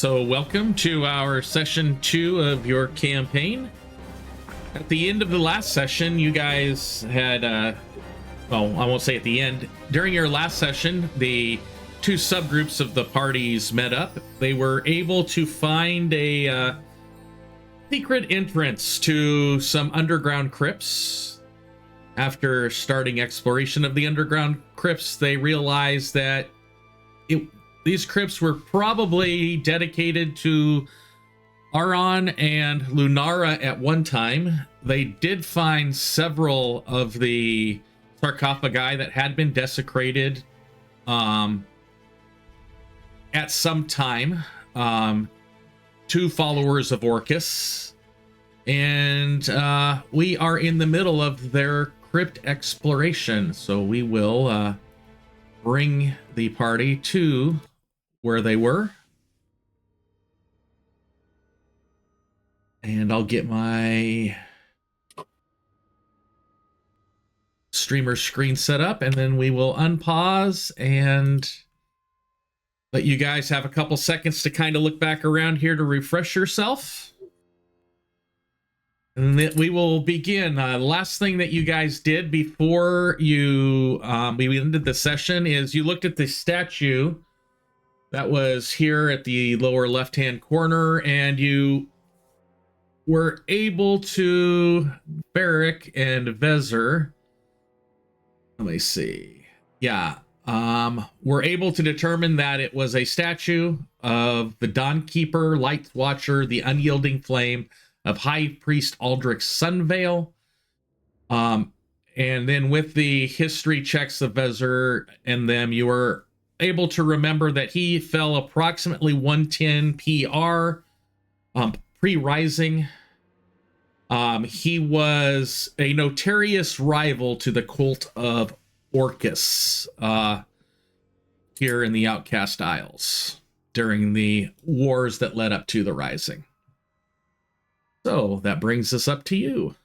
So welcome to our session 2 of your campaign. At the end of the last session, you guys had, well, I won't say at the end. During your last session, the two subgroups of the parties met up. They were able to find a secret entrance to some underground crypts. After starting exploration of the underground crypts, they realized that these crypts were probably dedicated to Aron and Lunara at one time. They did find several of the sarcophagi that had been desecrated at some time. Two followers of Orcus. And we are in the middle of their crypt exploration. So we will bring the party to where they were. And I'll get my streamer screen set up, and then we will unpause and let you guys have a couple seconds to kind of look back around here to refresh yourself. And then we will begin. Last thing that you guys did before you we ended the session is you looked at the statue that was here at the lower left-hand corner, and you were able to, Barrick and Vezer, let me see. Yeah. We're able to determine that it was a statue of the Dawnkeeper, Light Watcher, the Unyielding Flame of High Priest Aldrich Sunveil. And then with the history checks of Vezer and them, you were able to remember that he fell approximately 110 PR pre-rising. He was a notorious rival to the cult of Orcus here in the Outcast Isles during the wars that led up to the Rising. So that brings us up to you.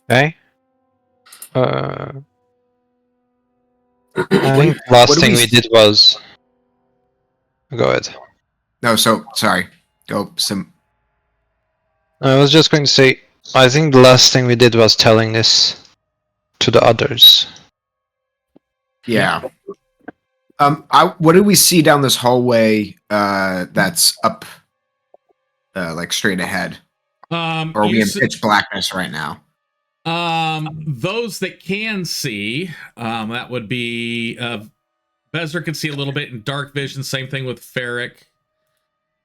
Okay. I think last thing we did was... Go ahead. No, so, sorry. Go, I was just going to say, I think the last thing we did was telling this to the others. Yeah. What did we see down this hallway that's up, like, straight ahead? Or are we in pitch blackness right now? Those that can see, that would be Bezer can see a little bit in dark vision. Same thing with Ferric.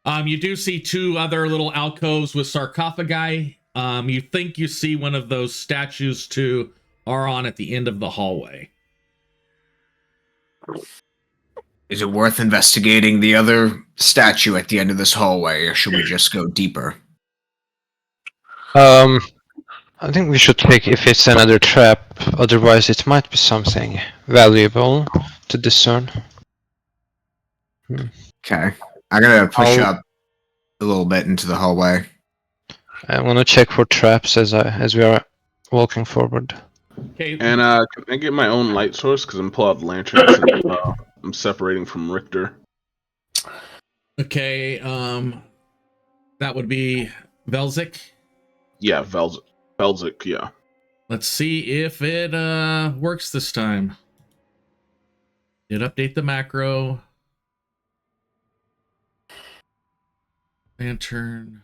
You do see two other little alcoves with sarcophagi. You think you see one of those statues to Aron at the end of the hallway. Is it worth investigating the other statue at the end of this hallway, or should we just go deeper? I think we should check if it's another trap, otherwise it might be something valuable to discern. Okay. I'm gonna push up a little bit into the hallway. I want to check for traps as we are walking forward. Okay. And can I get my own light source? Because I'm pulling out the lantern since I'm separating from Richter. Okay, that would be Velzik. Yeah, Velzik, yeah. Let's see if it works this time. Did update the macro. Lantern.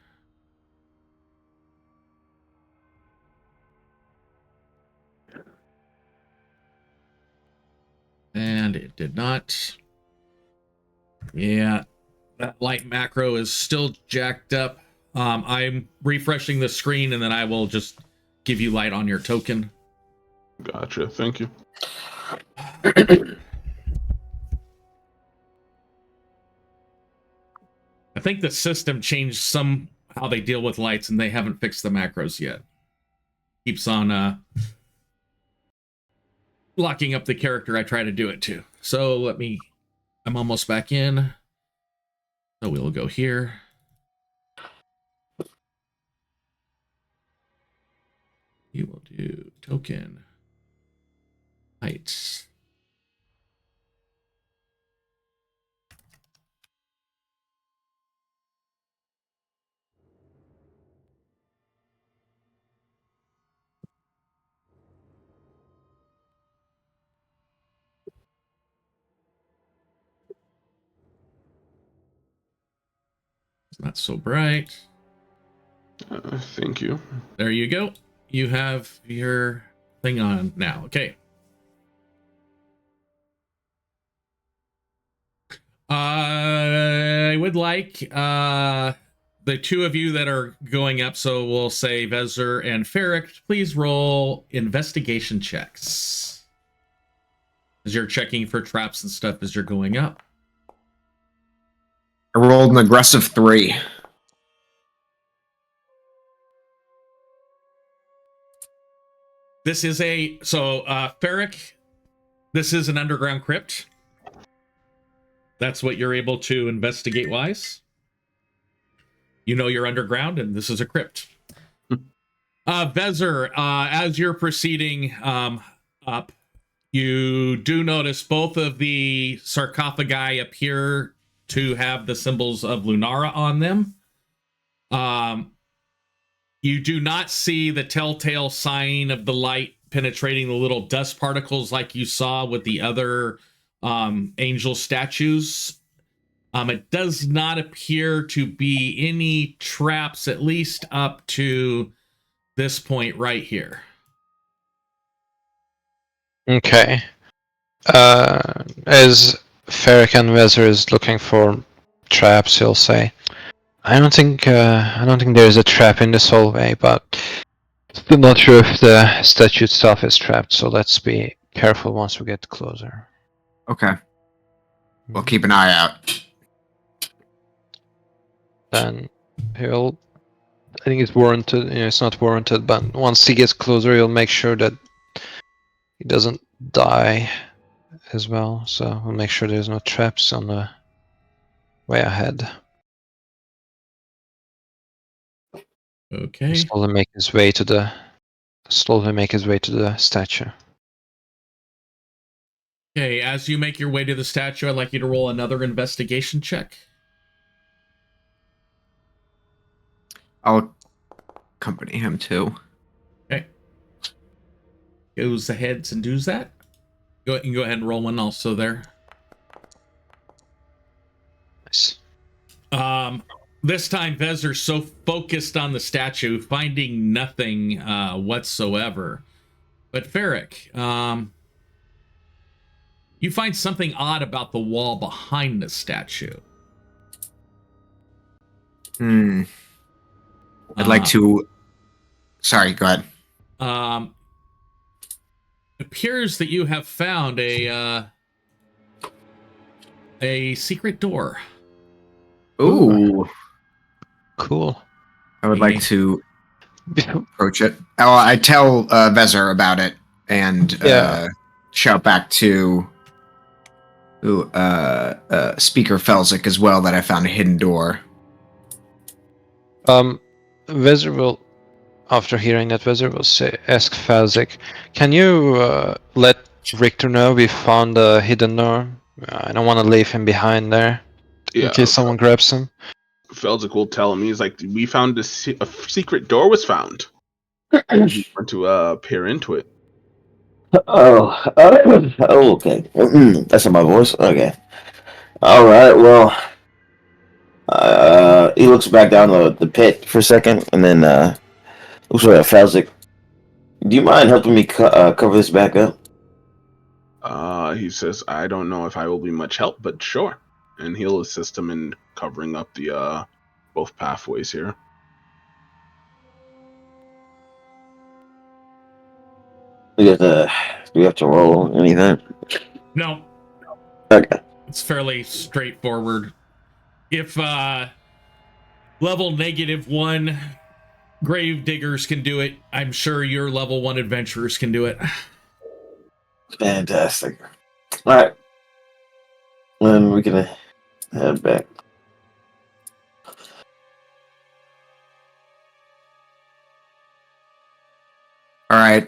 And it did not. Yeah, that light macro is still jacked up. I'm refreshing the screen, and then I will just give you light on your token. Gotcha, thank you. I think the system changed some how they deal with lights, and they haven't fixed the macros yet. Keeps on locking up the character I try to do it to. So I'm almost back in. So we'll go here. You will do token heights. Not so bright. Thank you. There you go. You have your thing on now. Okay. I would like the two of you that are going up, so we'll say Vezir and Ferric, please roll investigation checks. As you're checking for traps and stuff as you're going up. I rolled an aggressive 3. This is Ferric, this is an underground crypt. That's what you're able to investigate wise. You know you're underground, and this is a crypt. Vezir, as you're proceeding up, you do notice both of the sarcophagi appear to have the symbols of Lunara on them. You do not see the telltale sign of the light penetrating the little dust particles like you saw with the other angel statues. It does not appear to be any traps, at least up to this point right here. Okay. As Ferric and Vezir is looking for traps, he'll say, I don't think there's a trap in this hallway, but still not sure if the statue itself is trapped, so let's be careful once we get closer. Okay. We'll keep an eye out. Then he'll, I think it's warranted, it's not warranted, but once he gets closer, he'll make sure that he doesn't die as well, so we'll make sure there's no traps on the way ahead. Okay. Slowly make his way to the statue. Okay, as you make your way to the statue, I'd like you to roll another investigation check. I'll accompany him too. Okay. Goes ahead and does that. You can go ahead and roll one also there. Nice. This time Vezir's so focused on the statue, finding nothing whatsoever. But Ferric, you find something odd about the wall behind the statue. I'd like to... Sorry, go ahead. It appears that you have found a secret door. Ooh. Cool. I would like to approach it. Oh, I tell Vezir about it and shout back to Speaker Felzik as well that I found a hidden door. Vezir will, after hearing that, Vezir will ask Felzik, can you let Richter know we found a hidden door? I don't want to leave him behind there in case someone grabs him. Felzik will tell him, he's like, we found a secret door was found. We want to peer into it. Oh, okay. That's in my voice? Okay. Alright, well, he looks back down the pit for a second, and then looks at Felzik. Do you mind helping me cover this back up? He says, I don't know if I will be much help, but sure. And he'll assist him in covering up the both pathways here. Do we have to roll anything? No. Okay. It's fairly straightforward. If level -1 grave diggers can do it, I'm sure your level 1 adventurers can do it. Fantastic. Alright. Then we can head back. All right.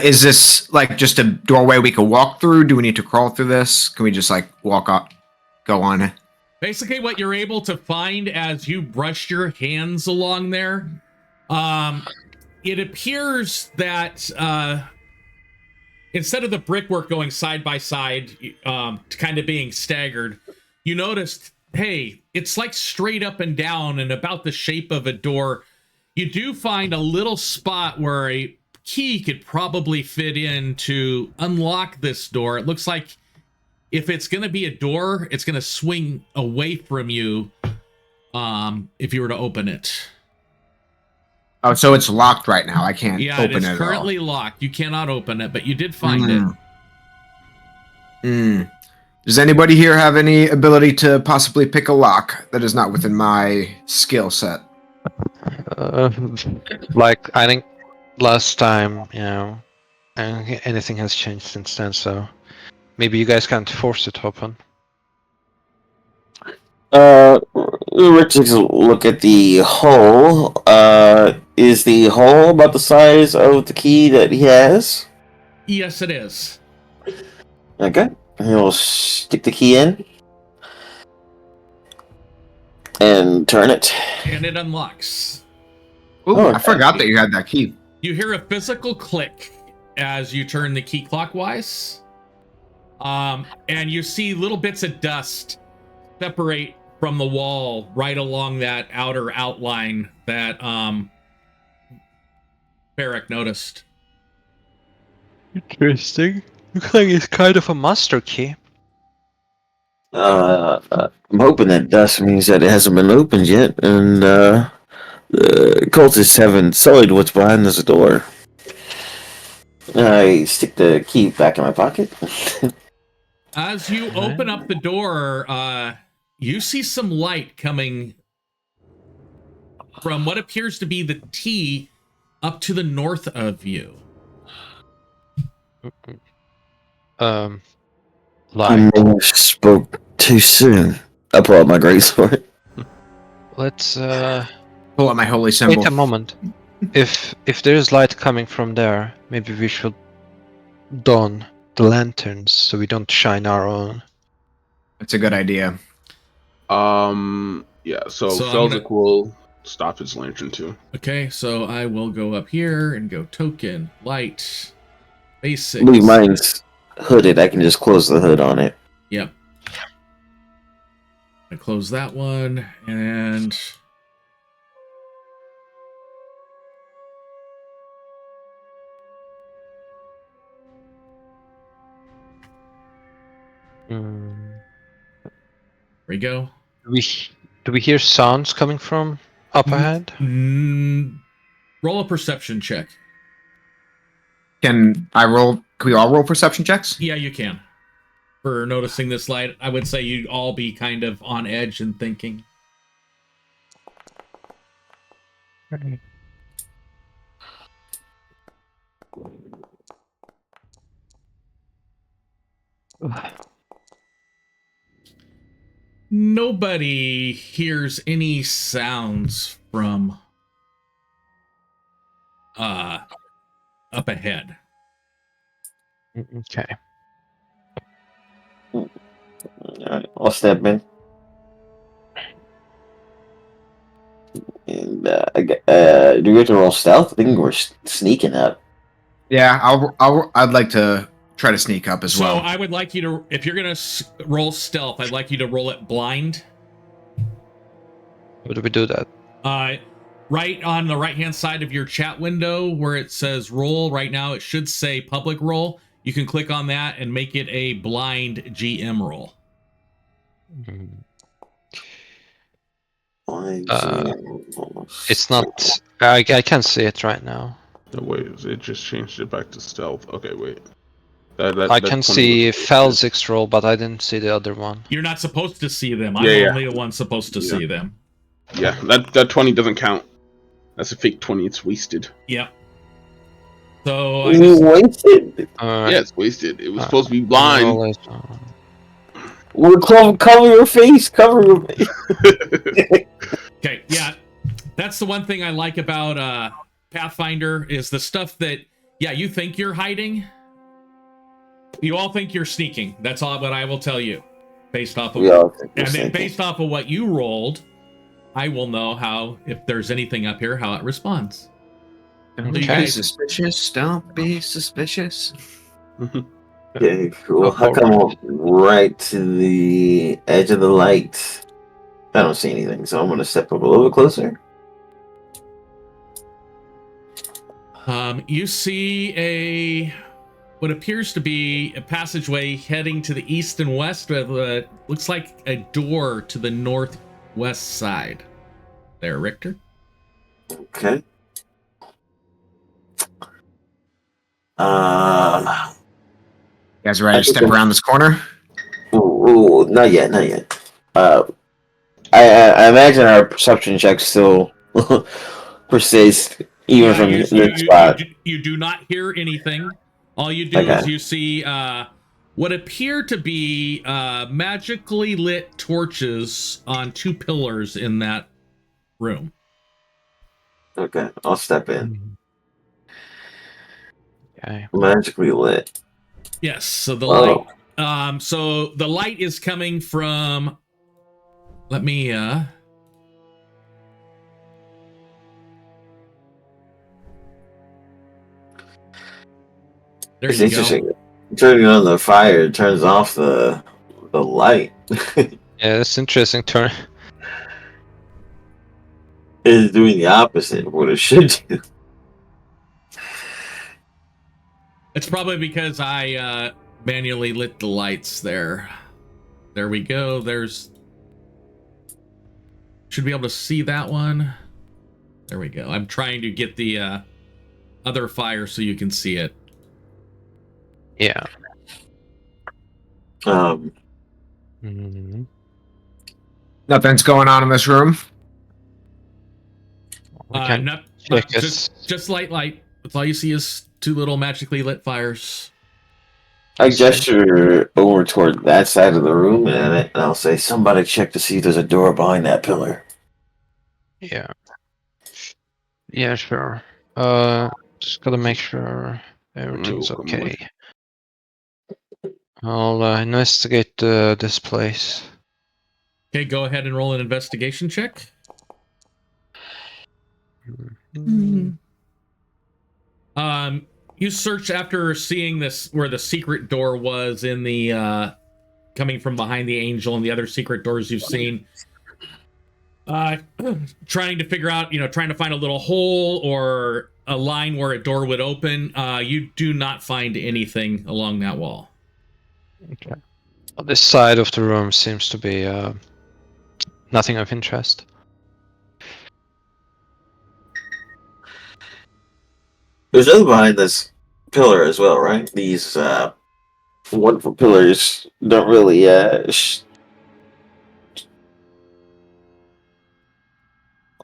Is this like just a doorway we can walk through? Do we need to crawl through this? Can we just like walk up, go on? Basically, what you're able to find as you brush your hands along there, it appears that instead of the brickwork going side by side, kind of being staggered, you noticed hey, it's like straight up and down and about the shape of a door. You do find a little spot where a key could probably fit in to unlock this door. It looks like if it's going to be a door, it's going to swing away from you if you were to open it. Oh, so it's locked right now. I can't Yeah, open it. it is currently locked. You cannot open it, but you did find it. Does anybody here have any ability to possibly pick a lock that is not within my skill set? Like, I think last time, anything has changed since then, so maybe you guys can't force it open. Rick takes a look at the hole. Is the hole about the size of the key that he has? Yes, it is. Okay. He'll stick the key in and turn it. And it unlocks. Ooh, I forgot that you had that key. You hear a physical click as you turn the key clockwise. And you see little bits of dust separate from the wall right along that outer outline that Barrack noticed. Interesting. Looks like it's kind of a master key. I'm hoping that dust means that it hasn't been opened yet, and the cultists haven't sullied what's behind this door. I stick the key back in my pocket. As you open up the door, you see some light coming from what appears to be the T up to the north of you. I may have spoke too soon. I pull out my greatsword. Let's Pull out my holy symbol. wait a moment. If there's light coming from there, maybe we should don the lanterns so we don't shine our own. That's a good idea. Yeah, so Felzik will stop his lantern too. Okay, so I will go up here and go token, light, basics. Leave mine's hooded. I can just close the hood on it. Yep. I close that one, and there we go. Do we hear sounds coming from up ahead? Roll a perception check. Can we all roll perception checks? Yeah, you can. For noticing this light, I would say you'd all be kind of on edge and thinking. Nobody hears any sounds from up ahead. Okay. Alright, I'll step in. And do we have to roll stealth? I think we're sneaking up. Yeah, I'd like to try to sneak up as well. So I would like you to, if you're gonna roll stealth, I'd like you to roll it blind. How do we do that? Right on the right-hand side of your chat window where it says roll right now, it should say public roll. You can click on that and make it a blind GM roll. It's not. I can't see it right now. No, wait, it just changed it back to stealth. Okay, wait. I can see Felzik's roll, but I didn't see the other one. You're not supposed to see them. I'm only the one supposed to see them. Yeah, that 20 doesn't count. That's a fake 20. It's wasted. Yep. So wasted? Yeah, it's wasted. It was supposed to be blind. We're cover your face. Cover your face. Okay, yeah. That's the one thing I like about Pathfinder is the stuff that, you think you're hiding. You all think you're sneaking. That's all what I will tell you. Based off of based off of what you rolled, I will know how, if there's anything up here, how it responds. Don't be suspicious. Don't be suspicious. Okay, cool. How come right to the edge of the light? I don't see anything, so I'm going to step up a little bit closer. You see what appears to be a passageway heading to the east and west of looks like a door to the northwest side. There, Richter. Okay. You guys ready to step around this corner? Ooh, not yet, not yet. I imagine our perception checks still persist even from this spot. You do not hear anything. All you do is you see what appear to be magically lit torches on 2 pillars in that room. Okay, I'll step in. Okay. Magically lit. Yes, so the light. So the light is coming from. Let me. There It's you interesting. go. Turning on the fire turns off the light. Yeah, that's interesting turn. It's doing the opposite of what it should do. It's probably because I manually lit the lights there. There we go. Should be able to see that one. There we go. I'm trying to get the other fire so you can see it. Yeah. Nothing's going on in this room. Just light. That's all you see is 2 little magically lit fires. I gesture over toward that side of the room, and I'll say, "Somebody check to see if there's a door behind that pillar." Yeah. Yeah, sure. Just gotta make sure everything's okay. I'll investigate this place. Okay, go ahead and roll an investigation check. You search after seeing this where the secret door was in the coming from behind the angel and the other secret doors you've seen. Trying to figure out, trying to find a little hole or a line where a door would open. You do not find anything along that wall. Okay. Well, this side of the room seems to be nothing of interest. There's nothing behind this pillar as well, right? These wonderful pillars don't really. I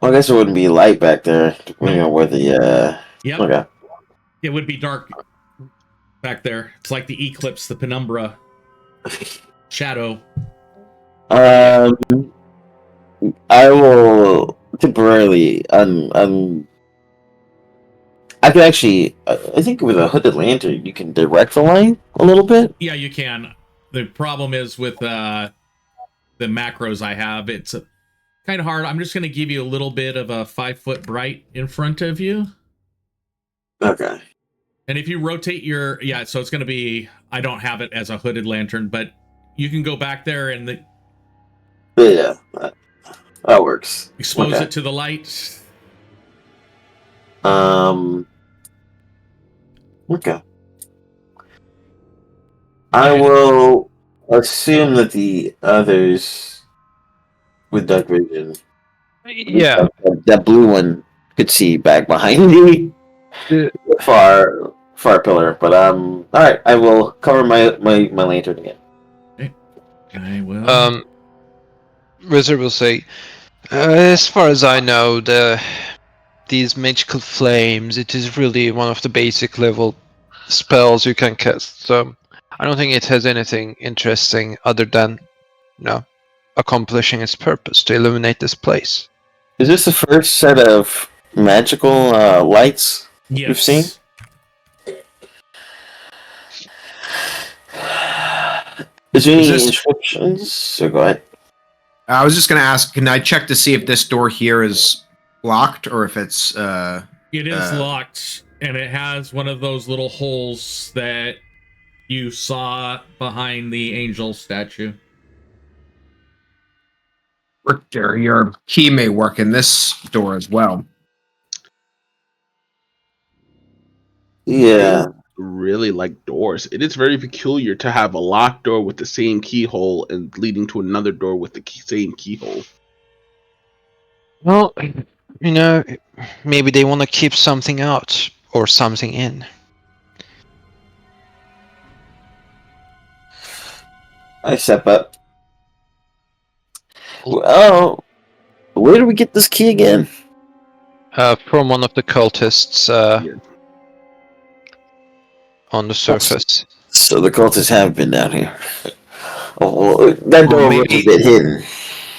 guess there wouldn't be light back there, depending on where the. Yep. Okay. It would be dark back there. It's like the eclipse, the penumbra, shadow. I will temporarily I can actually. I think with a hooded lantern, you can direct the light a little bit. Yeah, you can. The problem is with the macros I have, it's kind of hard. I'm just going to give you a little bit of a 5-foot bright in front of you. Okay. And if you rotate so it's going to be. I don't have it as a hooded lantern, but you can go back there and Yeah, that works. Expose it to the light. Okay. I will assume that the others with dark vision. Yeah. That blue one could see back behind me. Far pillar. But alright, I will cover my lantern again. Okay. I will. Wizard will say, as far as I know, these magical flames, it is really one of the basic level spells you can cast. So I don't think it has anything interesting other than, accomplishing its purpose to illuminate this place. Is this the first set of magical lights you've seen? Is there any inscriptions? So go ahead. I was just going to ask, can I check to see if this door here is locked or if it's... It is locked, and it has one of those little holes that you saw behind the angel statue. Richter, your key may work in this door as well. Yeah. Really like doors. It is very peculiar to have a locked door with the same keyhole and leading to another door with the same keyhole. Well, maybe they want to keep something out or something in. I step up. Well, where do we get this key again? From one of the cultists Yeah. on the surface. So the cultists have been down here. Oh, that door was maybe- a bit hidden.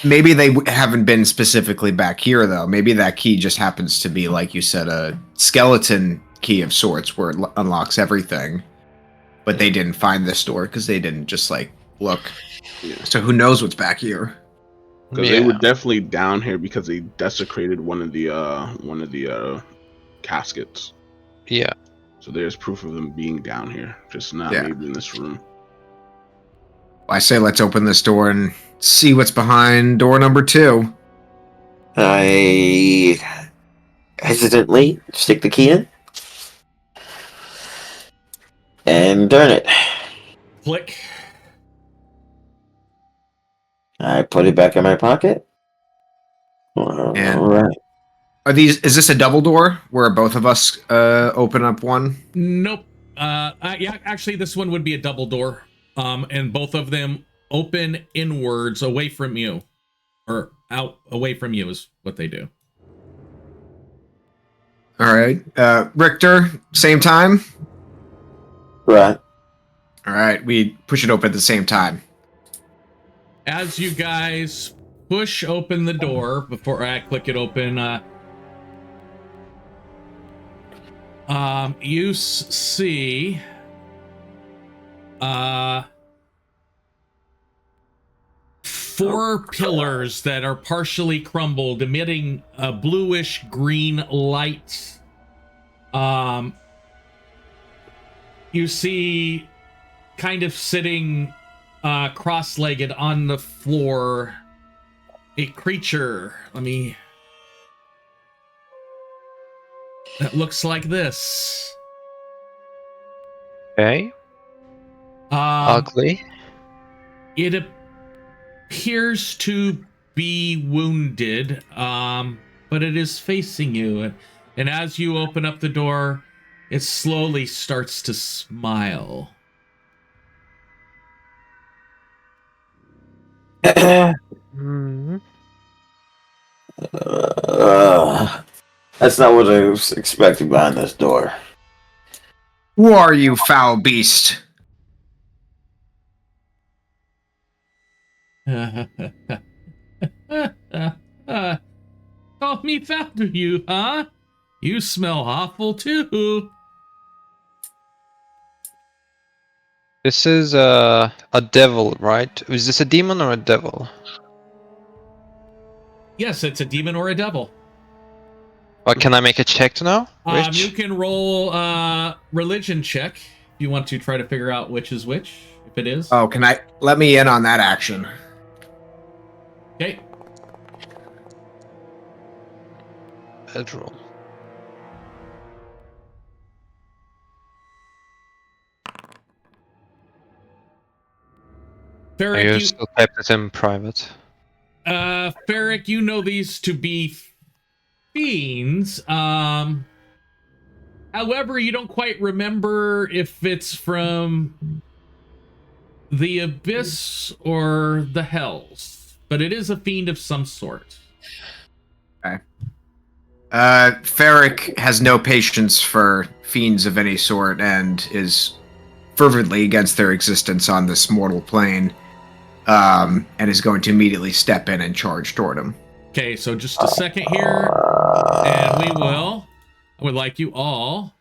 Maybe they haven't been specifically back here, though. Maybe that key just happens to be, like you said, a skeleton key of sorts where it unlocks everything. But they didn't find this door because they didn't just, like, look. Yeah. So who knows what's back here? Because they were definitely down here because they desecrated one of the caskets. Yeah. So there's proof of them being down here, just not Yeah. maybe in this room. I say let's open this door and see what's behind door number 2. I hesitantly stick the key in and turn it. Click. I put it back in my pocket. And- All right. Is this a double door where both of us open up one? Nope. Yeah, actually, this one would be a double door. And both of them open inwards away from you. Or out away from you is what they do. All right. Richter, same time? Right. All right. We push it open at the same time. As you guys push open the door, before I click it open, you see four pillars that are partially crumbled, emitting a bluish green light. You see, kind of sitting cross-legged on the floor, a creature. That looks like this. Okay. Ugly. It appears to be wounded, but it is facing you. And as you open up the door, it slowly starts to smile. Hmm. That's not what I was expecting behind this door. Who are you, foul beast? Call me Foundry, you, huh? You smell awful too. This is a devil, right? Is this a demon or a devil? Yes, it's a demon or a devil. Can I make a check to know? Which? You can roll religion check if you want to try to figure out which is which, if it is. Oh, let me in on that action? Okay. Let's roll. I Ferric, still typed it in private. Ferric, you know these to be fiends. However, you don't quite remember if it's from the abyss or the hells, but it is a fiend of some sort. Okay. Ferric has no patience for fiends of any sort and is fervently against their existence on this mortal plane, and is going to immediately step in and charge toward him. Okay, so just a second here, and I would like you all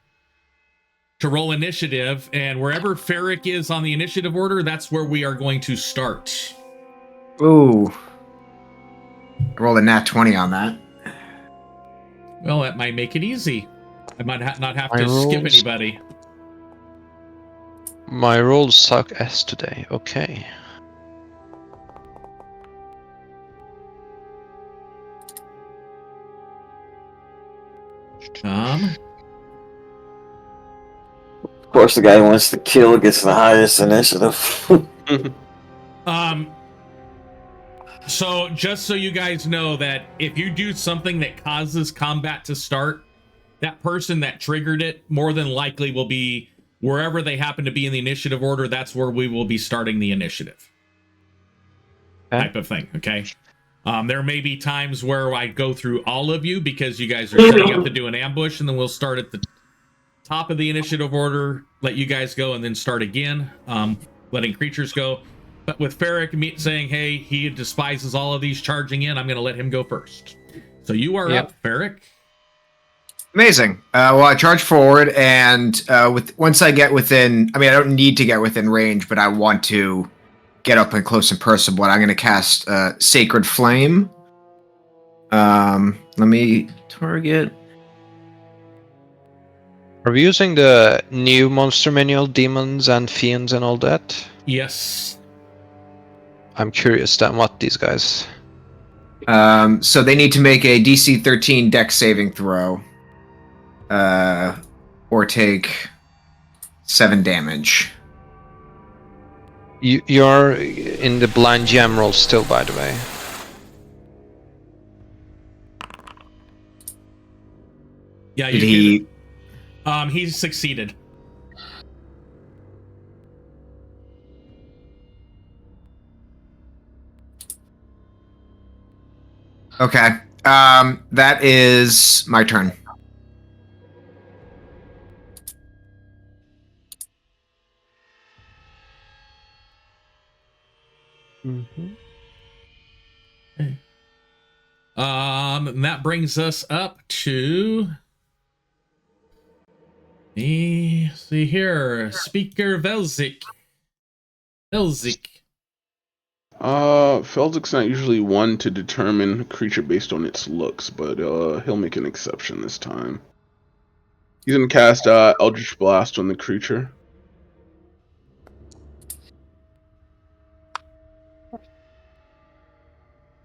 to roll initiative, and wherever Ferric is on the initiative order, that's where we are going to start. Ooh. I rolled a nat 20 on that. Well, that might make it easy. I might not have My to skip rolls. anybody. My rolls suck ass today. Okay. course, the guy who wants to kill gets the highest initiative. So just so you guys know that if you do something that causes combat to start, that person that triggered it more than likely will be wherever they happen to be in the initiative order. That's where we will be starting the initiative. Type of thing. Okay. There may be times where I go through all of you because you guys are setting up to do an ambush, and then we'll start at the top of the initiative order, let you guys go, and then start again, letting creatures go. But with Ferric saying, hey, he despises all of these charging in, I'm going to let him go first. So you are up, Ferric. Amazing. Well, I charge forward, and once I get within, I don't need to get within range, but I want to get up and close and personable. I'm going to cast Sacred Flame. Let me target. Are we using the new monster manual, demons and fiends and all that? Yes. I'm curious then what these guys... So they need to make a DC 13 Dex saving throw. Or take 7 damage. You're in the blind gem roll still, by the way. Yeah, Did he... he succeeded. Okay. That is my turn. Okay. And that brings us up to... see here, Speaker Velzik. Feldik's not usually one to determine a creature based on its looks, but he'll make an exception this time. He's gonna cast Eldritch Blast on the creature.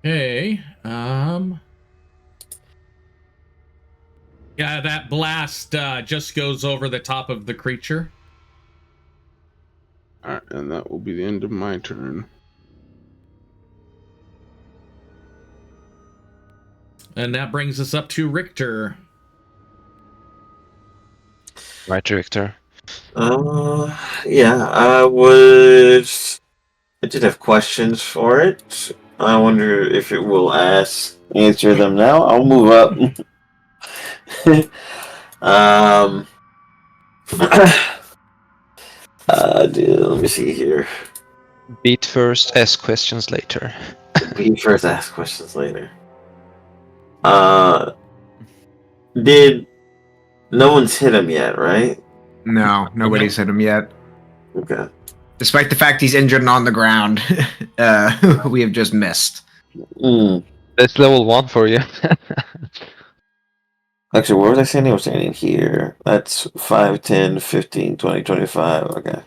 Okay. Yeah, that blast just goes over the top of the creature. Alright, and that will be the end of my turn. And that brings us up to Richter. Right, Richter. Yeah, I did have questions for it. I wonder if it will answer them now. I'll move up. Let me see here. Beat first, ask questions later. Beat first, ask questions later. Did no one's hit him yet, right? No, nobody's hit him yet. Okay. Despite the fact he's injured and on the ground, we have just missed. That's level 1 for you. Actually, what was I saying? I was saying here. That's 5, 10, 15, 20, 25. Okay.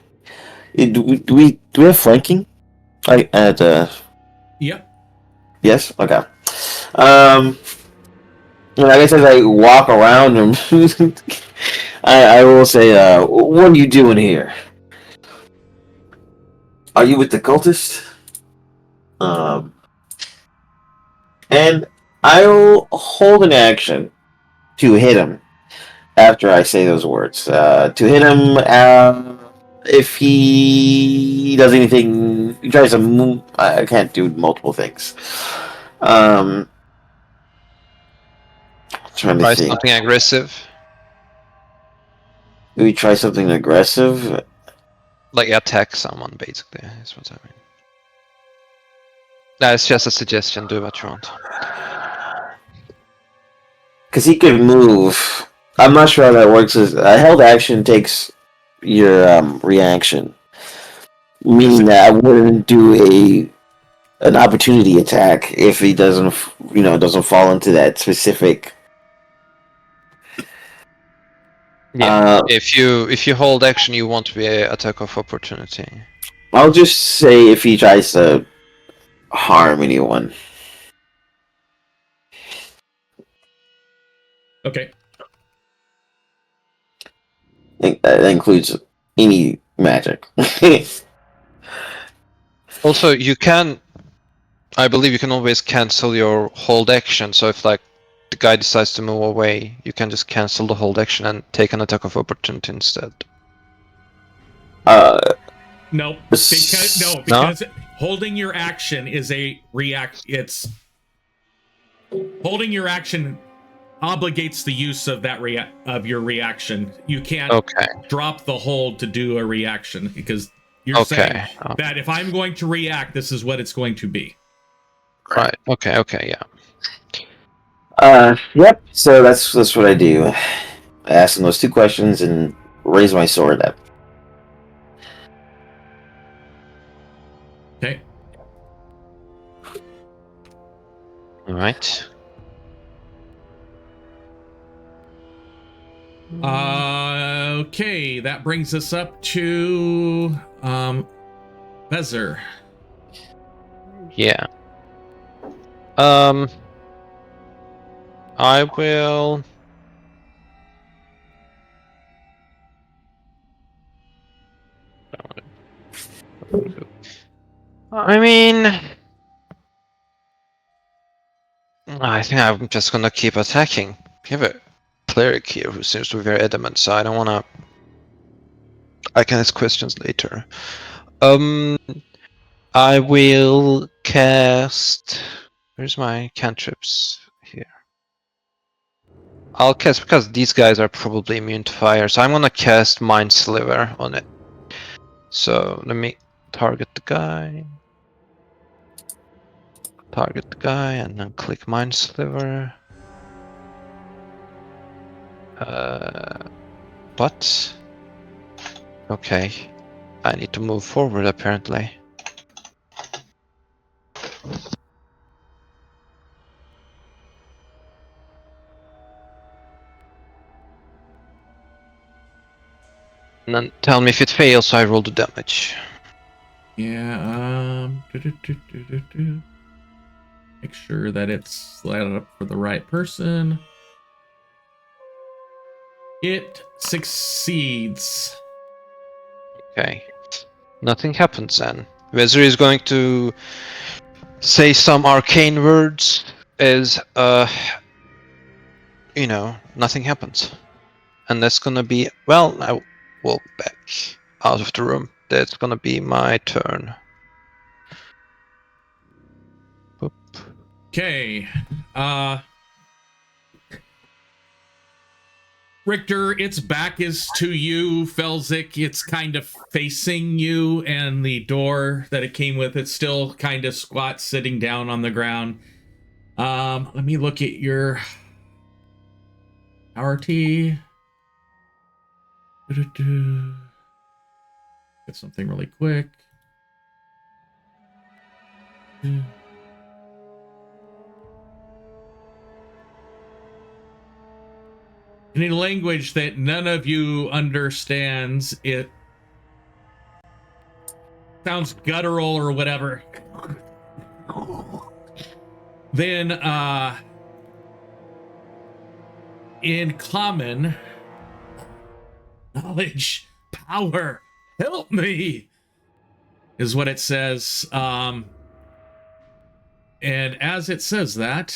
Do we have flanking? Yep. Yes? Okay. I guess as I walk around him, I will say, what are you doing here? Are you with the cultist? And I'll hold an action to hit him after I say those words. To hit him, if he does anything, he tries to move. I can't do multiple things. Trying to Try think. something aggressive. Do we try something aggressive? Like attack someone, basically, is what I mean. That's just a suggestion, do what you want. Because he could move. I'm not sure how that works. A held action takes your reaction, meaning that I wouldn't do an opportunity attack if he doesn't fall into that specific. Yeah, if you hold action, you want to be an attack of opportunity. I'll just say if he tries to harm anyone. Okay. I think that includes any magic. Also, you can, I believe you can always cancel your hold action. So if like the guy decides to move away, you can just cancel the hold action and take an attack of opportunity instead. No, because holding your action is a react. It's holding your action obligates the use of that of your reaction. You can't drop the hold to do a reaction because you're saying that if I'm going to react, this is what it's going to be. Right. Okay. Yeah. Yep. So that's what I do. I ask them those 2 questions and raise my sword up. Okay. All right. Okay, that brings us up to Bezer. Yeah. I will. I mean, I think I'm just gonna keep attacking. We have a cleric here who seems to be very adamant, so I don't wanna. I can ask questions later. I will cast. Where's my cantrips? Here. I'll cast because these guys are probably immune to fire, so I'm gonna cast Mind Sliver on it. So let me target the guy. Target the guy and then click Mind Sliver. But okay, I need to move forward apparently. And then tell me if it fails, so I roll the damage. Yeah, make sure that it's slid up for the right person. It succeeds. Okay. Nothing happens then. Vezir is going to say some arcane words as nothing happens. And that's gonna be, well, I walk back out of the room. That's gonna be my turn. Boop. Okay. Richter, its back is to you. Felzik, it's kind of facing you, and the door that it came with, it's still kind of squat, sitting down on the ground. Let me look at your RT. Get something really quick. In a language that none of you understands, it sounds guttural or whatever. Then, in common, knowledge, power, help me, is what it says. And as it says that,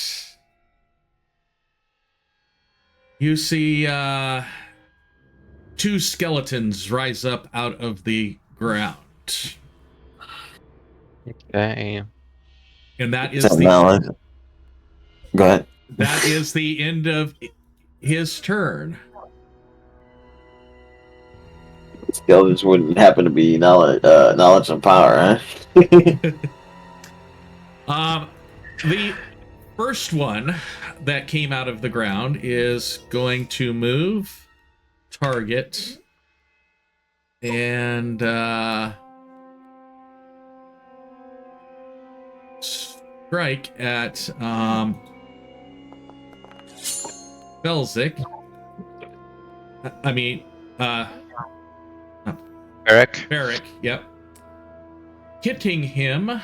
you see 2 skeletons rise up out of the ground. Okay. And that is So now, go ahead. That is the end of his turn. Skeletons wouldn't happen to be knowledge and power, huh? The first one that came out of the ground is going to move, target, and strike at Belzik. I mean, Barrick, yep. Hitting him.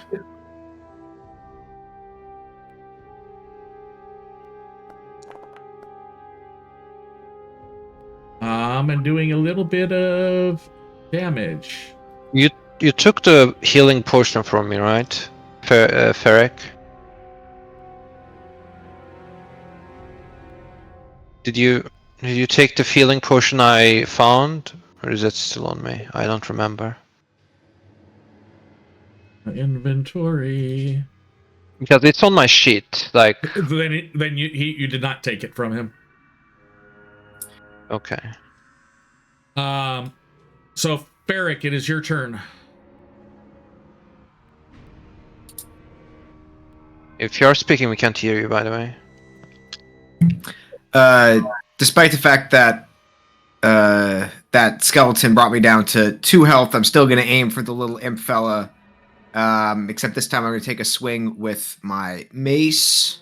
And doing a little bit of damage. You took the healing potion from me, right? Ferric? Did you take the healing potion I found? Or is it still on me? I don't remember. Inventory. Because it's on my sheet, like... Then you did not take it from him. Okay. So, Ferric, it is your turn. If you're speaking, we can't hear you, by the way. Despite the fact that that skeleton brought me down to 2 health, I'm still going to aim for the little imp fella. Except this time I'm going to take a swing with my mace.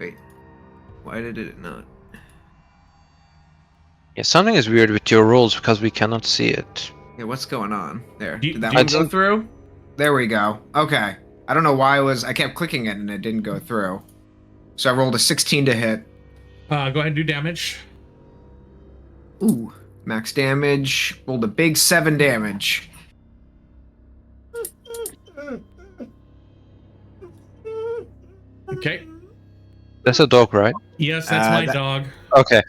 Wait, why did it not? Yeah, something is weird with your rolls because we cannot see it. Yeah, what's going on? There. Did that one go through? There we go. Okay. I don't know why I kept clicking it and it didn't go through. So I rolled a 16 to hit. Go ahead and do damage. Ooh, max damage. Rolled a big 7 damage. Okay. That's a dog, right? Yes, that's my dog. Okay.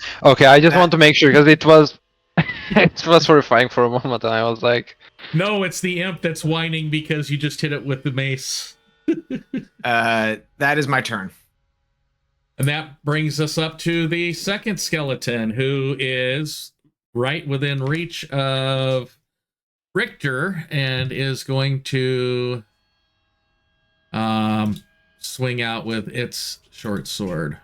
I just want to make sure because it was it was horrifying for a moment, and I was like, No, it's the imp that's whining because you just hit it with the mace. That is my turn. And that brings us up to the second skeleton, who is right within reach of Richter and is going to swing out with its short sword.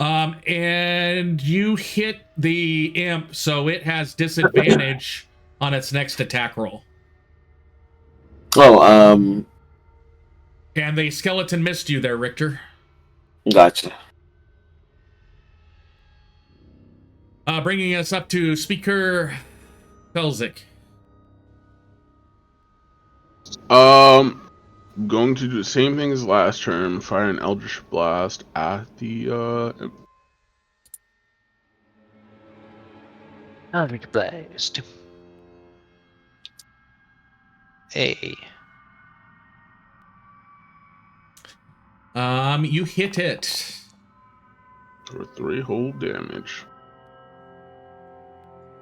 And you hit the imp, so it has disadvantage on its next attack roll. Oh, And the skeleton missed you there, Richter. gotcha. Bringing us up to Speaker Felzik. Going to do the same thing as last turn. Fire an Eldritch Blast at the Eldritch Blast. Hey. You hit it for 3 whole damage.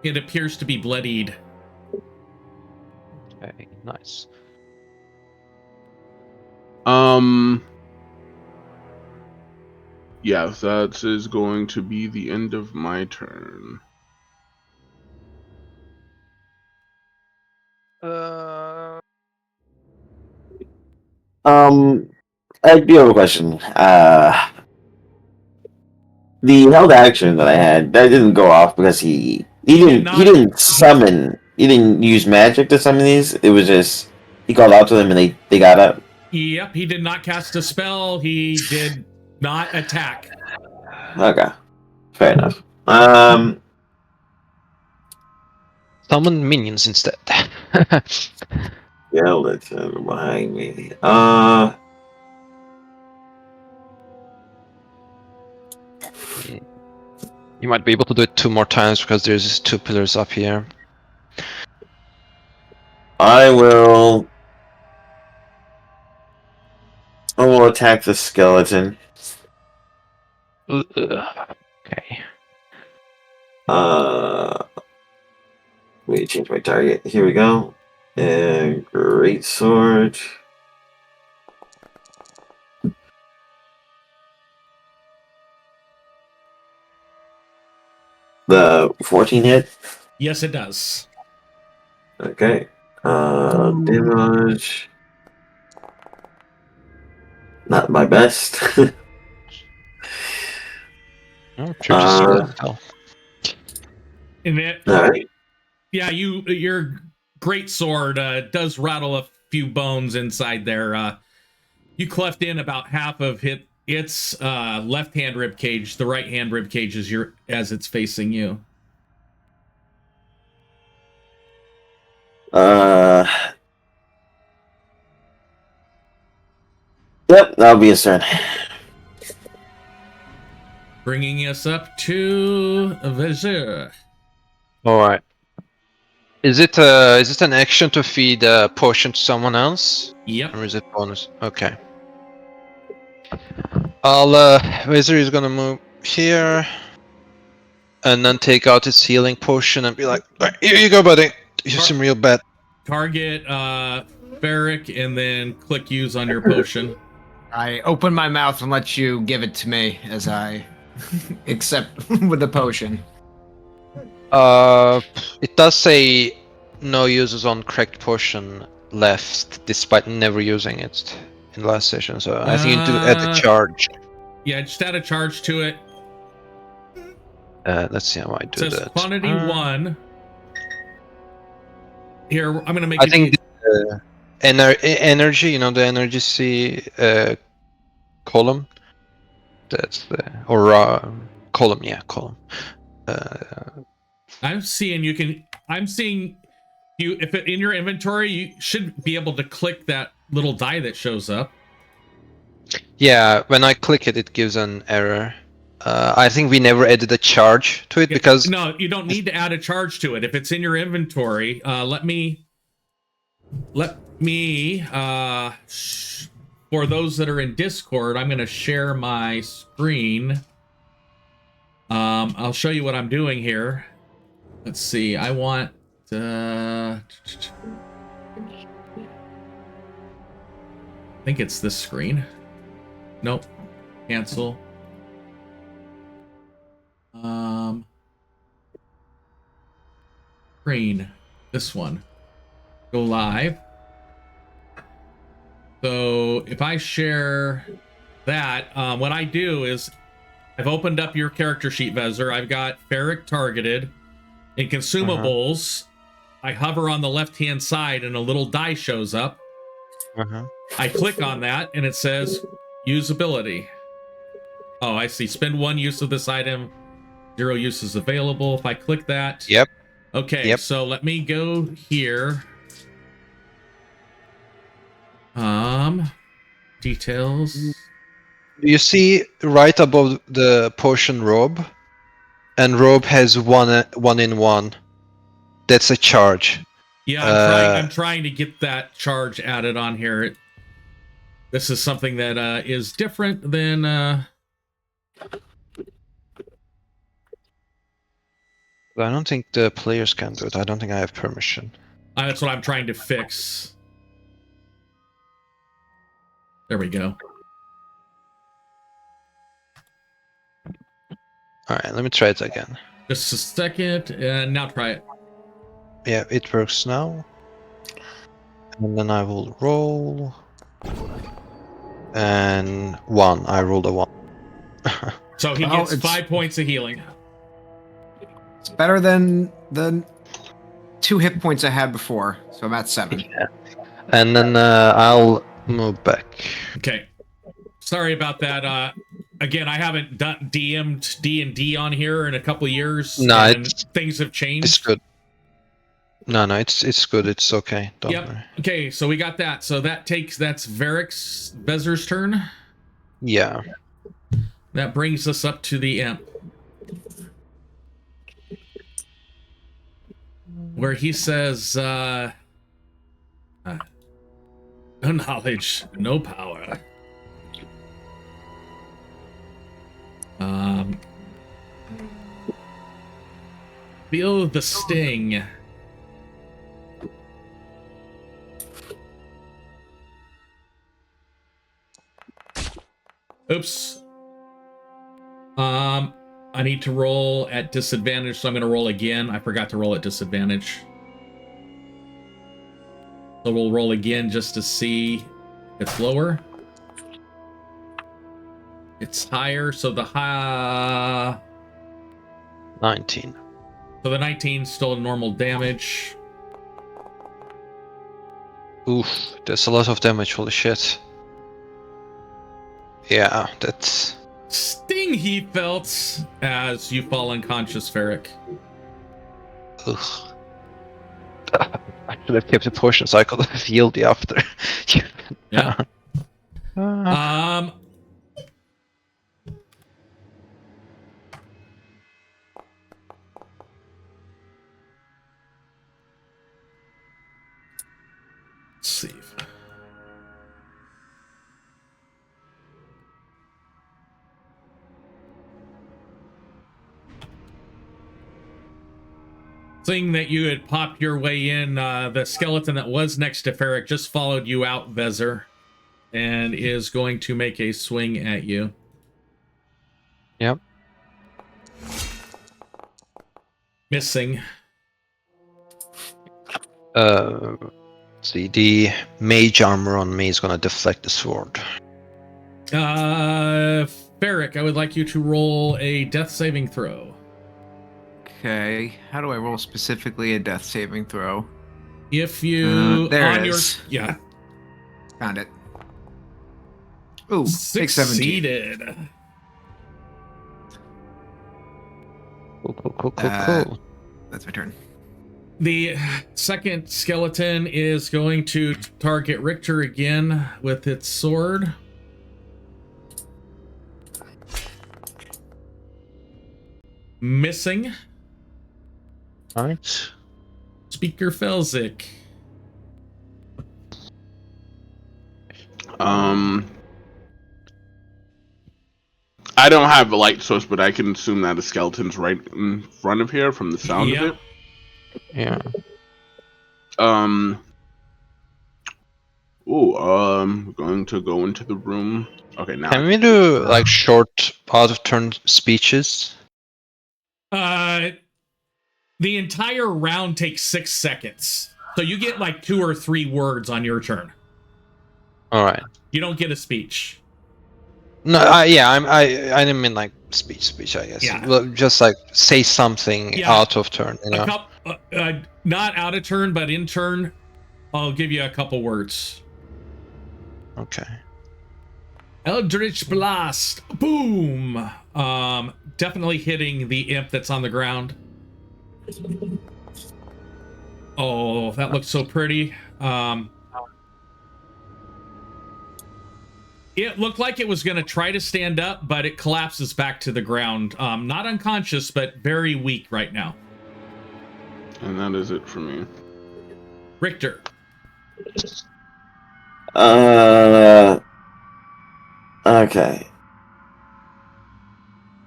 It appears to be bloodied. Okay, nice. Yeah, that is going to be the end of my turn. I do have a question. The held action that I had, that didn't go off because he didn't summon, he didn't use magic to summon these. It was just he called out to them and they got up. Yep, he did not cast a spell. He did not attack. Okay, fair enough. Summon minions instead. Skeleton behind me. You might be able to do it 2 more times because there's 2 pillars up here. I will attack the skeleton. Okay. Let me change my target. Here we go. And great sword. The 14 hit? Yes, it does. Okay. Damage. Not my best. Oh, sure, And it, Alright. yeah, your great sword does rattle a few bones inside there. You cleft in about half of its left-hand rib cage. The right-hand rib cage is as it's facing you. Yep, that'll be his turn. Bringing us up to Vezir. All right. Is it an action to feed a potion to someone else? Yep. Or is it bonus? Okay. Wizard is gonna move here, and then take out his healing potion and be like, "Here you go, buddy. You seem real bad." Target Ferric and then click use on your potion. I open my mouth and let you give it to me as I accept with the potion. It does say no users on correct potion left, despite never using it in the last session. So I think you need to add the charge. Yeah, just add a charge to it. Let's see how I do It says that. quantity 1. Here, I'm gonna make. I think the energy, you know, the energy C column. That's the column, yeah, column. I'm seeing you can. I'm seeing you. If it in your inventory, you should be able to click that little die that shows up. Yeah, when I click it, it gives an error. I think we never added a charge to it because No, you don't need to add a charge to it. If it's in your inventory, let me. For those that are in Discord, I'm going to share my screen. I'll show you what I'm doing here. Let's see. I want. I think it's this screen. Nope. Cancel. Screen. This one. Go live. So if I share that, what I do is I've opened up your character sheet, Vezir. I've got Ferric targeted. In consumables, I hover on the left-hand side and a little die shows up. I click on that and it says usability. Oh, I see. Spend 1 use of this item. 0 uses available. If I click that. Yep. Okay, Yep. so let me go here. Details. You see right above the potion robe, and robe has one in one. That's a charge. Yeah, I'm trying to get that charge added on here. This is something that is different than. I don't think the players can do it. I don't think I have permission. That's what I'm trying to fix. There we go. All right, let me try it again. Just a second, and now try it. Yeah, it works now. And then I will roll. And 1. I rolled a 1. So he gets 5 points of healing. It's better than the 2 hit points I had before, so I'm at 7. Yeah. And then I'll move back. Okay. Sorry about that. Again, I haven't DM'd D&D on here in a couple of years. No, and things have changed. It's good. No, it's good. It's okay. Don't worry. Okay, so we got that. So that's Vezir's turn. Yeah. That brings us up to the imp. Where he says, no knowledge, no power. Feel the sting. Oops. I need to roll at disadvantage, so I'm going to roll again. I forgot to roll at disadvantage. So we'll roll again just to see if it's lower. It's higher, so the high... 19. So the 19 is still normal damage. Oof, there's a lot of damage, holy shit. Yeah, that's... Sting he felt as you fall unconscious, Ferric. Ugh. I should have kept the potion so I could have healed you after. Yeah. Uh, Let's see. Seeing that you had popped your way in, the skeleton that was next to Ferric just followed you out, Vezer, and is going to make a swing at you. Yep. Missing. See, the mage armor on me is gonna deflect the sword. Ferric, I would like you to roll a death saving throw. Okay, how do I roll specifically a death saving throw? If you there on it your is. yeah Found it. Ooh, big 17. succeeded. Cool. That's my turn. The second skeleton is going to target Richter again with its sword. Missing. Alright. Speaker Felzik. I don't have a light source, but I can assume that a skeleton's right in front of here from the sound of it. Yeah. We're going to go into the room. Okay, now. Can we do like short out of turn speeches? The entire round takes 6 seconds. So you get like 2 or 3 words on your turn. Alright. You don't get a speech. No, I didn't mean like speech, I guess. Yeah. Well, just like say something out of turn, you know? Not out of turn, but in turn, I'll give you a couple words. Okay. Eldritch Blast. Boom. Definitely hitting the imp that's on the ground. Oh, that looks so pretty. It looked like it was going to try to stand up, but it collapses back to the ground. Not unconscious, but very weak right now. And that is it for me. Richter. Okay.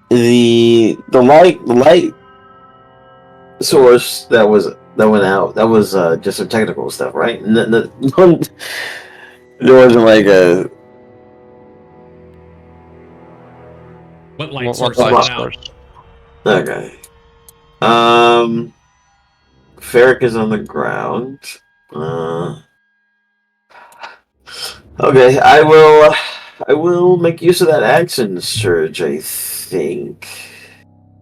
The light source that went out. That was just some technical stuff, right? There wasn't like a. What light source light went source? out? Okay. Ferric is on the ground. Okay, I will make use of that action surge, I think.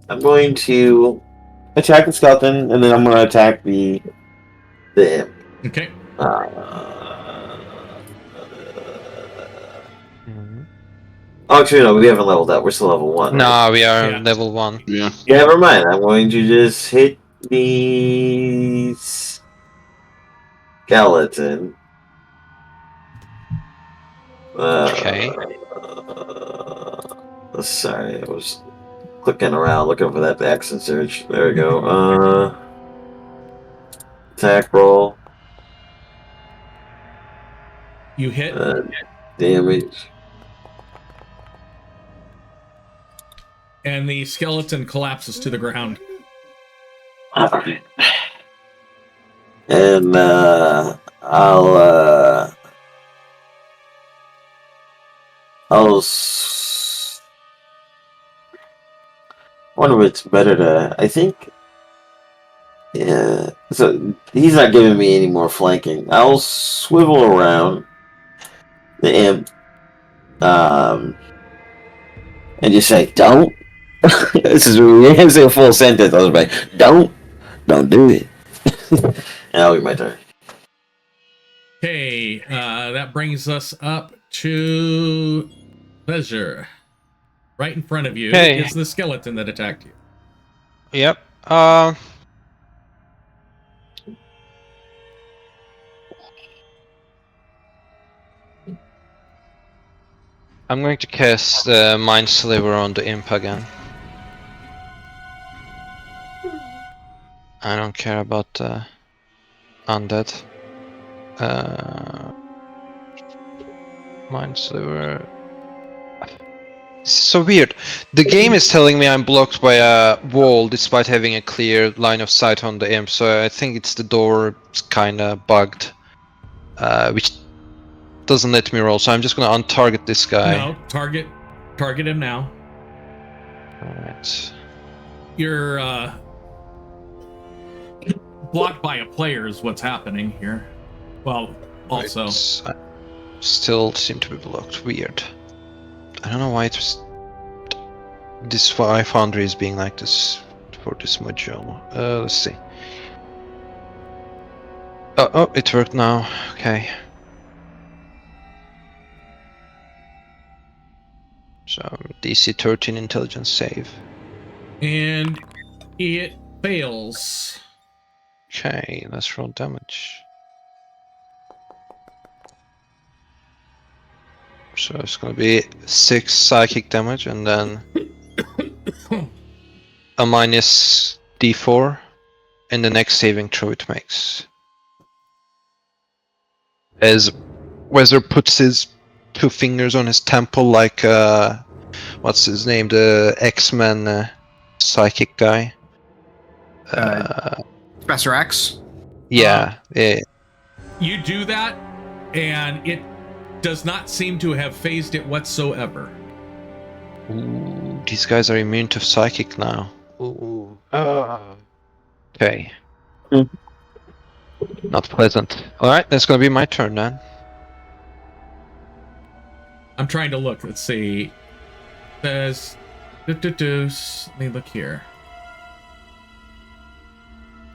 I'm going to attack the skeleton, and then I'm going to attack the imp. Okay. Actually, no, we haven't leveled up. We're still level 1. Right? No, we are Yeah. level 1. Yeah. Yeah, never mind. I'm going to just hit the skeleton. Okay. Sorry, I was clicking around looking for that action search. There we go. Attack roll. You hit. Damage. And the skeleton collapses to the ground. Alright. And wonder if it's better to. I think. Yeah. So he's not giving me any more flanking. I'll swivel around the imp, and just say, "Don't." This is a full sentence. I was like, "Don't do it." And I'll get my turn. Okay, that brings us up to Pleasure. Right in front of you Okay. is the skeleton that attacked you. Yep. I'm going to cast Mind Sliver on the imp again. I don't care about undead. Mind Sliver. It's so weird. The game is telling me I'm blocked by a wall despite having a clear line of sight on the imp, so I think it's the door kinda bugged. Which doesn't let me roll, so I'm just gonna untarget this guy. No, target him now. Alright. You're blocked by a player is what's happening here. Well, also. I still seem to be blocked. Weird. I don't know why it's this Foundry is being like this for this module. Let's see. Oh, it worked now. Okay. So DC 13 intelligence save. And it fails. Okay, let's roll damage. So it's gonna be 6 psychic damage and then a minus d4 in the next saving throw it makes. As Weather puts his 2 fingers on his temple like what's his name, the X-Men psychic guy. Professor X? Yeah, yeah. You do that, and it does not seem to have phased it whatsoever. Ooh, these guys are immune to psychic now. Ooh. Okay. Not pleasant. Alright, that's gonna be my turn then. I'm trying to look. Let's see. Says, let me look here.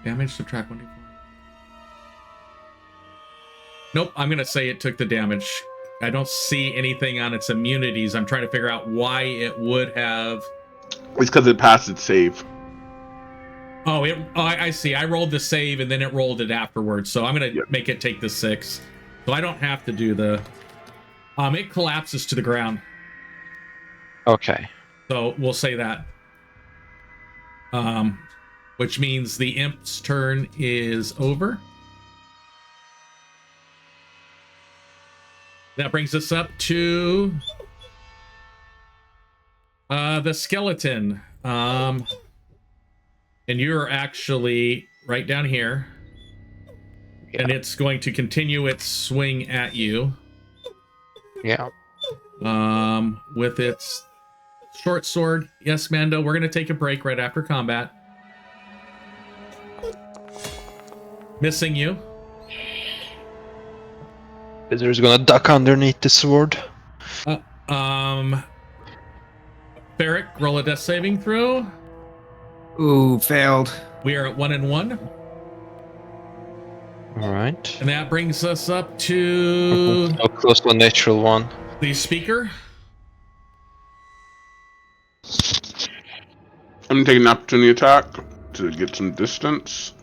Damage subtract 1d4. Nope, I'm gonna say it took the damage. I don't see anything on its immunities. I'm trying to figure out why it would have. It's because it passed its save. Oh, I see. I rolled the save and then it rolled it afterwards. So I'm gonna make it take the 6. So I don't have to do the. It collapses to the ground. Okay. So we'll say that. Which means the imp's turn is over. That brings us up to the skeleton. And you're actually right down here. Yeah. And it's going to continue its swing at you. Yeah. With its short sword. Yes, Mando, we're going to take a break right after combat. Missing you. Wizard's gonna duck underneath the sword. Ferric, roll a death saving throw. Ooh, failed. We are at 1 and 1. Alright. And that brings us up to So close to a natural one. the speaker. I'm gonna take an opportunity attack to get some distance.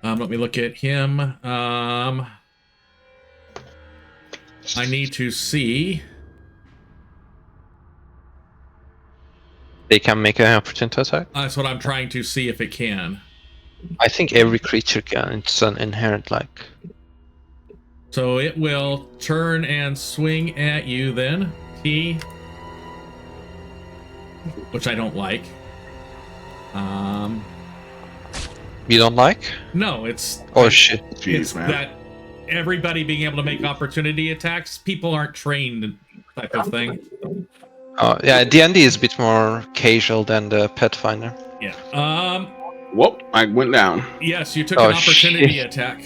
Let me look at him. I need to see. They can make an opportunity attack? That's what I'm trying to see if it can. I think every creature can. It's an inherent like. So it will turn and swing at you then. T. Which I don't like. You don't like? No, it's... Oh shit. Jeez, it's man. that everybody being able to make opportunity attacks, people aren't trained type of thing. Oh yeah, D&D is a bit more casual than the Pathfinder. Yeah. Whoop, I went down. Yes, you took an opportunity attack.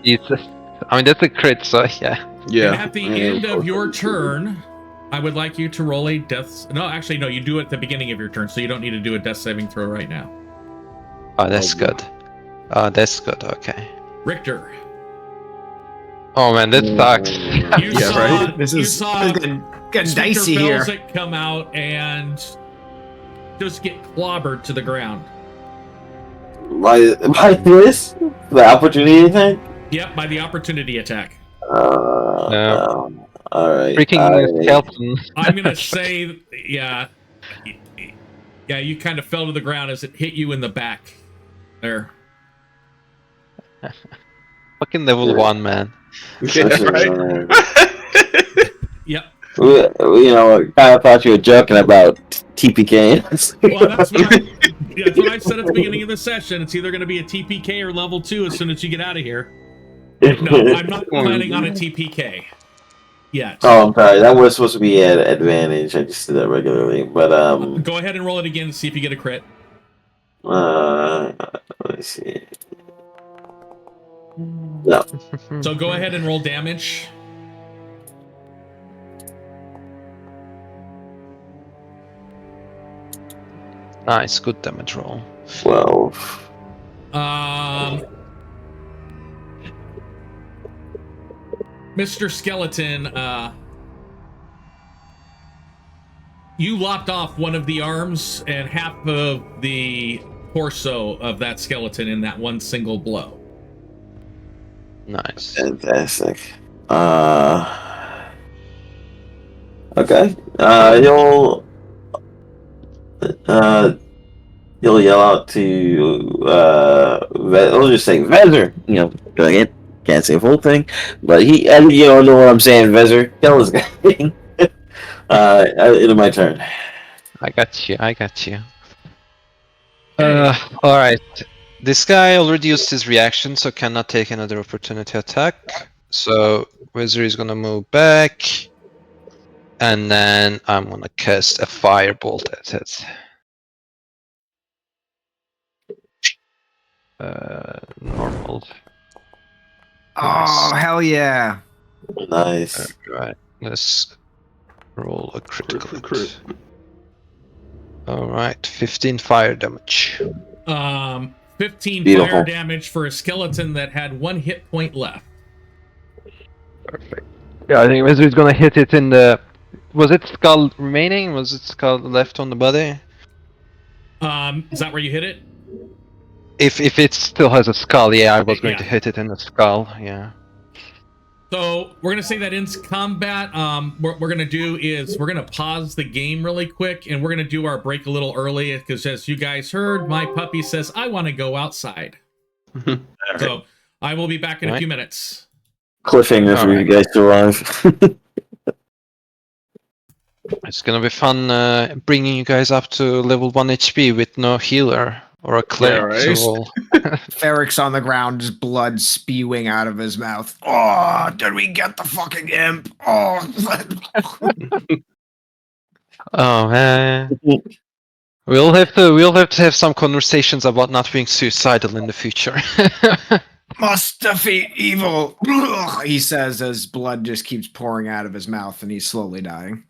Jesus. I mean, that's a crit, so yeah. Yeah. And at the end of your turn, I would like you to roll a death... No, actually, no, you do it at the beginning of your turn, so you don't need to do a death saving throw right now. Oh, that's good. Oh, that's good, okay. Richter. Oh man, that sucks. You Yeah, saw, right? This you is saw getting Spectre dicey here. Belzec come out and just get clobbered to the ground. By this? The opportunity attack? Yep, by the opportunity attack. No. Alright. Freaking skeleton. I'm gonna say, yeah, you kind of fell to the ground as it hit you in the back. There. Fucking level 1, man. Yeah, right. Yep. You know, kind of thought you were joking about TPK. Well, that's what I said at the beginning of the session. It's either going to be a TPK or level 2 as soon as you get out of here. No, I'm not planning on a TPK yet. Oh, I'm sorry. That was supposed to be an advantage. I just do that regularly. But go ahead and roll it again and see if you get a crit. Let me see. No. So go ahead and roll damage. Nice, good damage roll. 12. Mr. Skeleton, you lopped off one of the arms and half of the torso of that skeleton in that one single blow. Nice. Fantastic. Okay. You'll yell out to I'll just say Vezir. You know, again, can't say the full thing, but you know what I'm saying. Vezir, kill this guy. It'll my turn. I got you. Alright. This guy already used his reaction, so cannot take another opportunity attack. So Wizard is gonna move back. And then I'm gonna cast a firebolt at it. Normal. Oh, hell yeah. Nice. Alright, let's roll a critical. Crit. Alright, 15 fire damage. 15 Beautiful. fire damage for a skeleton that had 1 hit point left. Perfect. Yeah, I think Wizard's gonna hit it in the... Was it skull remaining? Was it skull left on the body? Is that where you hit it? If it still has a skull, yeah, I was going Yeah. to hit it in the skull, yeah. So we're gonna say that ends combat. What we're gonna do is we're gonna pause the game really quick, and we're gonna do our break a little early because, as you guys heard, my puppy says I want to go outside. So I will be back in a few minutes. Cliffhanger for you guys to arrive. It's gonna be fun bringing you guys up to level 1 HP with no healer or a cleric. right. So Ferric's on the ground, just blood spewing out of his mouth. Oh, did we get the fucking imp? Oh, oh man, we'll have to have some conversations about not being suicidal in the future. must defeat evil. He says as blood just keeps pouring out of his mouth and he's slowly dying.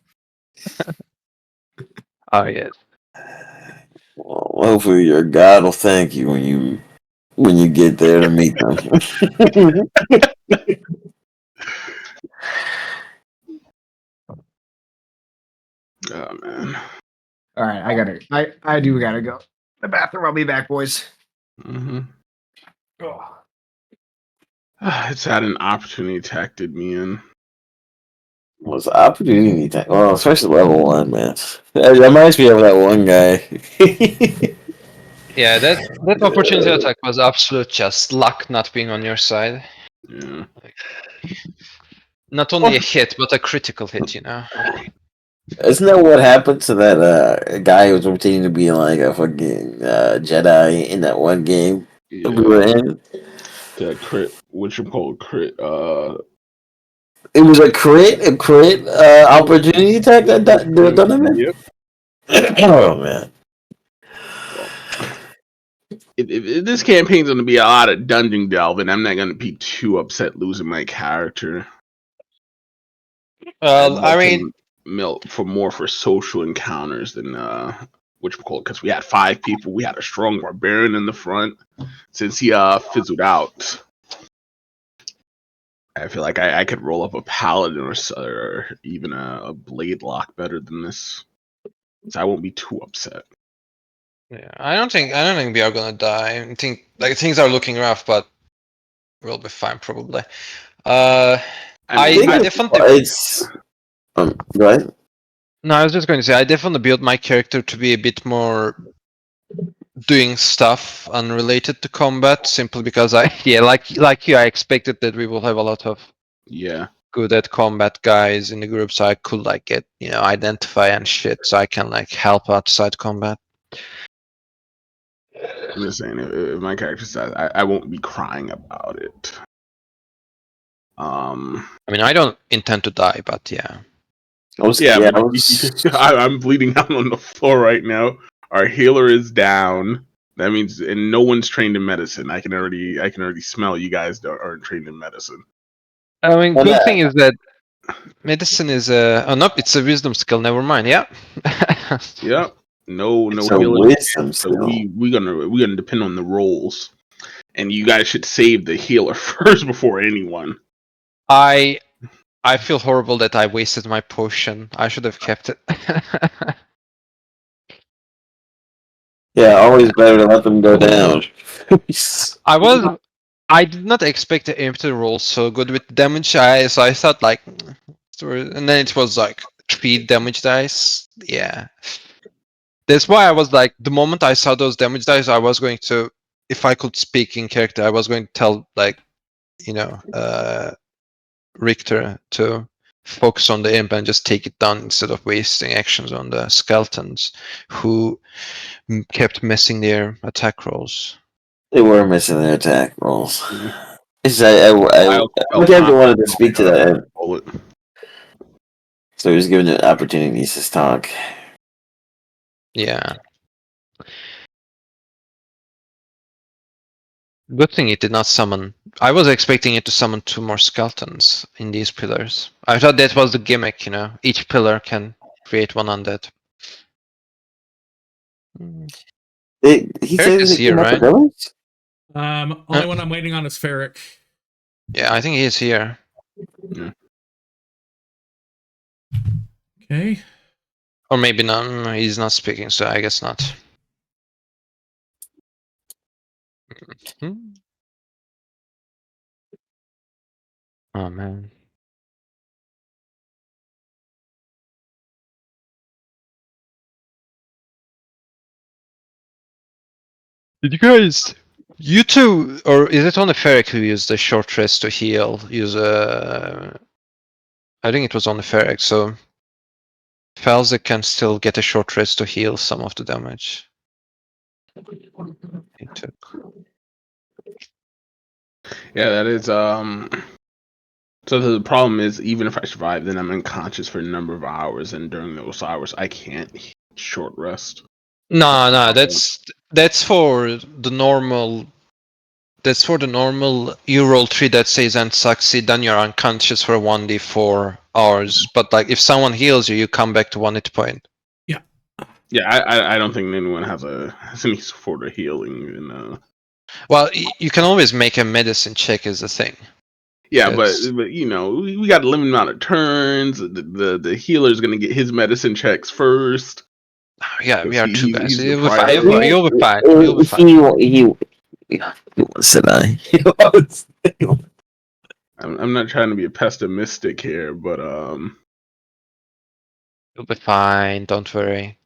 Oh yes. Well, hopefully your God will thank you when you get there to meet them. Oh man. All right, I do gotta go. The bathroom. I'll be back, boys. Mm-hmm. Oh. It's had an opportunity attack did me in. Was opportunity attack. Well, especially level 1, man. That reminds me of that one guy. Yeah, that opportunity attack was absolute just luck not being on your side. Yeah. Not only a hit, but a critical hit, you know. Isn't that what happened to that guy who was pretending to be like a fucking Jedi in that one game? Yeah. We were in? That crit, what you call crit? It was a crit opportunity attack that done him. Yep. Oh man. This campaign's going to be a lot of dungeon delving. I'm not going to be too upset losing my character. I mean, for social encounters than because we had 5 people. We had a strong barbarian in the front since he fizzled out. I feel like I could roll up a paladin or even a blade lock better than this, so I won't be too upset. Yeah, I don't think we are gonna die. I think like things are looking rough, but we'll be fine probably. I definitely. It's. Go ahead. No, I was just going to say I definitely built my character to be a bit more doing stuff unrelated to combat, simply because like you, I expected that we will have a lot of good at combat guys in the group, so I could like get identify and shit, so I can like help outside combat. I'm just saying, if my character says, I won't be crying about it. I mean, I don't intend to die, but yeah. I'm bleeding out on the floor right now. Our healer is down. That means, and no one's trained in medicine. I can already smell you guys aren't trained in medicine. I mean, good thing is that medicine is nope, it's a wisdom skill. Never mind. Yeah. Yep. No It's healing. wisdom So skill. we're gonna depend on the rolls, and you guys should save the healer first before anyone. I feel horrible that I wasted my potion. I should have kept it. Yeah, always better to let them go down. I did not expect the imp to roll so good with damage, so I thought like, and then it was like 3 damage dice. Yeah, that's why I was like, the moment I saw those damage dice, I was going to, if I could speak in character, I was going to tell like, Richter to focus on the imp and just take it down instead of wasting actions on the skeletons who kept missing their attack rolls. They were missing their attack rolls. Mhm. I wanted to speak to that. So he was given the opportunities to talk. Yeah. Good thing it did not summon. I was expecting it to summon 2 more skeletons in these pillars. I thought that was the gimmick, each pillar can create 1 undead. He said is here, right? Only one I'm waiting on is Ferric. Yeah, I think he is here. Yeah. Okay. Or maybe not. He's not speaking, so I guess not. Oh man. Did you guys? You two, or is it only Ferric who used the short rest to heal? I think it was only Ferric, so Felzik can still get a short rest to heal some of the damage he took. Yeah, that is So the problem is, even if I survive, then I'm unconscious for a number of hours, and during those hours, I can't short rest. No, that's for the normal. That's for the normal. You roll 3 that says and succeed, then you're unconscious for 1d4 hours. But like, if someone heals you, you come back to 1 hit point. Yeah, I don't think anyone has any sort of healing. Well, you can always make a medicine check, is the thing. Yeah, but we got a limited amount of turns. The healer's gonna get his medicine checks first. Yeah, we are 2 guys. You'll be fine. You'll be fine. You'll be fine. He wants to die. I'm not trying to be a pessimistic here, but You'll be fine. Don't worry.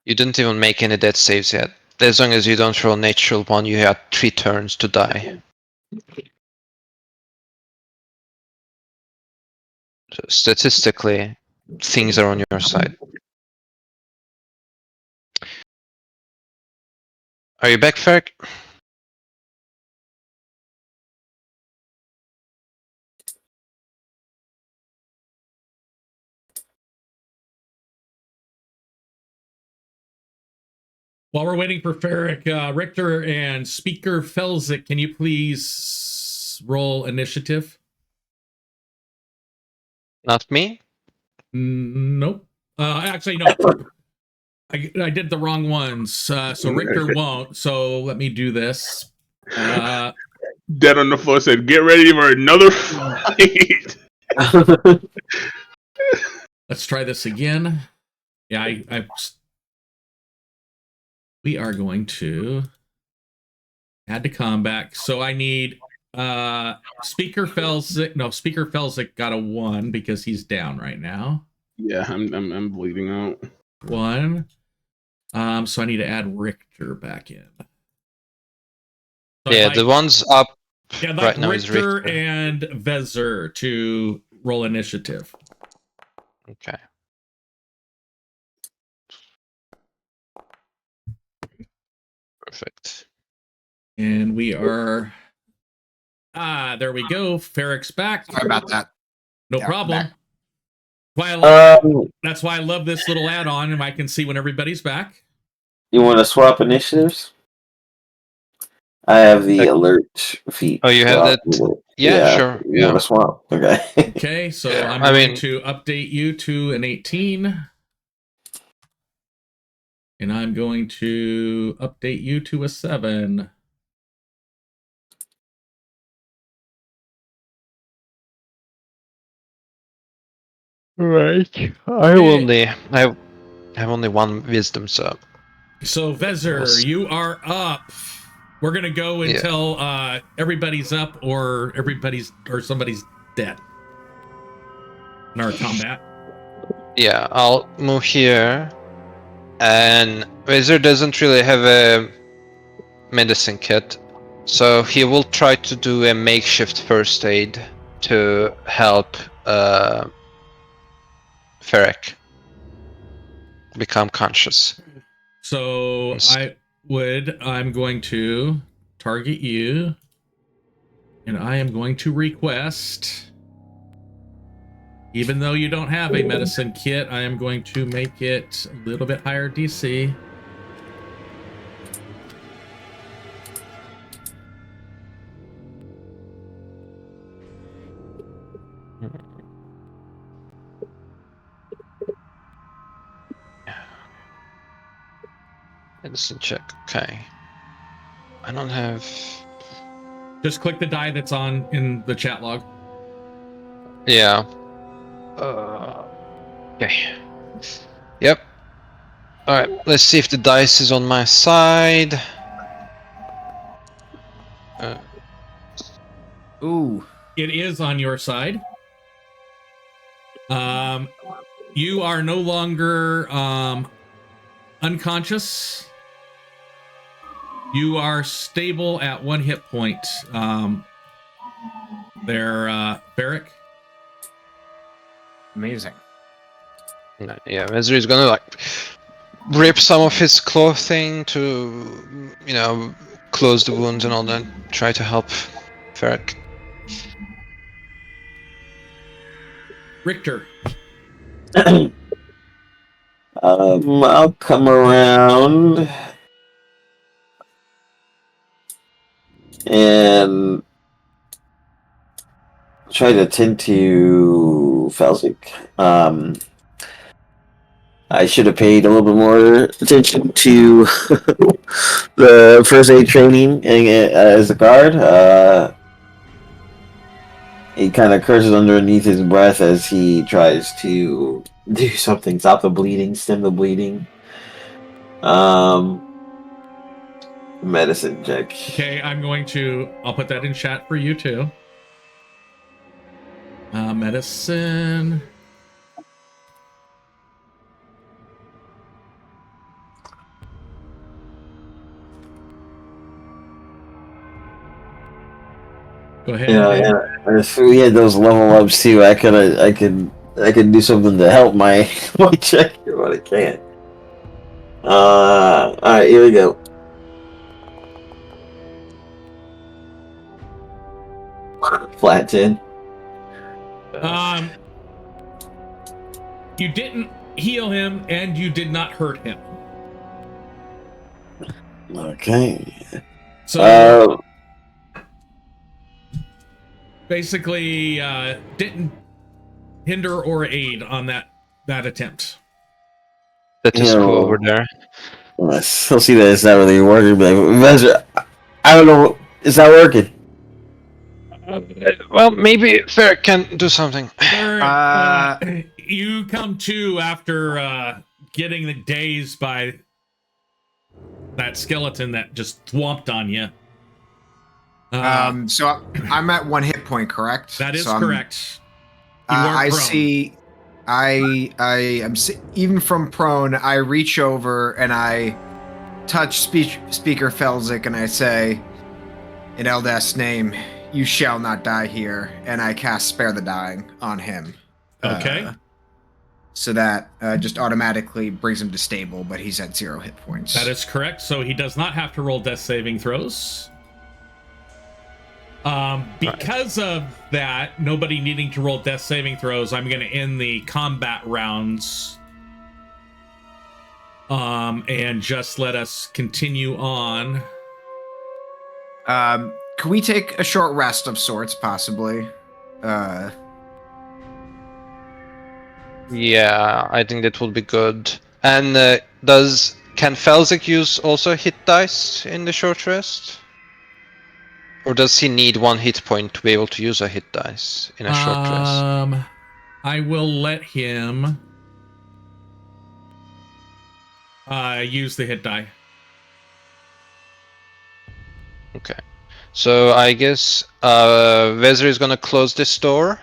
You didn't even make any death saves yet. As long as you don't roll natural 1, you had 3 turns to die. So statistically, things are on your side. Are you back, Ferric? While we're waiting for Ferric, Richter and Speaker Felzik, can you please roll initiative? Not me? Nope. Actually, no. I did the wrong ones. So Richter won't. So let me do this. Dead on the floor said, "Get ready for another fight." Let's try this again. Yeah, we are going to add to combat. So I need Speaker Felsic. No, Speaker Felsic got a 1 because he's down right now. Yeah, I'm bleeding out. 1. So I need to add Richter back in. So Yeah, the one's up yeah, like right now is Richter Richter. and Vezer to roll initiative. Okay. Perfect. And we are... there we go. Ferric's back. Sorry about that. No Yeah, problem. back. That's why I love this little add-on, and I can see when everybody's back. You want to swap initiatives? I have the alert feat. Oh, you have that? Yeah, sure. You want to swap? Okay. Okay, so I'm going to update you to an 18. And I'm going to update you to a 7. Right. I have only 1 wisdom, so. So Vezer, you are up. We're gonna go until everybody's up or somebody's dead in our combat. Yeah, I'll move here. And Razor doesn't really have a medicine kit, so he will try to do a makeshift first aid to help Ferric become conscious. So I'm going to target you, and I am going to request, even though you don't have a medicine kit, I am going to make it a little bit higher DC. Medicine check. Okay. I don't have. Just click the die that's on in the chat log. Yeah. Okay. Yep. Alright, let's see if the dice is on my side. Ooh. It is on your side. You are no longer unconscious. You are stable at 1 hit point. Barrick. Amazing. Yeah, Vezir is gonna like rip some of his clothing to, close the wounds and all that. Try to help Ferric. Richter. I'll come around and try to tend to Felsic. I should have paid a little bit more attention to the first aid training as a guard. He kind of curses underneath his breath as he tries to do something, stop the bleeding, stem the bleeding. Medicine check. Okay, I'll put that in chat for you too. Medicine. Go ahead. Yeah. If we had those level ups too, I could do something to help my check here, but I can't. All right, here we go. Flat 10. You didn't heal him, and you did not hurt him. Okay. So basically, didn't hinder or aid on that attempt. That is cool over there. I'll see that it's not really working, but I don't know Is that working? Well, maybe Fair can do something. You come to after getting dazed by that skeleton that just swamped on you. So I'm at 1 hit point, correct? That is so correct. I see. I'm even from prone. I reach over and I touch Speaker Felzik and I say, "In Eldast's name, you shall not die here." And I cast Spare the Dying on him. Okay. So that just automatically brings him to stable, but he's at 0 hit points. That is correct. So he does not have to roll death saving throws. Because of that, nobody needing to roll death saving throws, I'm going to end the combat rounds. And just let us continue on. Can we take a short rest of sorts, possibly? Yeah, I think that will be good. And can Felzik use also hit dice in the short rest? Or does he need 1 hit point to be able to use a hit dice in a short rest? I will let him use the hit die. Okay. So I guess Vezir is gonna close this door.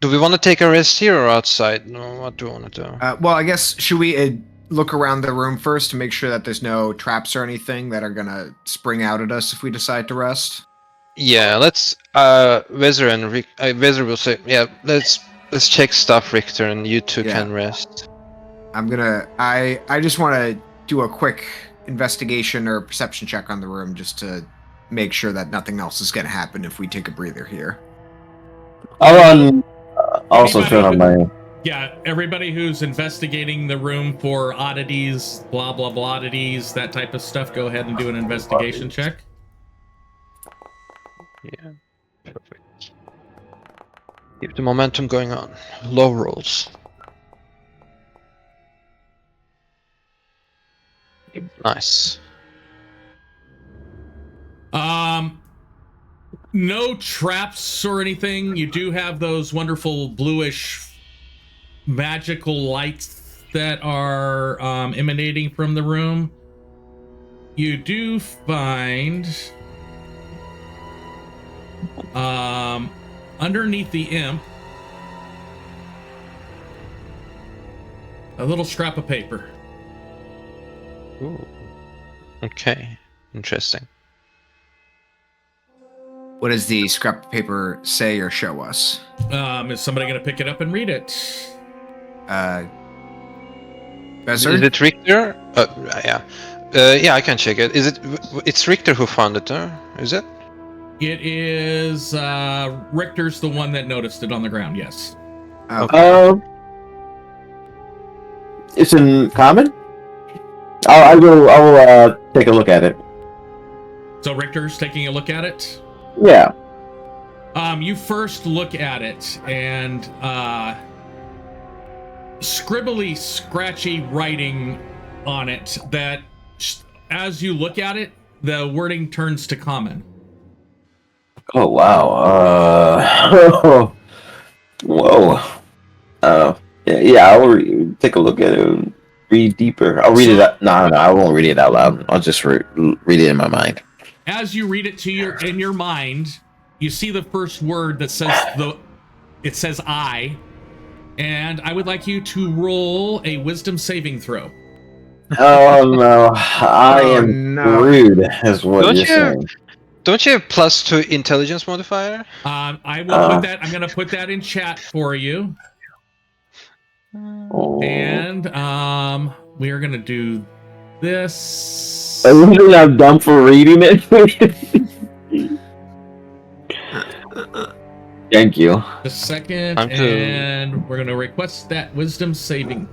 Do we want to take a rest here or outside? No, what do we want to do? Well, I guess, should we look around the room first to make sure that there's no traps or anything that are gonna spring out at us if we decide to rest? Yeah, let's Vezir and Vezir will say, yeah, let's check stuff, Richter, and you two can rest. I just want to do a quick investigation or perception check on the room just to make sure that nothing else is going to happen if we take a breather here. I'll also turn on my... Yeah, everybody who's investigating the room for oddities, blah, blah, blah, oddities, that type of stuff, go ahead and do an investigation check. Yeah, perfect. Keep the momentum going on. Low rolls. Nice. No traps or anything. You do have those wonderful bluish magical lights that are emanating from the room. You do find underneath the imp a little scrap of paper. Ooh. Okay, interesting. What does the scrap of paper say or show us? Is somebody going to pick it up and read it? Is it Richter? Yeah. Yeah, I can check it. It's Richter who found it, is it? It is, Richter's the one that noticed it on the ground, yes. Okay. It's in common? I will take a look at it. So Richter's taking a look at it? Yeah. You first look at it, and scribbly, scratchy writing on it that, as you look at it, the wording turns to common. Oh, wow. Whoa. Yeah, I'll take a look at it and read deeper. I'll read it out. No, I won't read it out loud. I'll just read it in my mind. As you read it in your mind, you see the first word that says it says I, and I would like you to roll a wisdom saving throw. Oh no, I am rude, is what you're saying. Don't you have +2 intelligence modifier? I will put that. I'm going to put that in chat for you. And we are going to do this. I'm dumb for reading it. Thank you. A second, and we're going to request that wisdom saving.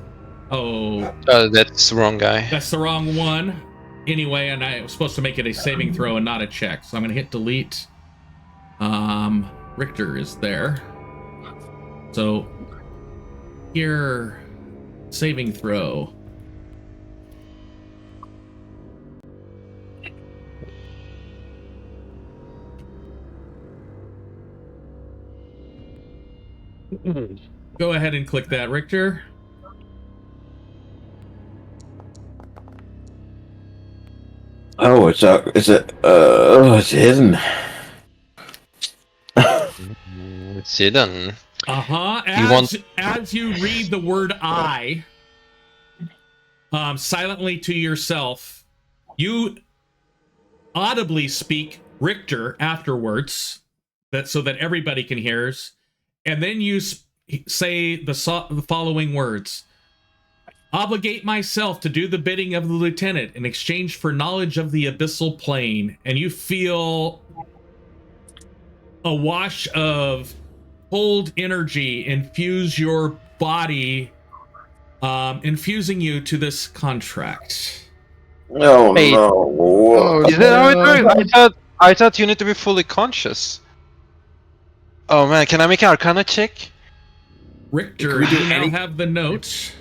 Oh, that's the wrong guy. That's the wrong one. Anyway, and I was supposed to make it a saving throw and not a check, so I'm going to hit delete. Richter is there. So here, saving throw. Go ahead and click that, Richter. Oh, it's hidden. It's hidden. As you read the word "I" silently to yourself, you audibly speak Richter afterwards, so that everybody can hear, and then you say the following words: obligate myself to do the bidding of the lieutenant in exchange for knowledge of the abyssal plane. And you feel a wash of cold energy infuse your body, infusing you to this contract. No, Wait. no. Is that how it works? I thought you need to be fully conscious. Oh man, can I make an Arcana check? Richter, you now have the note.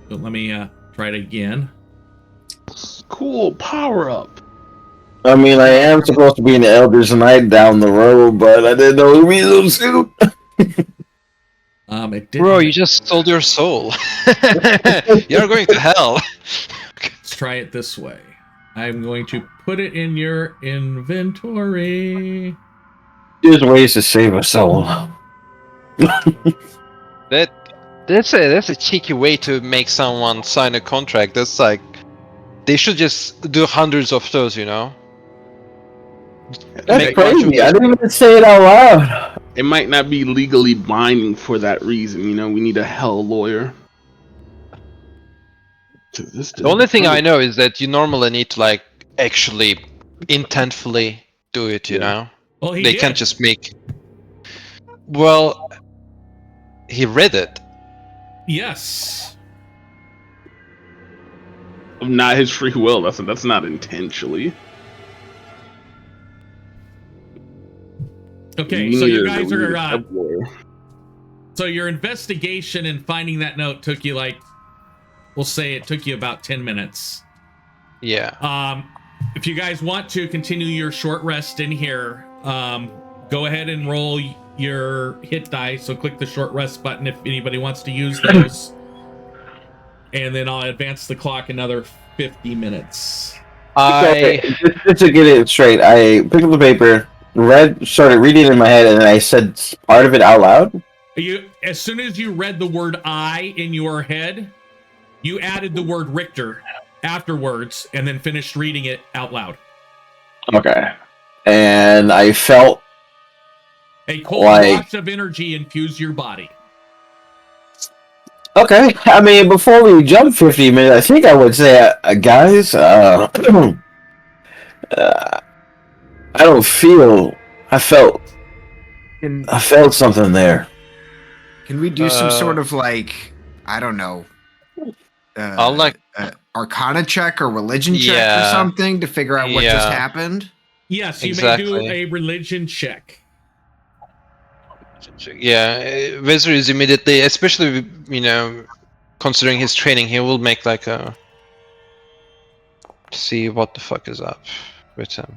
So let me try it again. Cool power up. I mean, I am supposed to be an Elder's Knight down the road, but I didn't know it would be so soon. It didn't. Bro, you just sold your soul. You're going to hell. Let's try it this way. I'm going to put it in your inventory. There's ways to save a soul. That's a cheeky way to make someone sign a contract. That's like they should just do hundreds of those, you know? That's crazy. I didn't even say it out loud. It might not be legally binding for that reason, you know. We need a hell lawyer. The only thing I know is that you normally need to like actually intentfully do it, you know? Well, they can't just make. Well, he read it. Yes. Not his free will. That's not intentionally. Okay, so you guys are. So your investigation and finding that note took you we'll say it took you about 10 minutes. Yeah. If you guys want to continue your short rest in here, go ahead and roll your hit die. So click the short rest button if anybody wants to use those. And then I'll advance the clock another 50 minutes. Just to get it straight, I picked up the paper, started reading it in my head, and then I said part of it out loud. As soon as you read the word "I" in your head, you added the word Richter afterwards, and then finished reading it out loud. Okay. And I felt a cold wash of energy infuse your body. Okay, I mean, before we jump 50 minutes, I think I would say, guys, I don't feel. I felt something there. Can we do some sort of I don't know, Arcana check or religion check or something to figure out what just happened? Yes, you may do a religion check. Yeah, Vezir is immediately, especially, considering his training, he will make see what the fuck is up with him.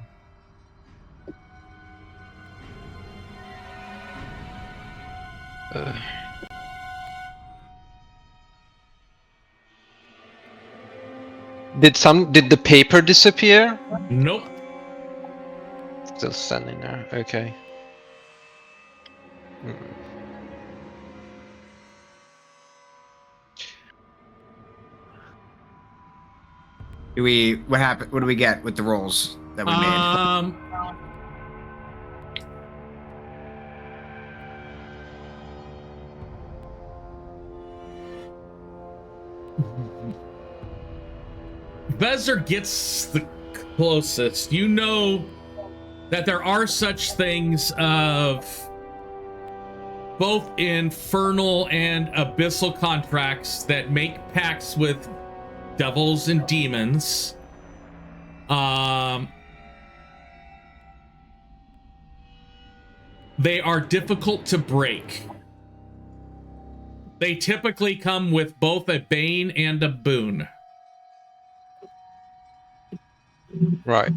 Did the paper disappear? Nope. Still standing there. Okay. What happened? What do we get with the rolls that we made? Vezir gets the closest. You know that there are such things of both infernal and abyssal contracts that make pacts with devils and demons. They are difficult to break. They typically come with both a bane and a boon. Right.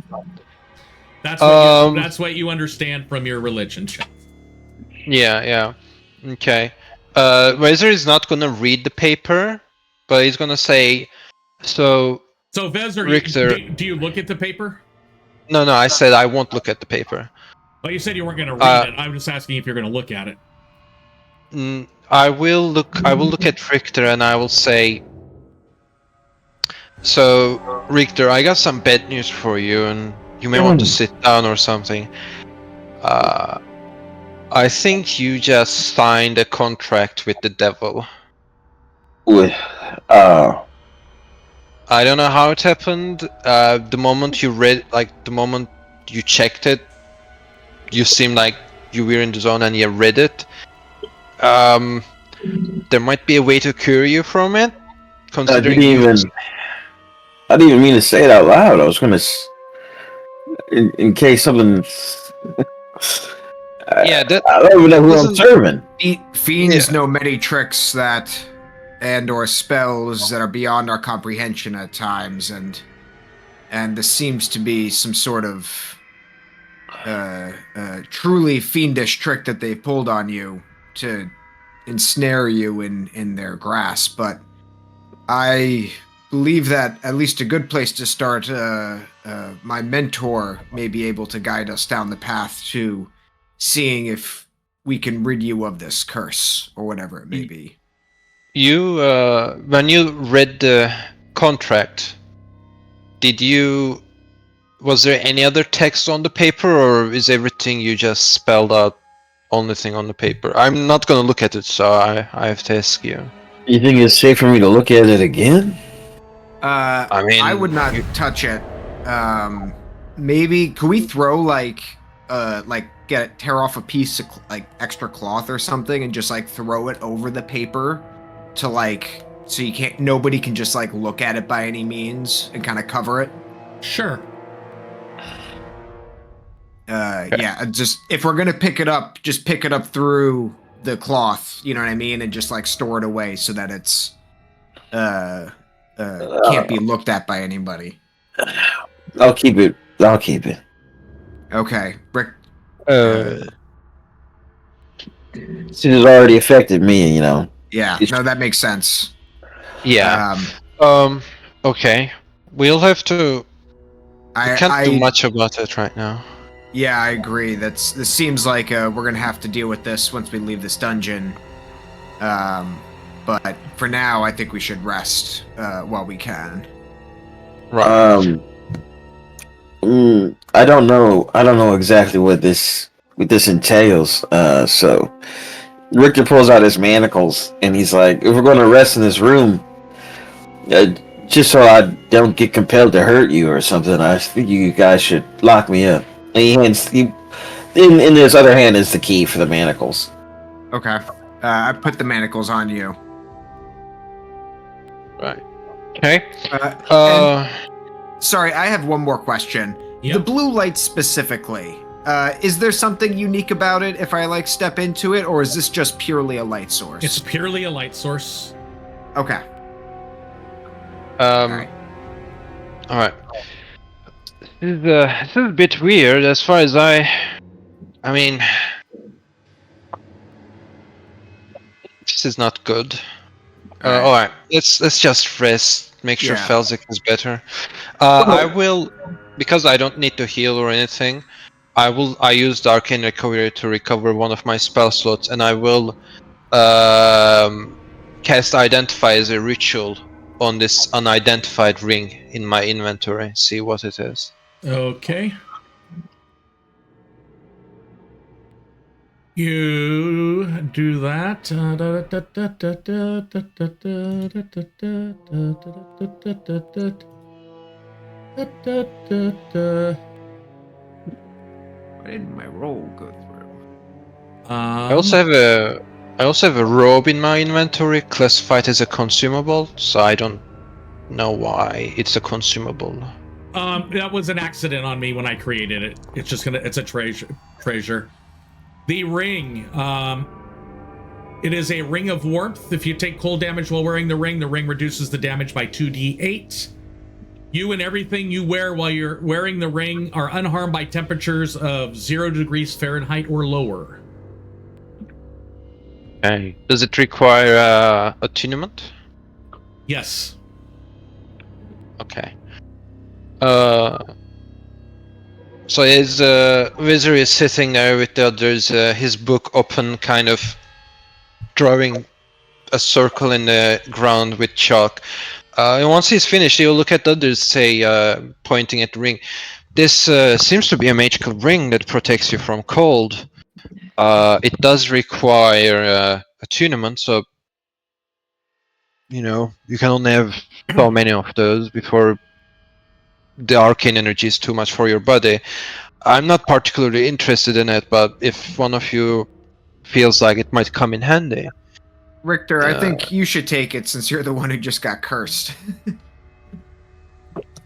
That's what you understand from your religion check. Yeah. Okay. Razor is not gonna read the paper, but he's gonna say, so Vezir, Richter, do you look at the paper? No, I said I won't look at the paper. Well, you said you weren't going to read it. I'm just asking if you're going to look at it. I will look at Richter and I will say, so Richter, I got some bad news for you, and you may want to sit down or something. I think you just signed a contract with the devil. I don't know how it happened. The moment you the moment you checked it, you seemed like you were in the zone and you read it. There might be a way to cure you from it. Considering I didn't even mean to say it out loud. I was gonna, in case something. Yeah, I don't even know who I'm serving. Fiends know many tricks and/or spells that are beyond our comprehension at times, and this seems to be some sort of truly fiendish trick that they pulled on you to ensnare you in their grasp. But I believe that at least a good place to start, my mentor may be able to guide us down the path to seeing if we can rid you of this curse or whatever it may be. You, when you read the contract, was there any other text on the paper, or is everything you just spelled out only thing on the paper? I'm not gonna look at it, so I have to ask you. You think it's safe for me to look at it again? I mean, I would not touch it. Maybe could we throw tear off a piece of extra cloth or something and just throw it over the paper to so nobody can just look at it by any means and kind of cover it? Sure. Yeah, just if we're gonna pick it up, just pick it up through the cloth, you know what I mean, and just store it away so that it's can't be looked at by anybody. I'll keep it. Okay, Rick. Since it's already affected me, Yeah, no, that makes sense. Yeah. Okay. We'll have to. I can't do much about it right now. Yeah, I agree. This seems like we're gonna have to deal with this once we leave this dungeon. But for now, I think we should rest while we can. Right. I don't know exactly what this entails. So Richter pulls out his manacles and he's like, "If we're going to rest in this room, just so I don't get compelled to hurt you or something, I think you guys should lock me up." And in his other hand is the key for the manacles. Okay. I put the manacles on you. Right. Okay. Sorry, I have one more question. Yep. The blue light specifically, is there something unique about it if I step into it, or is this just purely a light source? It's purely a light source. Okay. All right. This is a bit weird as far as I mean, this is not good. All right, let's just rest. Make sure Felzik is better. I will, because I don't need to heal or anything. I use the Arcane Recovery to recover one of my spell slots, and I will cast Identify as a ritual on this unidentified ring in my inventory. See what it is. Okay. You do that. Why didn't my roll go through? I also have a robe in my inventory classified as a consumable, so I don't know why it's a consumable. That was an accident on me when I created it. It's a treasure. The ring, it is a ring of warmth. If you take cold damage while wearing the ring reduces the damage by 2d8. You and everything you wear while you're wearing the ring are unharmed by temperatures of 0 degrees Fahrenheit or lower. Okay. Does it require attunement? Yes. Okay. So his wizard is sitting there with the others, his book open, kind of drawing a circle in the ground with chalk. And once he's finished, he'll look at the others, say, pointing at the ring. This seems to be a magical ring that protects you from cold. It does require attunement, so you can only have so many of those before the arcane energy is too much for your body. I'm not particularly interested in it, but if one of you feels like it might come in handy. Richter, I think you should take it since you're the one who just got cursed.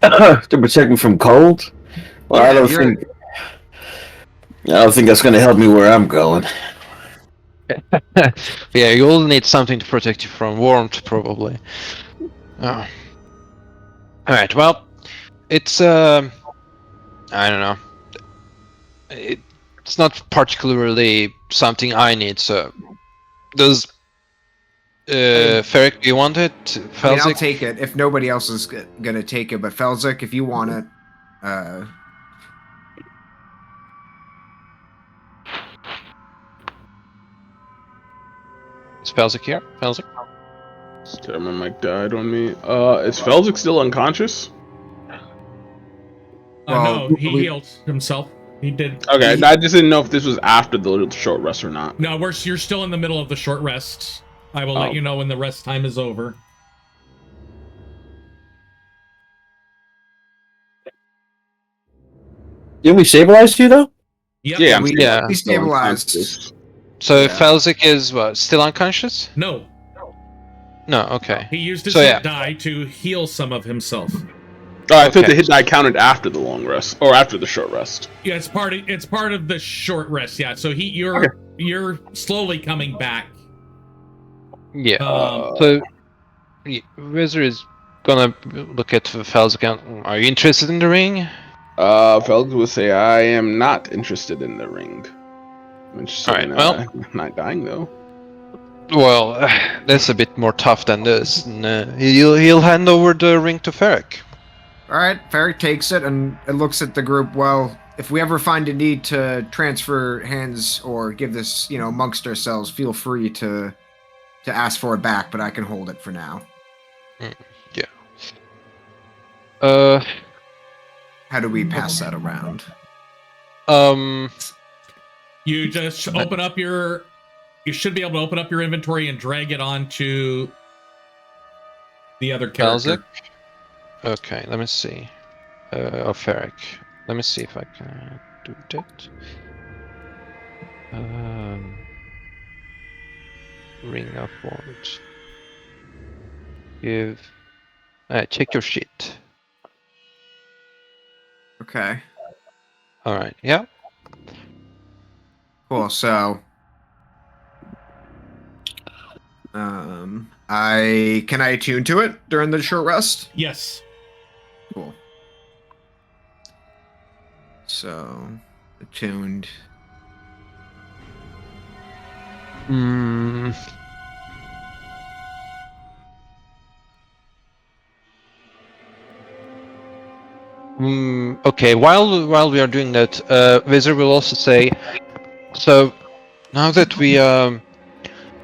To protect me from cold? Well, Yeah, I don't think that's going to help me where I'm going. Yeah, you'll need something to protect you from warmth, probably. Oh. Alright, well, it's, I don't know. It's not particularly something I need, so... Does... Ferric, do you want it? Felzik? I mean, I'll take it if nobody else is gonna take it, but Felzik, if you want it, Is Felzik here? Felzik? Damn, my mic died on me. Is Felzik still unconscious? Well, No, he healed himself. He did. Okay, I just didn't know if this was after the short rest or not. No, you're still in the middle of the short rest. I will let you know when the rest time is over. Didn't we stabilize you, though? Yep. Yeah, I'm we still stabilized. unconscious. So Yeah. Felzik is what? Still unconscious? No, No, okay. he used his So, yeah. hit die to heal some of himself. Oh, I thought Okay. the hit die counted after the long rest or after the short rest. Yeah, it's part of the short rest. Yeah, so you're slowly coming back. Yeah. Um, So, Wizard is gonna look at Felzik and... Are you interested in the ring? Felix would say, I am not interested in the ring. I'm interested Alright, in well- not dying, though. Well, that's a bit more tough than this. And, he'll hand over the ring to Ferric. All right, Ferric takes it and it looks at the group. Well, if we ever find a need to transfer hands or give this, amongst ourselves, feel free to ask for it back. But I can hold it for now. How do we pass that around? You just open up your. You should be able to open up your inventory and drag it onto the other character. Felzik? Okay, let me see. Ferric. Let me see if I can do that. Ring of Wards. Give. Check your sheet. Okay. Alright, yeah. Cool. So, can I attune to it during the short rest? Yes. Cool. So, attuned. Okay, while we are doing that, Wizard will also say, so now that we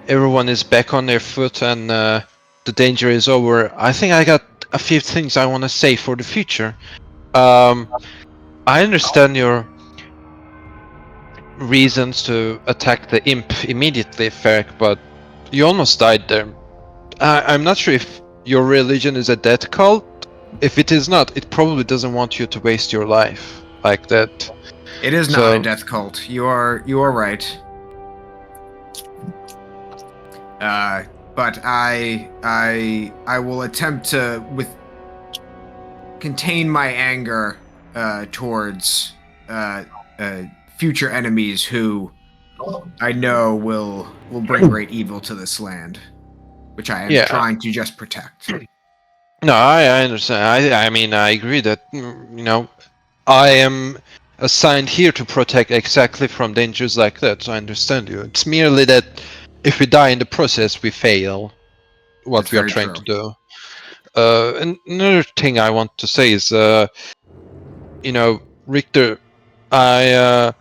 everyone is back on their foot and the danger is over, I think I got a few things I want to say for the future. I understand your reasons to attack the imp immediately, Ferric, but you almost died there. I'm not sure if your religion is a death cult. If it is not, it probably doesn't want you to waste your life like that. It is not a death cult. You are right. But I will attempt to contain my anger towards future enemies who I know will bring great evil to this land, which I am trying to just protect. No, I understand. I mean, I agree that, I am assigned here to protect exactly from dangers like that, so I understand you. It's merely that if we die in the process, we fail what That's we are very trying true. to do. And another thing I want to say is, Richter, I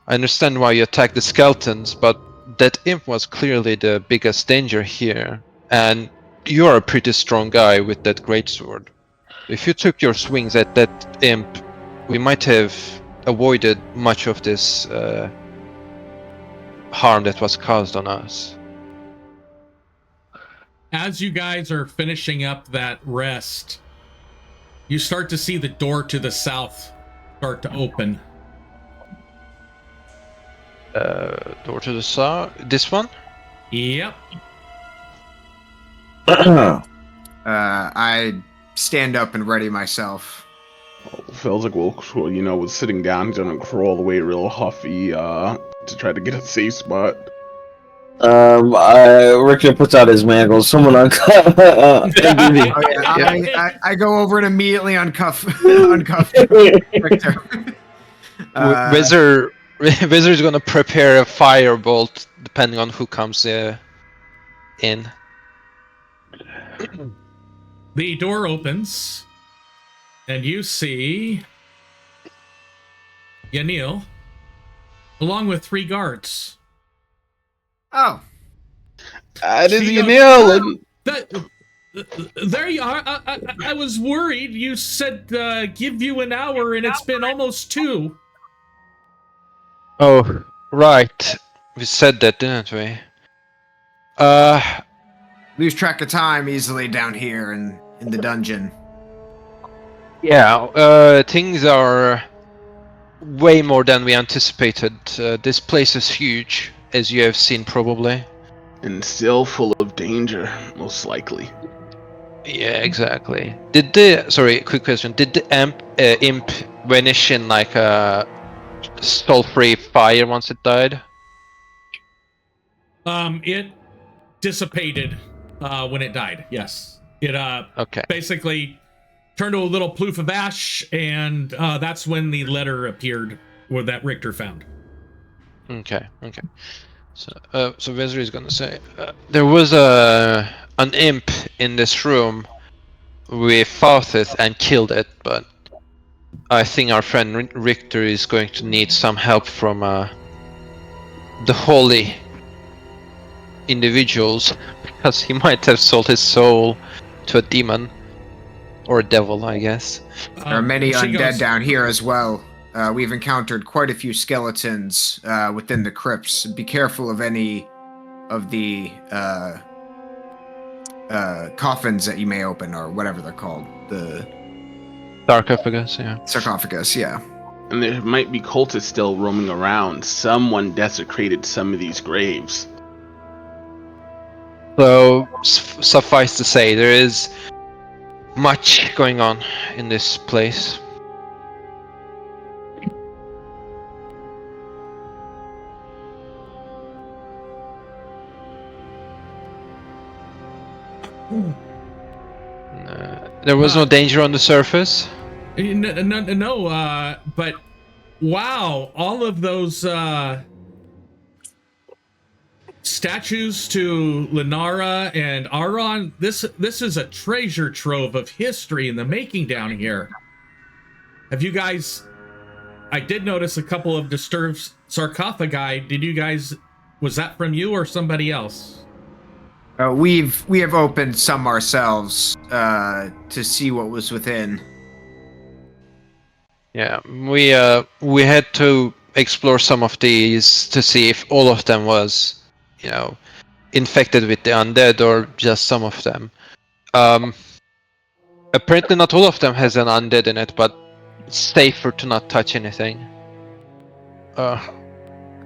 understand why you attacked the skeletons, but that imp was clearly the biggest danger here, and you are a pretty strong guy with that greatsword. If you took your swings at that imp, we might have avoided much of this harm that was caused on us. As you guys are finishing up that rest, you start to see the door to the south start to open. Door to the south. This one? Yep. I stand up and ready myself. Feels like was sitting down. He's gonna crawl away real huffy to try to get a safe spot. Richter puts out his mangles. Someone uncuff. I go over and immediately uncuff Richter. Wizard is gonna prepare a firebolt depending on who comes in. The door opens, and you see Yanil, along with 3 guards. Oh. Yanil! There you are. I was worried. You said give you an hour, and it's been almost 2. Oh, right. We said that, didn't we? Lose track of time easily down here in the dungeon. Yeah, things are way more than we anticipated. This place is huge, as you have seen probably. And still full of danger, most likely. Yeah, exactly. Sorry, quick question. Did the imp vanish in like a sulfury fire once it died? It dissipated when it died. Yes. It Okay. basically turned to a little ploof of ash, and that's when the letter appeared that Richter found. Okay. So Vezir is gonna say there was an imp in this room. We fought it and killed it, but I think our friend Richter is going to need some help from the holy individuals, because he might have sold his soul to a demon or a devil, I guess. There are many she undead goes, down here as well. We've encountered quite a few skeletons within the crypts. Be careful of any of the coffins that you may open, or whatever they're called. The Sarcophagus, yeah. sarcophagus, yeah. And there might be cultists still roaming around. Someone desecrated some of these graves. So, suffice to say, there is much going on in this place. There was no danger on the surface? No, but wow, all of those statues to Linara and Aron, this is a treasure trove of history in the making down here. Have you guys... I did notice a couple of disturbed sarcophagi. Was that from you or somebody else? We have opened some ourselves to see what was within. Yeah, we had to explore some of these to see if all of them was, infected with the undead or just some of them. Apparently not all of them has an undead in it, but it's safer to not touch anything.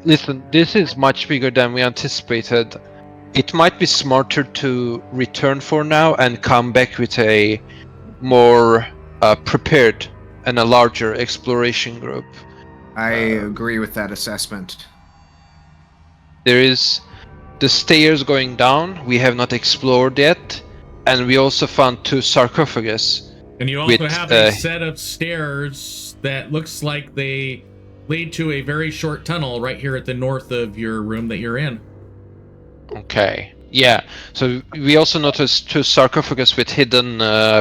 Listen, this is much bigger than we anticipated. It might be smarter to return for now and come back with a more prepared and a larger exploration group. I agree with that assessment. There is the stairs going down, we have not explored yet, and we also found 2 sarcophagus. And you also have a set of stairs that looks like they lead to a very short tunnel right here at the north of your room that you're in. Okay. Yeah. So we also noticed 2 sarcophagus with hidden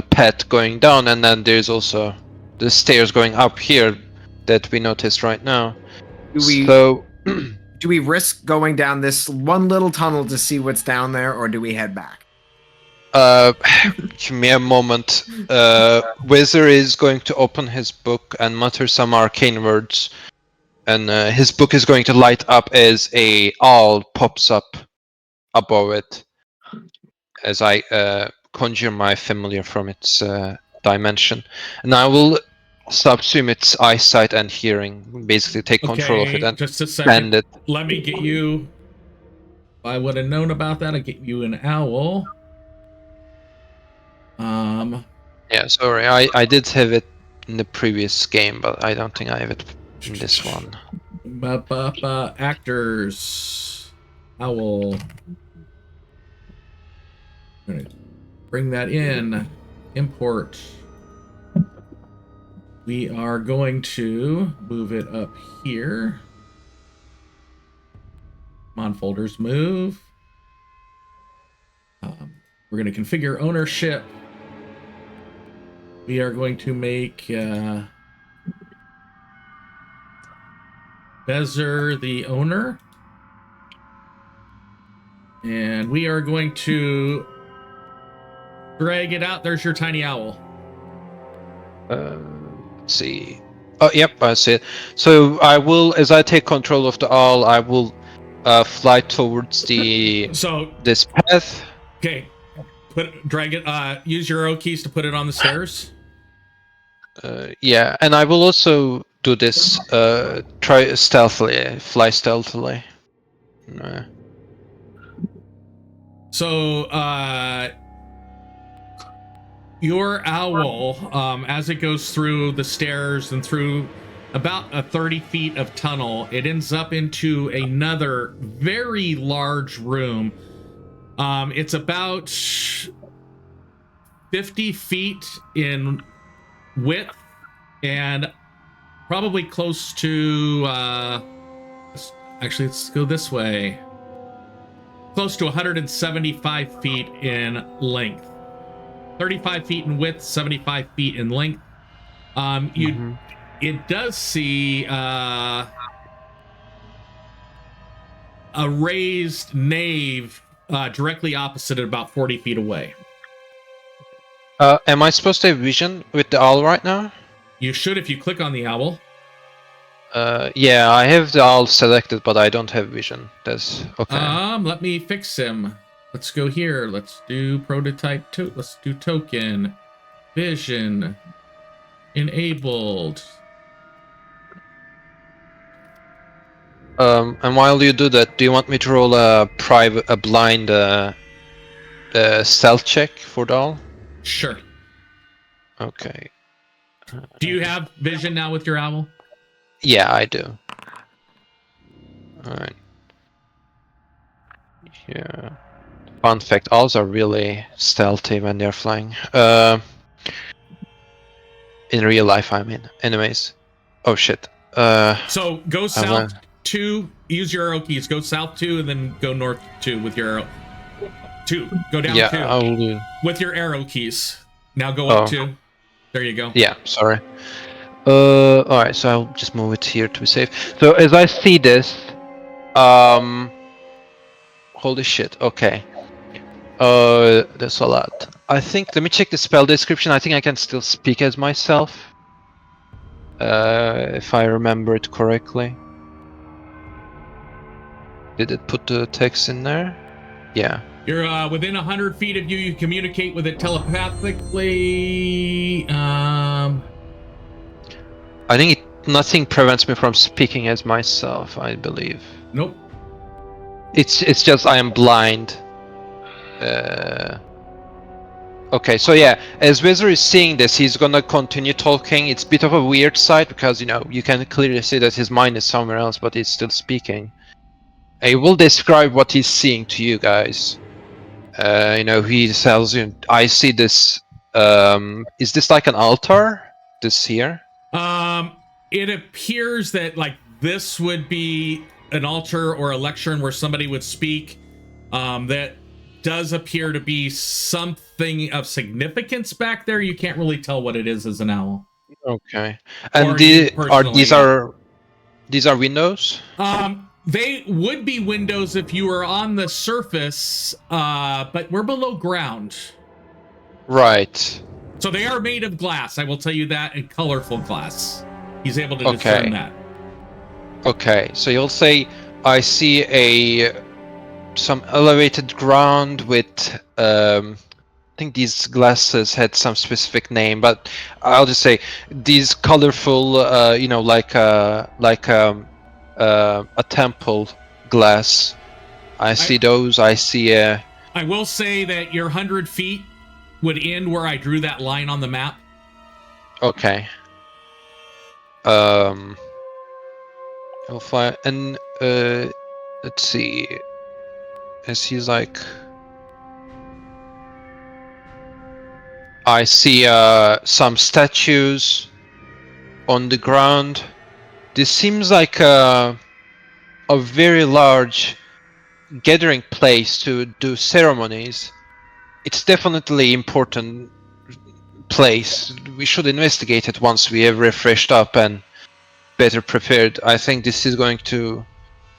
pet going down, and then there's also the stairs going up here that we noticed right now. Do we risk going down this one little tunnel to see what's down there, or do we head back? Give me a moment. Wizard is going to open his book and mutter some arcane words, and his book is going to light up as a owl pops up above it as I conjure my familiar from its dimension, and I will subsume its eyesight and hearing, basically take control of it and just a second. bend it. Let me get you. If I would have known about that, I'd get you an owl. Yeah, sorry, I did have it in the previous game, but I don't think I have it in this one. Actors. Owl. I'm gonna bring that in. Import. We are going to move it up here. Come on, folders, move. We're going to configure ownership. We are going to make Bezer the owner. And we are going to drag it out. There's your tiny owl. Let's see. Oh, yep, I see it. So I will, as I take control of the owl, I will fly towards this path. Okay, drag it. Use your arrow keys to put it on the stairs. Yeah, and I will also do this. Try stealthily, fly stealthily. So your owl, as it goes through the stairs and through about a 30 feet of tunnel, it ends up into another very large room. It's about 50 feet in width and probably close to actually, let's go this way. Close to 175 feet in length. 35 feet in width, 75 feet in length. It does see a raised nave directly opposite it, about 40 feet away. Am I supposed to have vision with the owl right now? You should if you click on the owl. Yeah, I have the owl selected, but I don't have vision. That's okay. Let me fix him. Let's go here. Let's do prototype. Let's do token. Vision. Enabled. And while you do that, do you want me to roll a blind stealth check for the owl? Sure. Okay. Do you have vision now with your owl? Yeah, I do. Alright. Yeah. Fun fact, owls are really stealthy when they're flying. In real life, I mean. Anyways. Oh shit. So go south 2, use your arrow keys. Go south 2 and then go north 2 with your arrow. 2. Go down 2. Yeah, I will do. With your arrow keys. Now go up 2. There you go. Yeah, sorry. Alright, so I'll just move it here to be safe. So as I see this, holy shit, okay. That's a lot. I think, let me check the spell description. I think I can still speak as myself. If I remember it correctly. Did it put the text in there? Yeah. You're within 100 feet of you. You communicate with it telepathically. I think nothing prevents me from speaking as myself, I believe. Nope. It's just I am blind. Okay, so yeah, as Wizard is seeing this, he's gonna continue talking. It's a bit of a weird sight because, you know, you can clearly see that his mind is somewhere else, but he's still speaking. He will describe what he's seeing to you guys. You know, he tells you, I see this, is this like an altar? This here? It appears that like this would be an altar or a lectern where somebody would speak. that does appear to be something of significance back there. You can't really tell what it is as an owl. Okay. Or And you these personally, are windows? They would be windows if you were on the surface, but we're below ground. Right. So they are made of glass, I will tell you that, and colorful glass. He's able to discern that. Okay, so you'll say, I see some elevated ground with, I think these glasses had some specific name, but I'll just say these colorful, like a temple glass. I see those. I see a. I will say that your 100 feet would end where I drew that line on the map. Okay. I'll find, and let's see. As he's like, I see some statues on the ground. This seems like a very large gathering place to do ceremonies. It's definitely important place. We should investigate it once we have refreshed up and better prepared. I think this is going to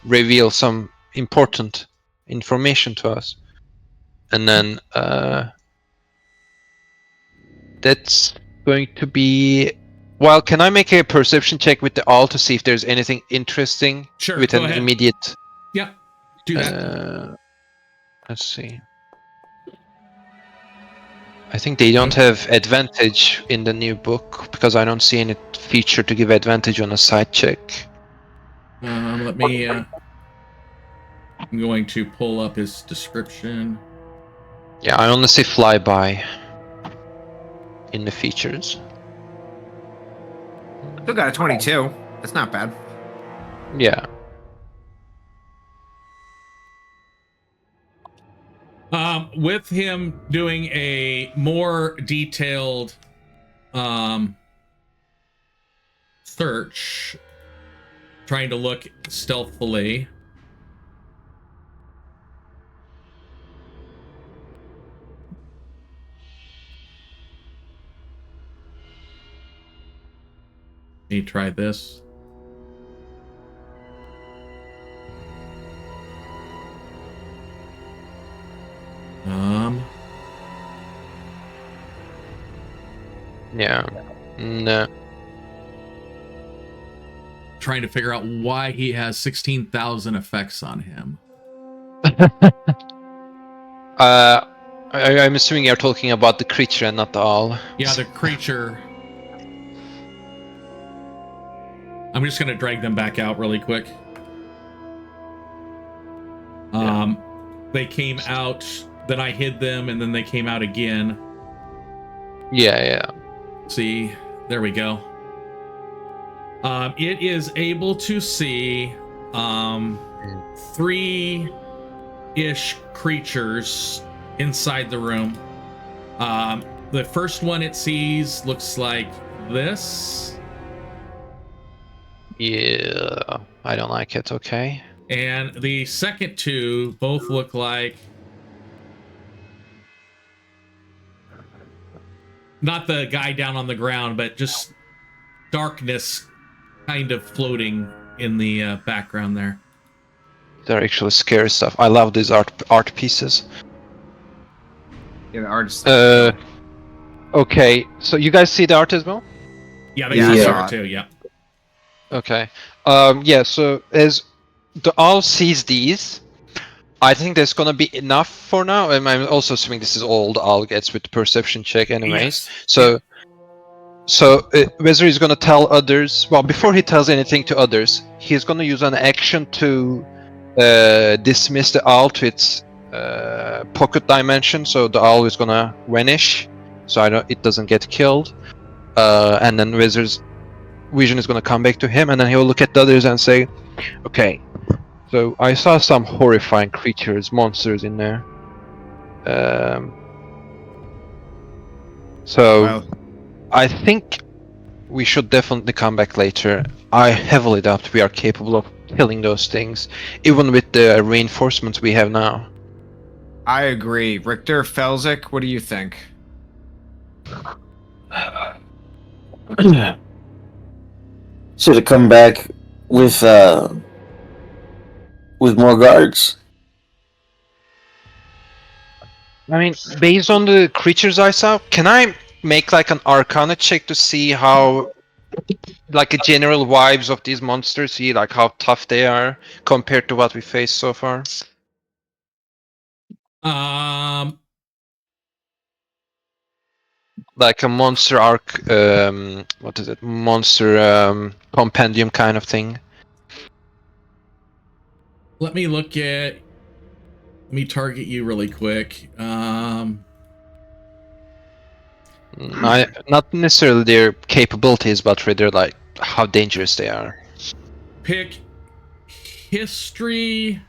reveal some important information to us. And then that's going to be. Well, can I make a perception check with the owl to see if there's anything interesting? Sure. With go an ahead. immediate. Yeah. Do that. Let's see. I think they don't have advantage in the new book because I don't see any feature to give advantage on a side check. Let me. I'm going to pull up his description. Yeah, I only see flyby in the features. Still got a 22. That's not bad. Yeah. With him doing a more detailed search, trying to look stealthily. Let me try this. Yeah. No. Trying to figure out why he has 16,000 effects on him. I'm assuming you're talking about the creature and not the owl. Yeah, the creature. I'm just going to drag them back out really quick. They came out, then I hid them, and then they came out again. Yeah. See, there we go. It is able to see 3-ish creatures inside the room. The first one it sees looks like this. Yeah, I don't like it. Okay. And the second two both look like, not the guy down on the ground, but just darkness kind of floating in the background there. They're actually scary stuff. I love these art pieces. Yeah, the artist. Okay, so you guys see the art as well? Yeah, they Yeah, saw it too. Yeah. Okay. Yeah. So as the owl sees these, I think there's gonna be enough for now. And I'm also assuming this is all the owl gets with the perception check, anyways. Yes. So whether he's gonna tell others, well, before he tells anything to others, he's gonna use an action to dismiss the owl to its pocket dimension. So the owl is gonna vanish, so it doesn't get killed. And then Wizard's vision is gonna come back to him, and then he'll look at the others and say, "Okay, so I saw some horrifying creatures, monsters in there. So I think we should definitely come back later. I heavily doubt we are capable of killing those things, even with the reinforcements we have now." I agree. Richter, Felzik, what do you think? Should have come back with more guards. I mean, based on the creatures I saw, can I make like an Arcana check to see how, like a general vibes of these monsters, see like how tough they are compared to what we faced so far? Like a monster arc, what is it? Monster compendium kind of thing. Let me look at. Let me target you really quick. Not necessarily their capabilities, but rather like how dangerous they are. Pick history,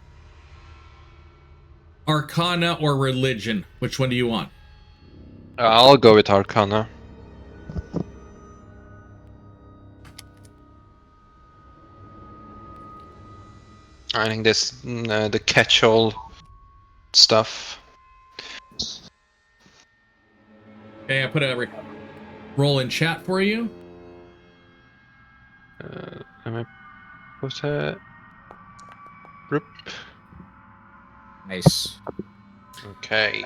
arcana, or religion. Which one do you want? I'll go with Arcana. I think this the catch-all stuff. Okay, I put a roll in chat for you. Am I supposed to? Roop. Nice. Okay.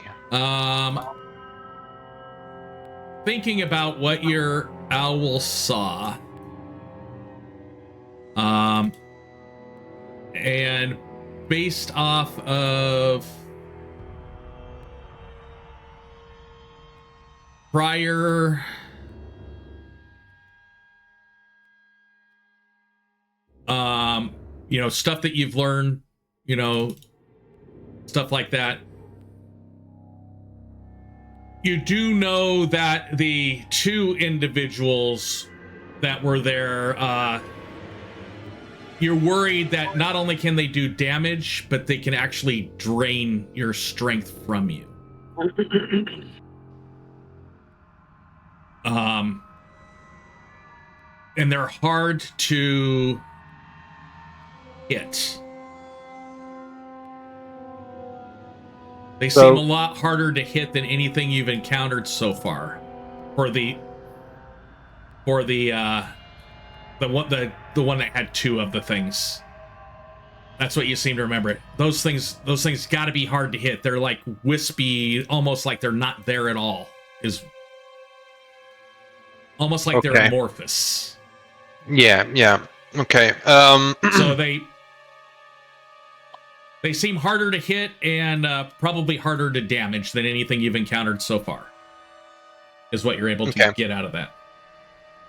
Thinking about what your owl saw. And based off of prior stuff that you've learned, stuff like that, you do know that the two individuals that were there, you're worried that not only can they do damage, but they can actually drain your strength from you. And they're hard to hit. They seem a lot harder to hit than anything you've encountered so far. For the one that had two of the things. That's what you seem to remember. Those things got to be hard to hit. They're like wispy, almost like they're not there at all. Is almost like they're amorphous. Yeah. Okay. So they seem harder to hit and probably harder to damage than anything you've encountered so far. Is what you're able to get out of that.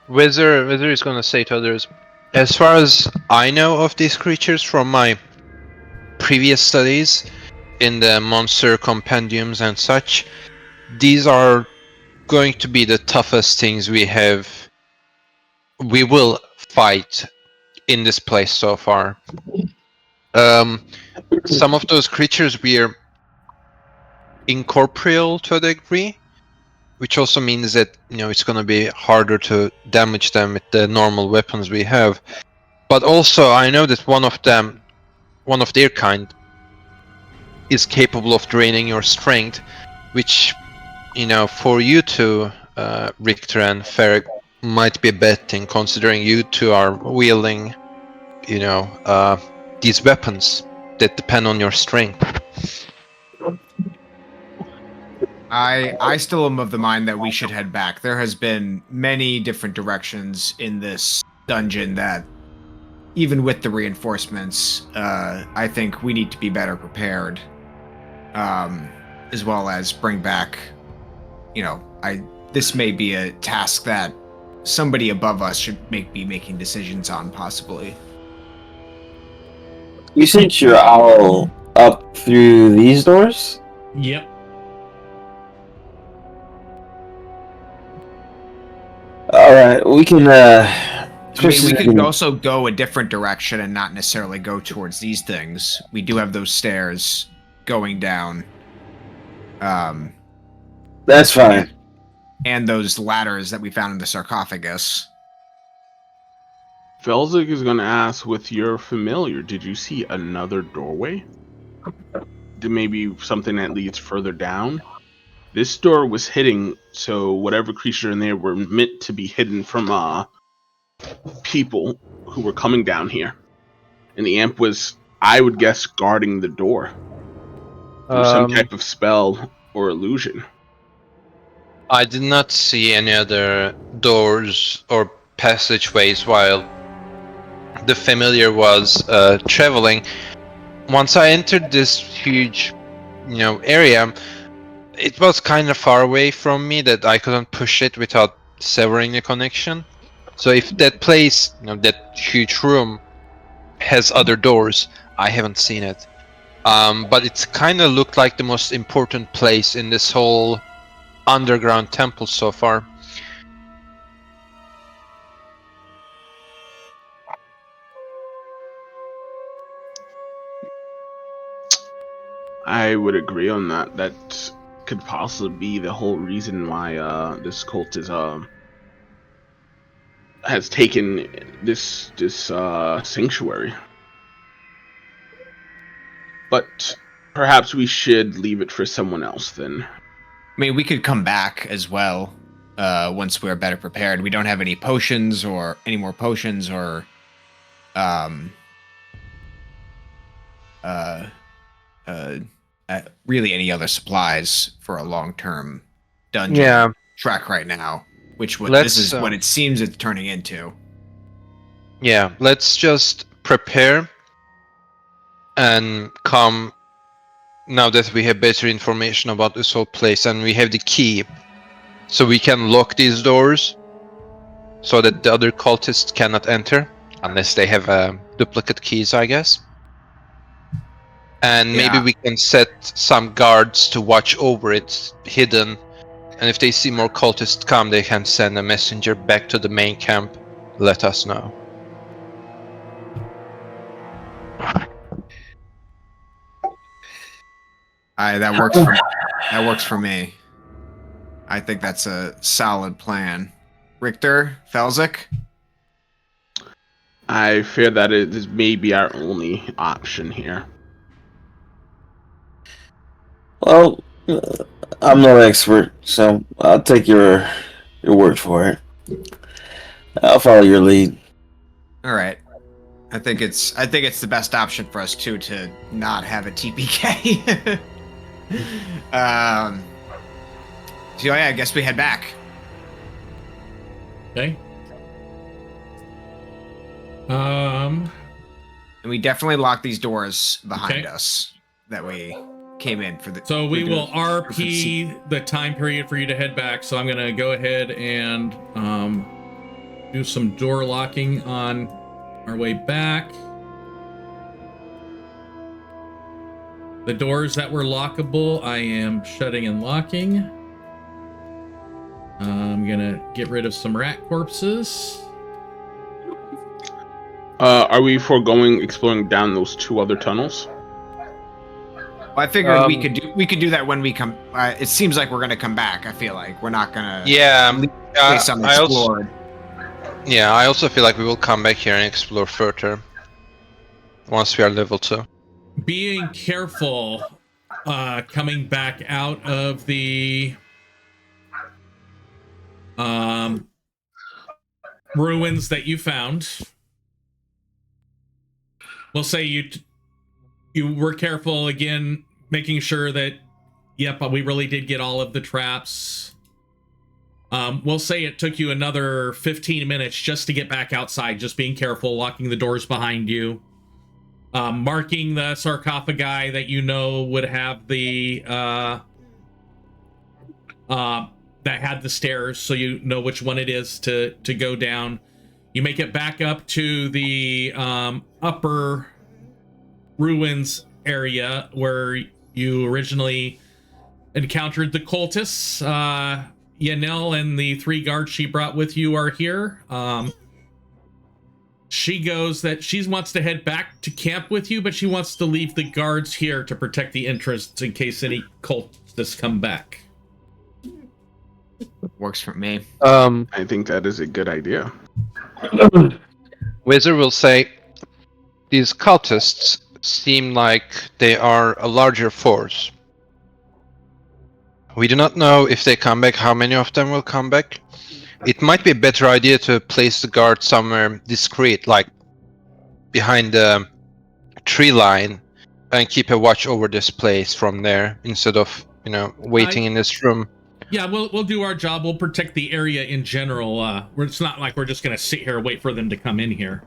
Wizard is going to say to others, as far as I know of these creatures from my previous studies in the monster compendiums and such, these are going to be the toughest things we will fight in this place so far. Some of those creatures we're incorporeal to a degree, which also means that it's going to be harder to damage them with the normal weapons we have. But also, I know that one of their kind, is capable of draining your strength, which for you two, Richter and Ferric, might be a bad thing, considering you two are wielding, these weapons that depend on your strength. I still am of the mind that we should head back. There has been many different directions in this dungeon that, even with the reinforcements, I think we need to be better prepared, as well as bring back, this may be a task that somebody above us should be making decisions on, possibly. You sent your owl up through these doors? Yep. Alright, we can we could also go a different direction and not necessarily go towards these things. We do have those stairs going down. That's fine. And those ladders that we found in the sarcophagus. Felzik is going to ask, with your familiar, did you see another doorway? maybe something that leads further down. This door was hidden, so whatever creature in there were meant to be hidden from people who were coming down here. And the amp was, I would guess, guarding the door through some type of spell or illusion. I did not see any other doors or passageways while the familiar was traveling. Once I entered this huge, area, it was kind of far away from me that I couldn't push it without severing the connection. So if that place, that huge room, has other doors, I haven't seen it. But it kind of looked like the most important place in this whole underground temple so far. I would agree on that. That could possibly be the whole reason why this cult is has taken this sanctuary. But perhaps we should leave it for someone else then. I mean, we could come back as well once we're better prepared. We don't have any potions or any more potions or really any other supplies for a long-term dungeon trek right now, this is what it seems it's turning into. Yeah, let's just prepare and come now that we have better information about this whole place and we have the key, so we can lock these doors so that the other cultists cannot enter unless they have duplicate keys, I guess. And maybe we can set some guards to watch over it hidden, and if they see more cultists come, they can send a messenger back to the main camp, let us know. That works for me. I think that's a solid plan. Richter, Felzik? I fear that it may be our only option here. Well, I'm no expert, so I'll take your word for it. I'll follow your lead. All right. I think it's the best option for us too to not have a TPK. So yeah, I guess we head back. Okay. And we definitely lock these doors behind us that we came in for the. So we will RP the time period for you to head back. So I'm gonna go ahead and do some door locking on our way back. The doors that were lockable, I am shutting and locking. I'm gonna get rid of some rat corpses. Are we foregoing exploring down those two other tunnels? Well, I figured we could do that when we come. It seems like we're gonna come back. I feel like we're not gonna. Yeah, I also feel like we will come back here and explore further once we are level 2. Being careful coming back out of the ruins that you found. We'll say you were careful again, making sure that we really did get all of the traps. We'll say it took you another 15 minutes just to get back outside, just being careful, locking the doors behind you. Marking the sarcophagi that you know would have the that had the stairs, so you know which one it is to go down. You make it back up to the upper ruins area where you originally encountered the cultists. Yanel and the 3 guards she brought with you are here. She goes that she wants to head back to camp with you, but she wants to leave the guards here to protect the entrance in case any cultists come back. Works for me. I think that is a good idea. Wizard will say, these cultists seem like they are a larger force. We do not know if they come back, how many of them will come back. It might be a better idea to place the guard somewhere discreet, like behind the tree line, and keep a watch over this place from there instead of, waiting in this room. Yeah, we'll do our job. We'll protect the area in general. It's not like we're just gonna sit here and wait for them to come in here.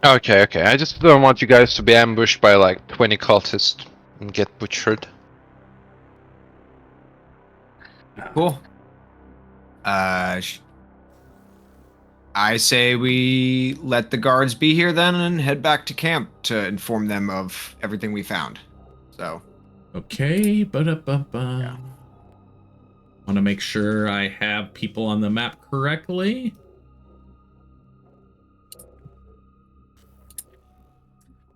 Okay. I just don't want you guys to be ambushed by like 20 cultists and get butchered. Cool. I say we let the guards be here then and head back to camp to inform them of everything we found. So. Okay, ba-da-ba-ba. Want to make sure I have people on the map correctly.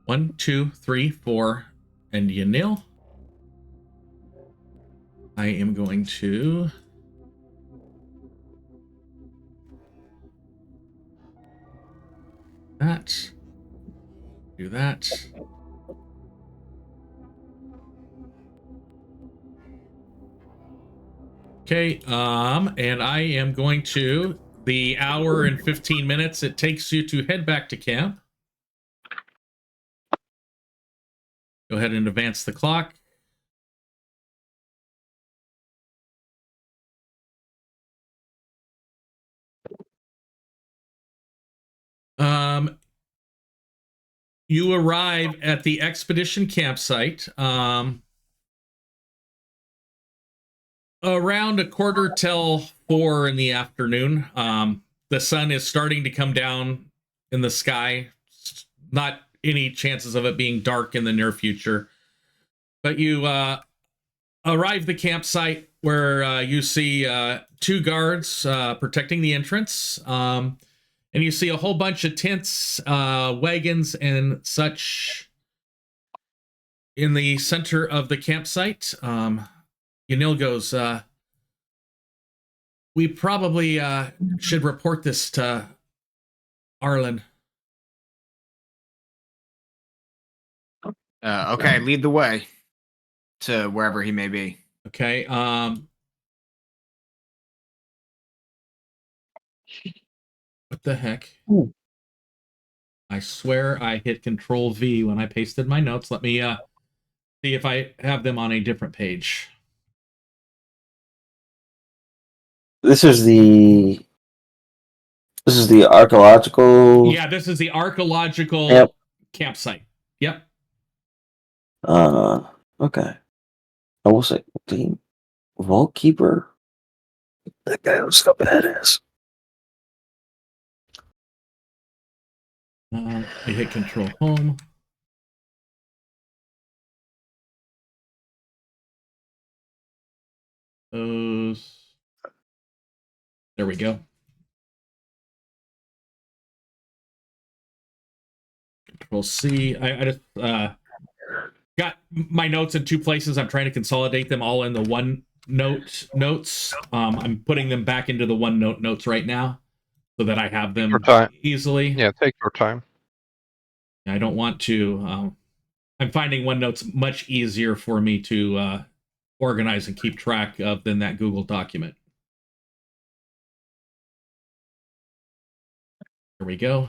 One, two, three, four, and Yanil. I am going to do that. Okay, and I am going to, the hour and 15 minutes it takes you to head back to camp. Go ahead and advance the clock. You arrive at the expedition campsite around 4:15 in the afternoon. The sun is starting to come down in the sky. Not any chances of it being dark in the near future. But you arrive at the campsite where you see 2 guards protecting the entrance. And you see a whole bunch of tents, wagons, and such in the center of the campsite. Yanil goes, we probably should report this to Arlen. Okay, lead the way to wherever he may be. Okay. What the heck? Ooh. I swear I hit Control V when I pasted my notes. Let me see if I have them on a different page. This is the archaeological. Yeah, this is the archaeological campsite. Yep. Okay. I will say the Vault Keeper. That guy looks like a badass. I hit Control Home. Those. There we go. Control C. I just got my notes in 2 places. I'm trying to consolidate them all in the OneNote notes. I'm putting them back into the OneNote notes right now so that I have them easily. Yeah, take your time. I don't want to. I'm finding OneNote's much easier for me to organize and keep track of than that Google document. Here we go.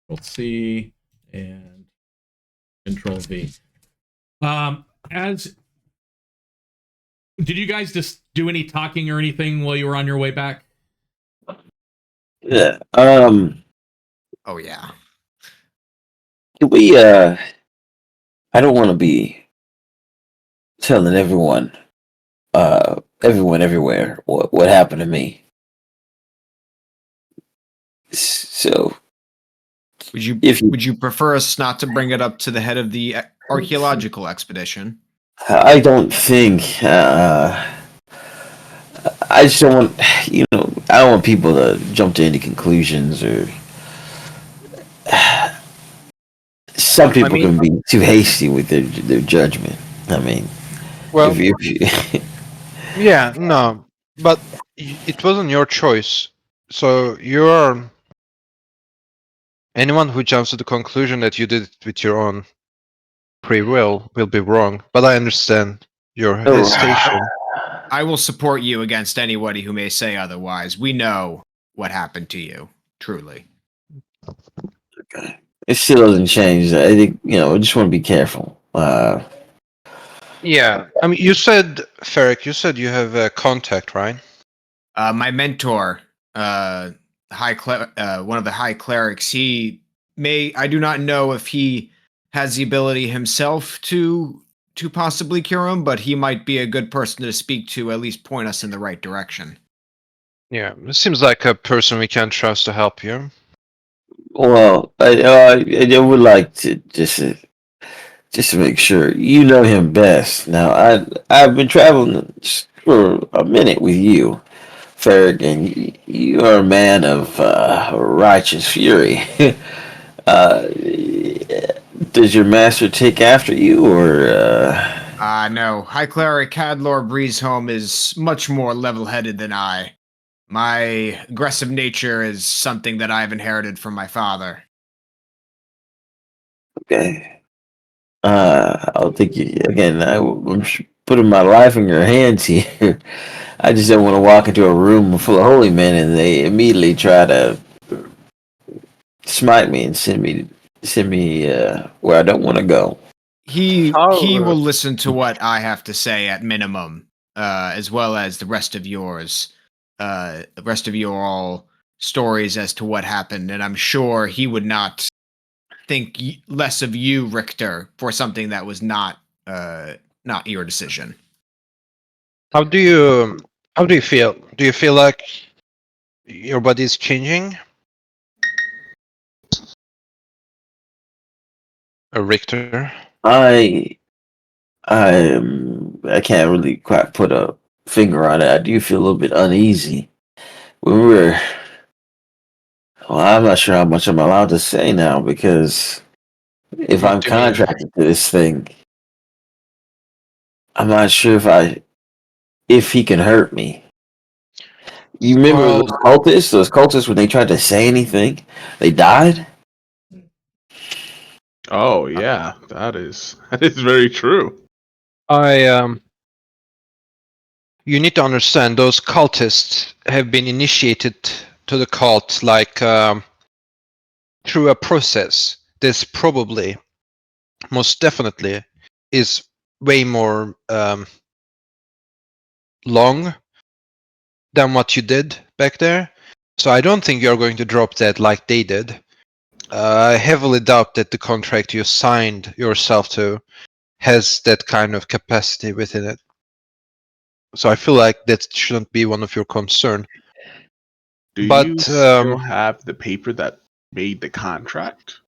Control C and Control V. Did you guys just do any talking or anything while you were on your way back? Yeah. Oh yeah. Can we? I don't want to be telling everyone everywhere what happened to me. So, would you prefer us not to bring it up to the head of the archaeological expedition? I don't think. I just don't want. I don't want people to jump to any conclusions or. Some people can be too hasty with their judgment. I mean, well, Yeah, no, but it wasn't your choice. So you're anyone who jumps to the conclusion that you did it with your own free will be wrong. But I understand your hesitation. I will support you against anybody who may say otherwise. We know what happened to you, truly. Okay. It still doesn't change. I think I just want to be careful. Yeah, I mean, you said, Ferric, you said you have a contact, right? My mentor, one of the high clerics, I do not know if he has the ability himself to possibly cure him, but he might be a good person to speak to, at least point us in the right direction. Yeah, it seems like a person we can trust to help you. Well, I would like to just to make sure you know him best. Now, I've been traveling for a minute with you, Ferric, and you are a man of righteous fury. uh, does your master take after you, or? No. High Cleric Cadlor Breezehome is much more level-headed than I. My aggressive nature is something that I've inherited from my father. Okay. I'll take you again. I'm putting my life in your hands here. I just don't want to walk into a room full of holy men and they immediately try to smite me and send me where I don't want to go. He How- will listen to what I have to say at minimum, as well as the rest of yours, the rest of your all stories as to what happened, and I'm sure he would not think less of you, Richter, for something that was not your decision. How do you feel? Do you feel like your body is changing? Richter? I can't really quite put a finger on it. I do feel a little bit uneasy. When we were Well, I'm not sure how much I'm allowed to say now because if What I'm do you mean? contracted to this thing, I'm not sure if he can hurt me. You remember Well, those cultists? Those cultists when they tried to say anything, they died. Oh yeah, that is very true. You need to understand those cultists have been initiated to the cult like through a process. This probably, most definitely, is way more long than what you did back there. So I don't think you're going to drop that like they did. I heavily doubt that the contract you signed yourself to has that kind of capacity within it. So I feel like that shouldn't be one of your concern. Do you But still have the paper that made the contract?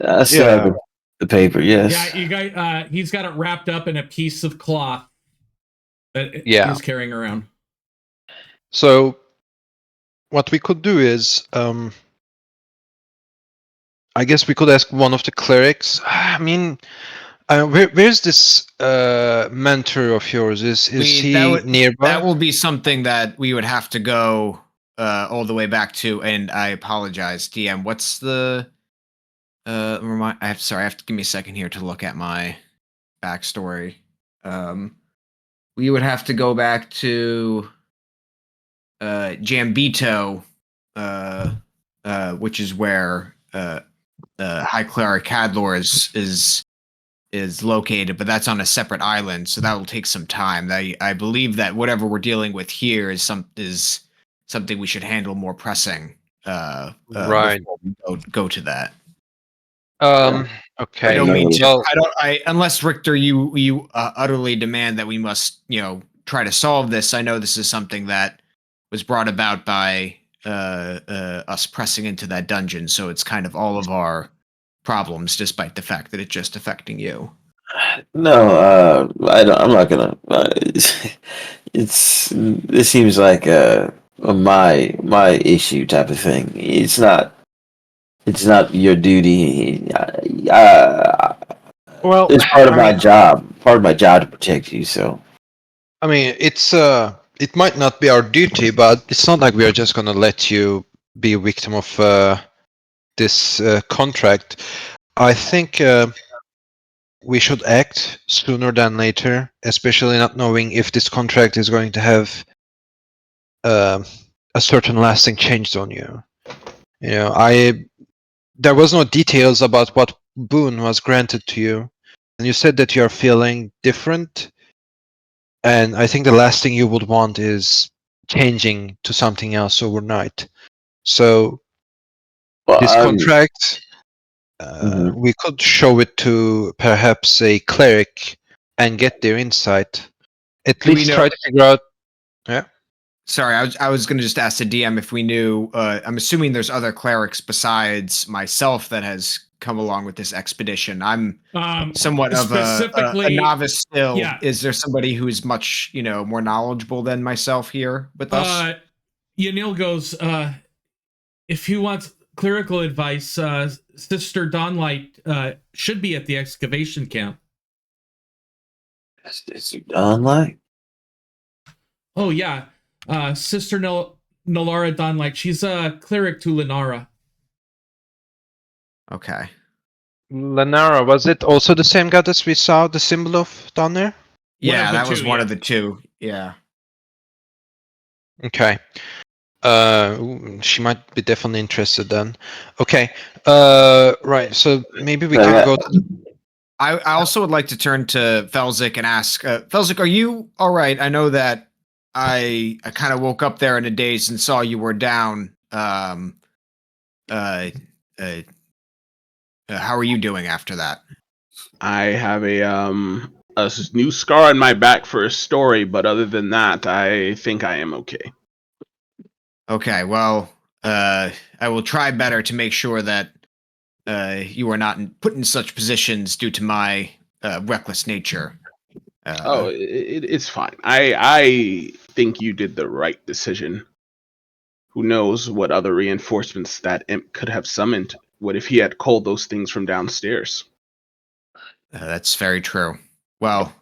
I still have yeah, the paper. Yes. Yeah, you guys. He's got it wrapped up in a piece of cloth that yeah. he's carrying around. So what we could do is, I guess we could ask one of the clerics. I mean, where's this mentor of yours? Is he nearby? That will be something that we would have to go all the way back to. And I apologize, DM. What's the sorry, I have to give me a second here to look at my backstory. We would have to go back to Jambito, which is where High Cleric Cadlor is located, but that's on a separate island, so that will take some time. I believe that whatever we're dealing with here is something we should handle more pressing. Right. Before we go to that. Okay. I don't mean to. Well, Unless Richter, you utterly demand that we must, try to solve this. I know this is something that was brought about by us pressing into that dungeon, so it's kind of all of our problems, despite the fact that it's just affecting you. No, I'm not gonna. This seems like my issue type of thing. It's not. It's not your duty. well, It's part of I my mean, job. Part of my job to protect you. So I mean, it might not be our duty, but it's not like we are just gonna let you be a victim of this contract. I think we should act sooner than later, especially not knowing if this contract is going to have a certain lasting change on you. You know, there was no details about what boon was granted to you, and you said that you are feeling different. And I think the last thing you would want is changing to something else overnight. So Well, this contract, mhm. we could show it to perhaps a cleric and get their insight. At Do we least know? try to figure out. Yeah. Sorry, I was going to just ask the DM if we knew. I'm assuming there's other clerics besides myself that has come along with this expedition. I'm somewhat of a novice still. Yeah. Is there somebody who's much more knowledgeable than myself here with us? Yanil goes, if he wants clerical advice, Sister Dawnlight should be at the excavation camp. Is it online? Oh yeah, Sister Nalara Dawnlight. She's a cleric to Linara. Okay. Lanara, was it also the same goddess we saw the symbol of down there? Yeah, that was two, one yeah. of the two. Yeah. Okay. She might be definitely interested then. Okay. Right. So maybe we can go. I also would like to turn to Felzik and ask, Felzik, are you all right? I know that I kind of woke up there in a daze and saw you were down. How are you doing after that? I have a new scar on my back for a story, but other than that, I think I am okay. Okay, well, I will try better to make sure that you are not put in such positions due to my reckless nature. It's fine. I think you did the right decision. Who knows what other reinforcements that imp could have summoned? What if he had called those things from downstairs? That's very true. Well,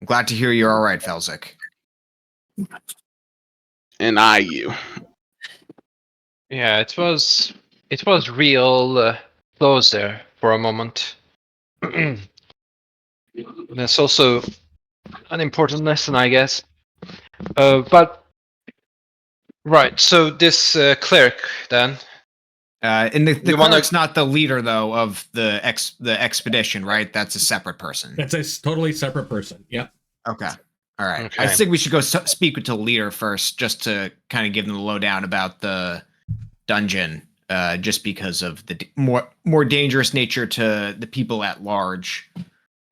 I'm glad to hear you're all right, Felzik. And you. Yeah, it was real close there for a moment. That's also an important lesson, I guess. But right, so this cleric then. And the cleric's not the leader though of the expedition, right? That's a separate person. That's a totally separate person. Yep. Okay. All right. Okay. I think we should go speak with the leader first, just to kind of give them the lowdown about the dungeon, just because of the more dangerous nature to the people at large,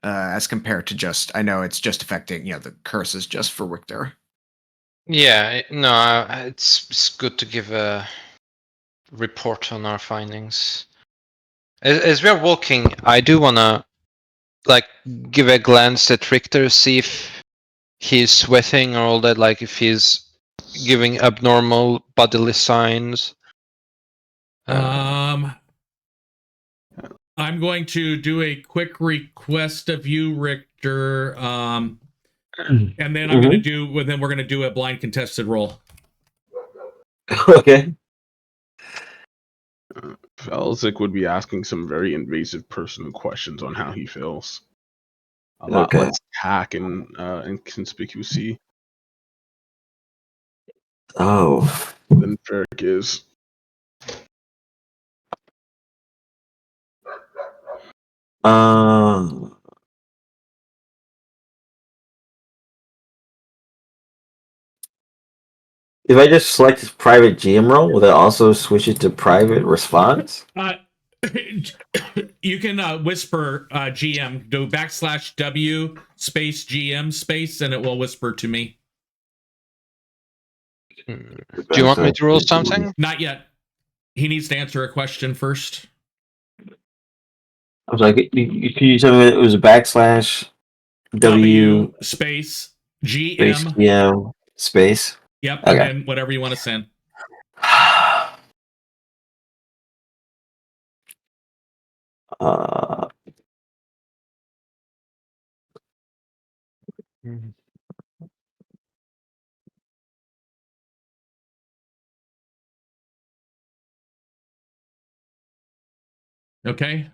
as compared to just. I know it's just affecting the curses just for Richter. Yeah, no, it's good to give a report on our findings. As we are walking, I do wanna give a glance at Richter, see if he's sweating or all that, like if he's giving abnormal bodily signs. I'm going to do a quick request of you, Richter, and then I'm going to do. Well, then we're going to do a blind contested roll. Okay. Felzik would be asking some very invasive personal questions on how he feels. A lot less tack and inconspicuousy than Ferric is. If I just select private GM role, will that also switch it to private response? You can whisper GM, do /W space GM space, and it will whisper to me. Do you want me to roll something? Not yet. He needs to answer a question first. I was like, you tell me it was a /W space GM space GM space. Yep, Okay. and then whatever you want to send. Okay.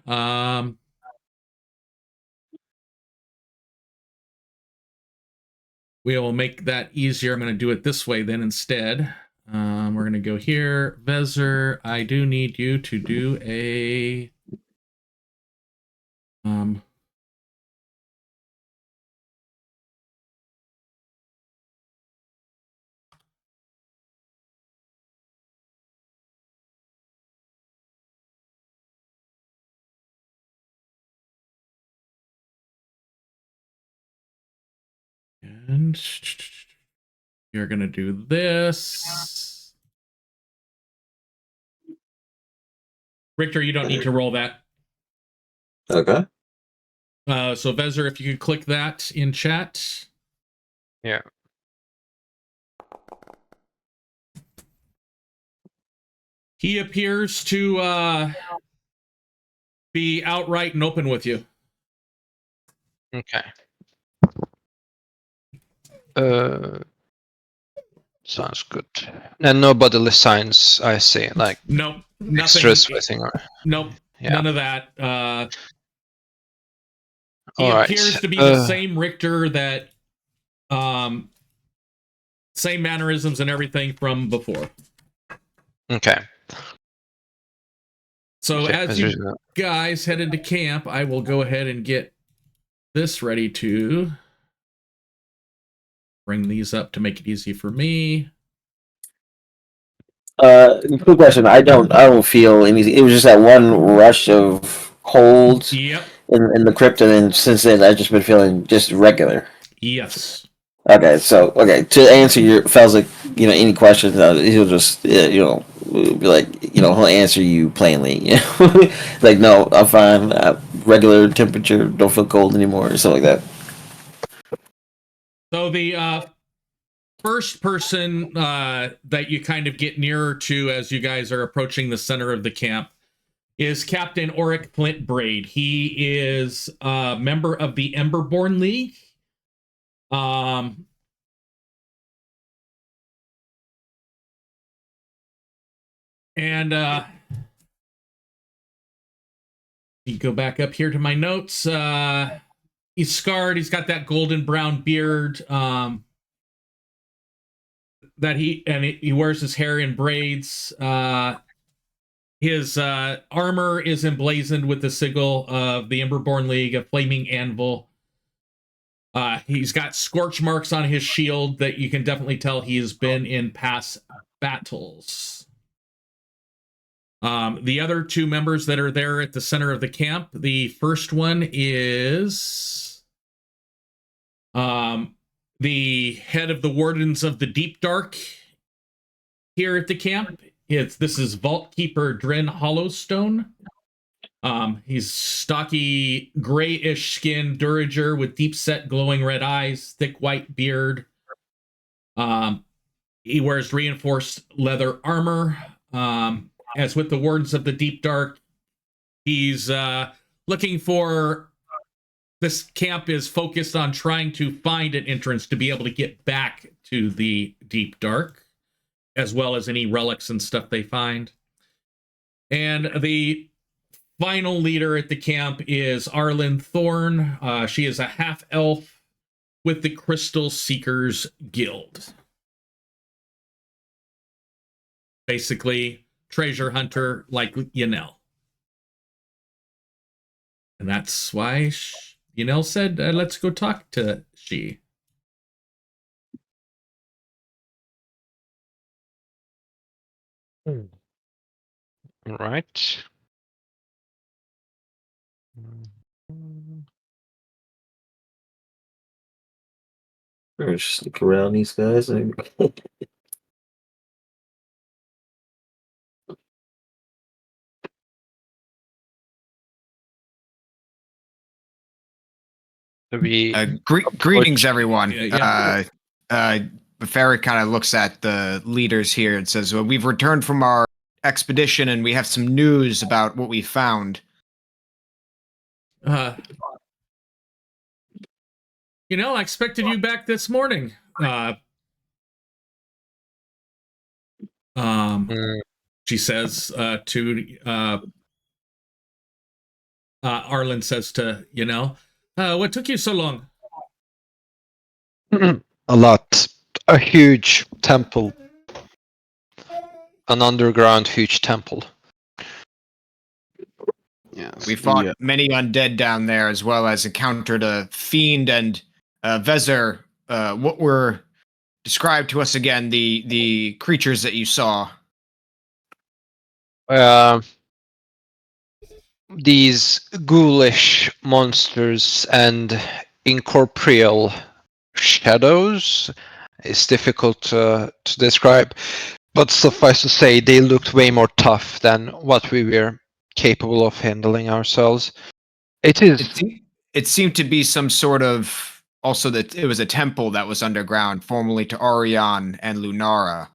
We will make that easier. I'm going to do it this way then instead. We're going to go here. Vezir, I do need you to do a... and you're going to do this. Richter, you don't need to roll that. Okay. So Vezir, if you could click that in chat. Yeah. He appears to be outright and open with you. Okay. Sounds good. And no bodily signs, I see. Like Nope. extra Nothing. sweating or... Nope. Yeah. None of that. He All right. appears to be the same Richter that same mannerisms and everything from before. Okay. So Okay, as you guys head into camp, I will go ahead and get this ready to bring these up to make it easy for me. Quick question. I don't feel anything. It was just that one rush of cold Yep. in the crypt, and then since then I've just been feeling just regular. Yes. Okay, so to answer your fellas, like any questions, he'll just be like he'll answer you plainly. Like no, I'm fine. Regular temperature, don't feel cold anymore, or something like that. So the first person that you kind of get nearer to as you guys are approaching the center of the camp is Captain Auric Flint Braid. He is a member of the Emberborn League. And you go back up here to my notes. He's scarred. He's got that golden brown beard. That he wears his hair in braids. His armor is emblazoned with the sigil of the Emberborn League, a flaming anvil. He's got scorch marks on his shield that you can definitely tell he has been in past battles. The other two members that are there at the center of the camp, the first one is the head of the Wardens of the Deep Dark here at the camp. This is Vault Keeper Dren Hollowstone. He's stocky, grayish skin, durager with deep set glowing red eyes, thick white beard. He wears reinforced leather armor. As with the Wardens of the Deep Dark, he's looking for... This camp is focused on trying to find an entrance to be able to get back to the Deep Dark, as well as any relics and stuff they find. And the final leader at the camp is Arlen Thorne. She is a half-elf with the Crystal Seekers Guild. Basically, treasure hunter like Yanel. And that's why Yanel said, let's go talk to she. All right. Just stick around these guys. Greetings, everyone. Yeah. Farrah kind of looks at the leaders here and says, well, we've returned from our expedition and we have some news about what we found. I expected you back this morning. She says to Arlen says to, what took you so long? A lot. A huge temple. An underground huge temple. Yes, We fought many undead down there, as well as encountered a fiend and Vezer. What were described to us again? The creatures that you saw. These ghoulish monsters and incorporeal shadows. It's difficult to describe, but suffice to say, they looked way more tough than what we were capable of handling ourselves. It seemed to be some sort of that it was a temple that was underground, formerly to Arion and Lunara,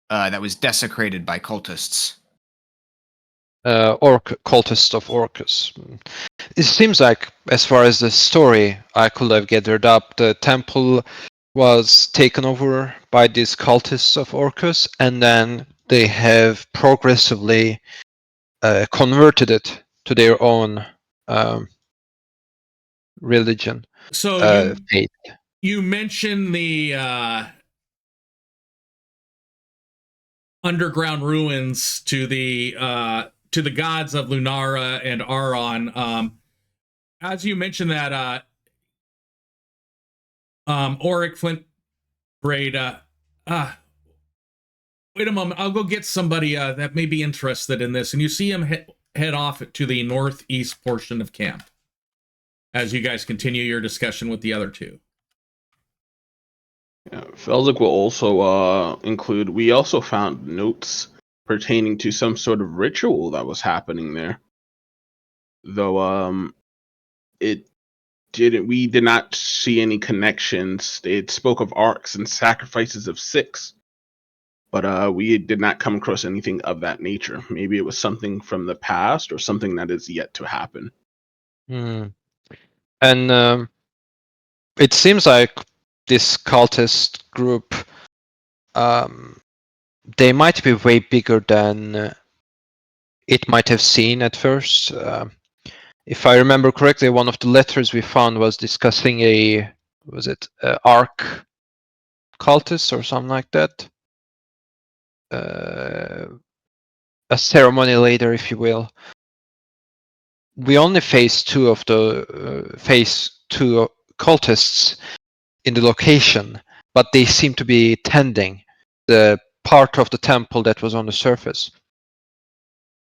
that was desecrated by cultists. Cultists of Orcus. It seems like, as far as the story I could have gathered up, the temple was taken over by these cultists of Orcus, and then they have progressively converted it to their own religion. So faith. You mentioned the underground ruins to the gods of Lunara and Aron. As you mentioned that, Auric Flint Braid. Wait a moment. I'll go get somebody that may be interested in this. And you see him head off to the northeast portion of camp as you guys continue your discussion with the other two. Yeah, Felzik will also include. We also found notes pertaining to some sort of ritual that was happening there. Though it didn't. We did not see any connections. It spoke of arcs and sacrifices of 6. But we did not come across anything of that nature. Maybe it was something from the past or something that is yet to happen. And it seems like this cultist group, they might be way bigger than it might have seemed at first. If I remember correctly, one of the letters we found was discussing arc cultist or something like that? A ceremony later, if you will. We only faced 2 of the phase 2 cultists in the location, but they seem to be tending the part of the temple that was on the surface.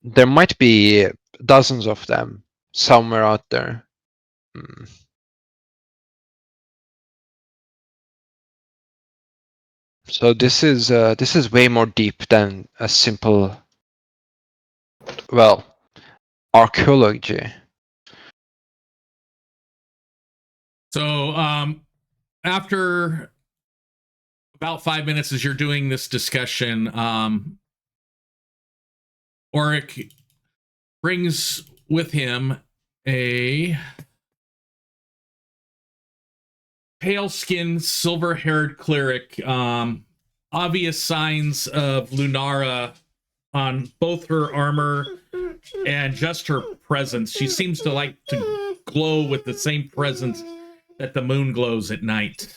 There might be dozens of them somewhere out there. So this is way more deep than a simple, archaeology. So after about 5 minutes as you're doing this discussion, Auric brings with him a pale-skinned, silver-haired cleric. Obvious signs of Lunara on both her armor and just her presence. She seems to like to glow with the same presence that the moon glows at night.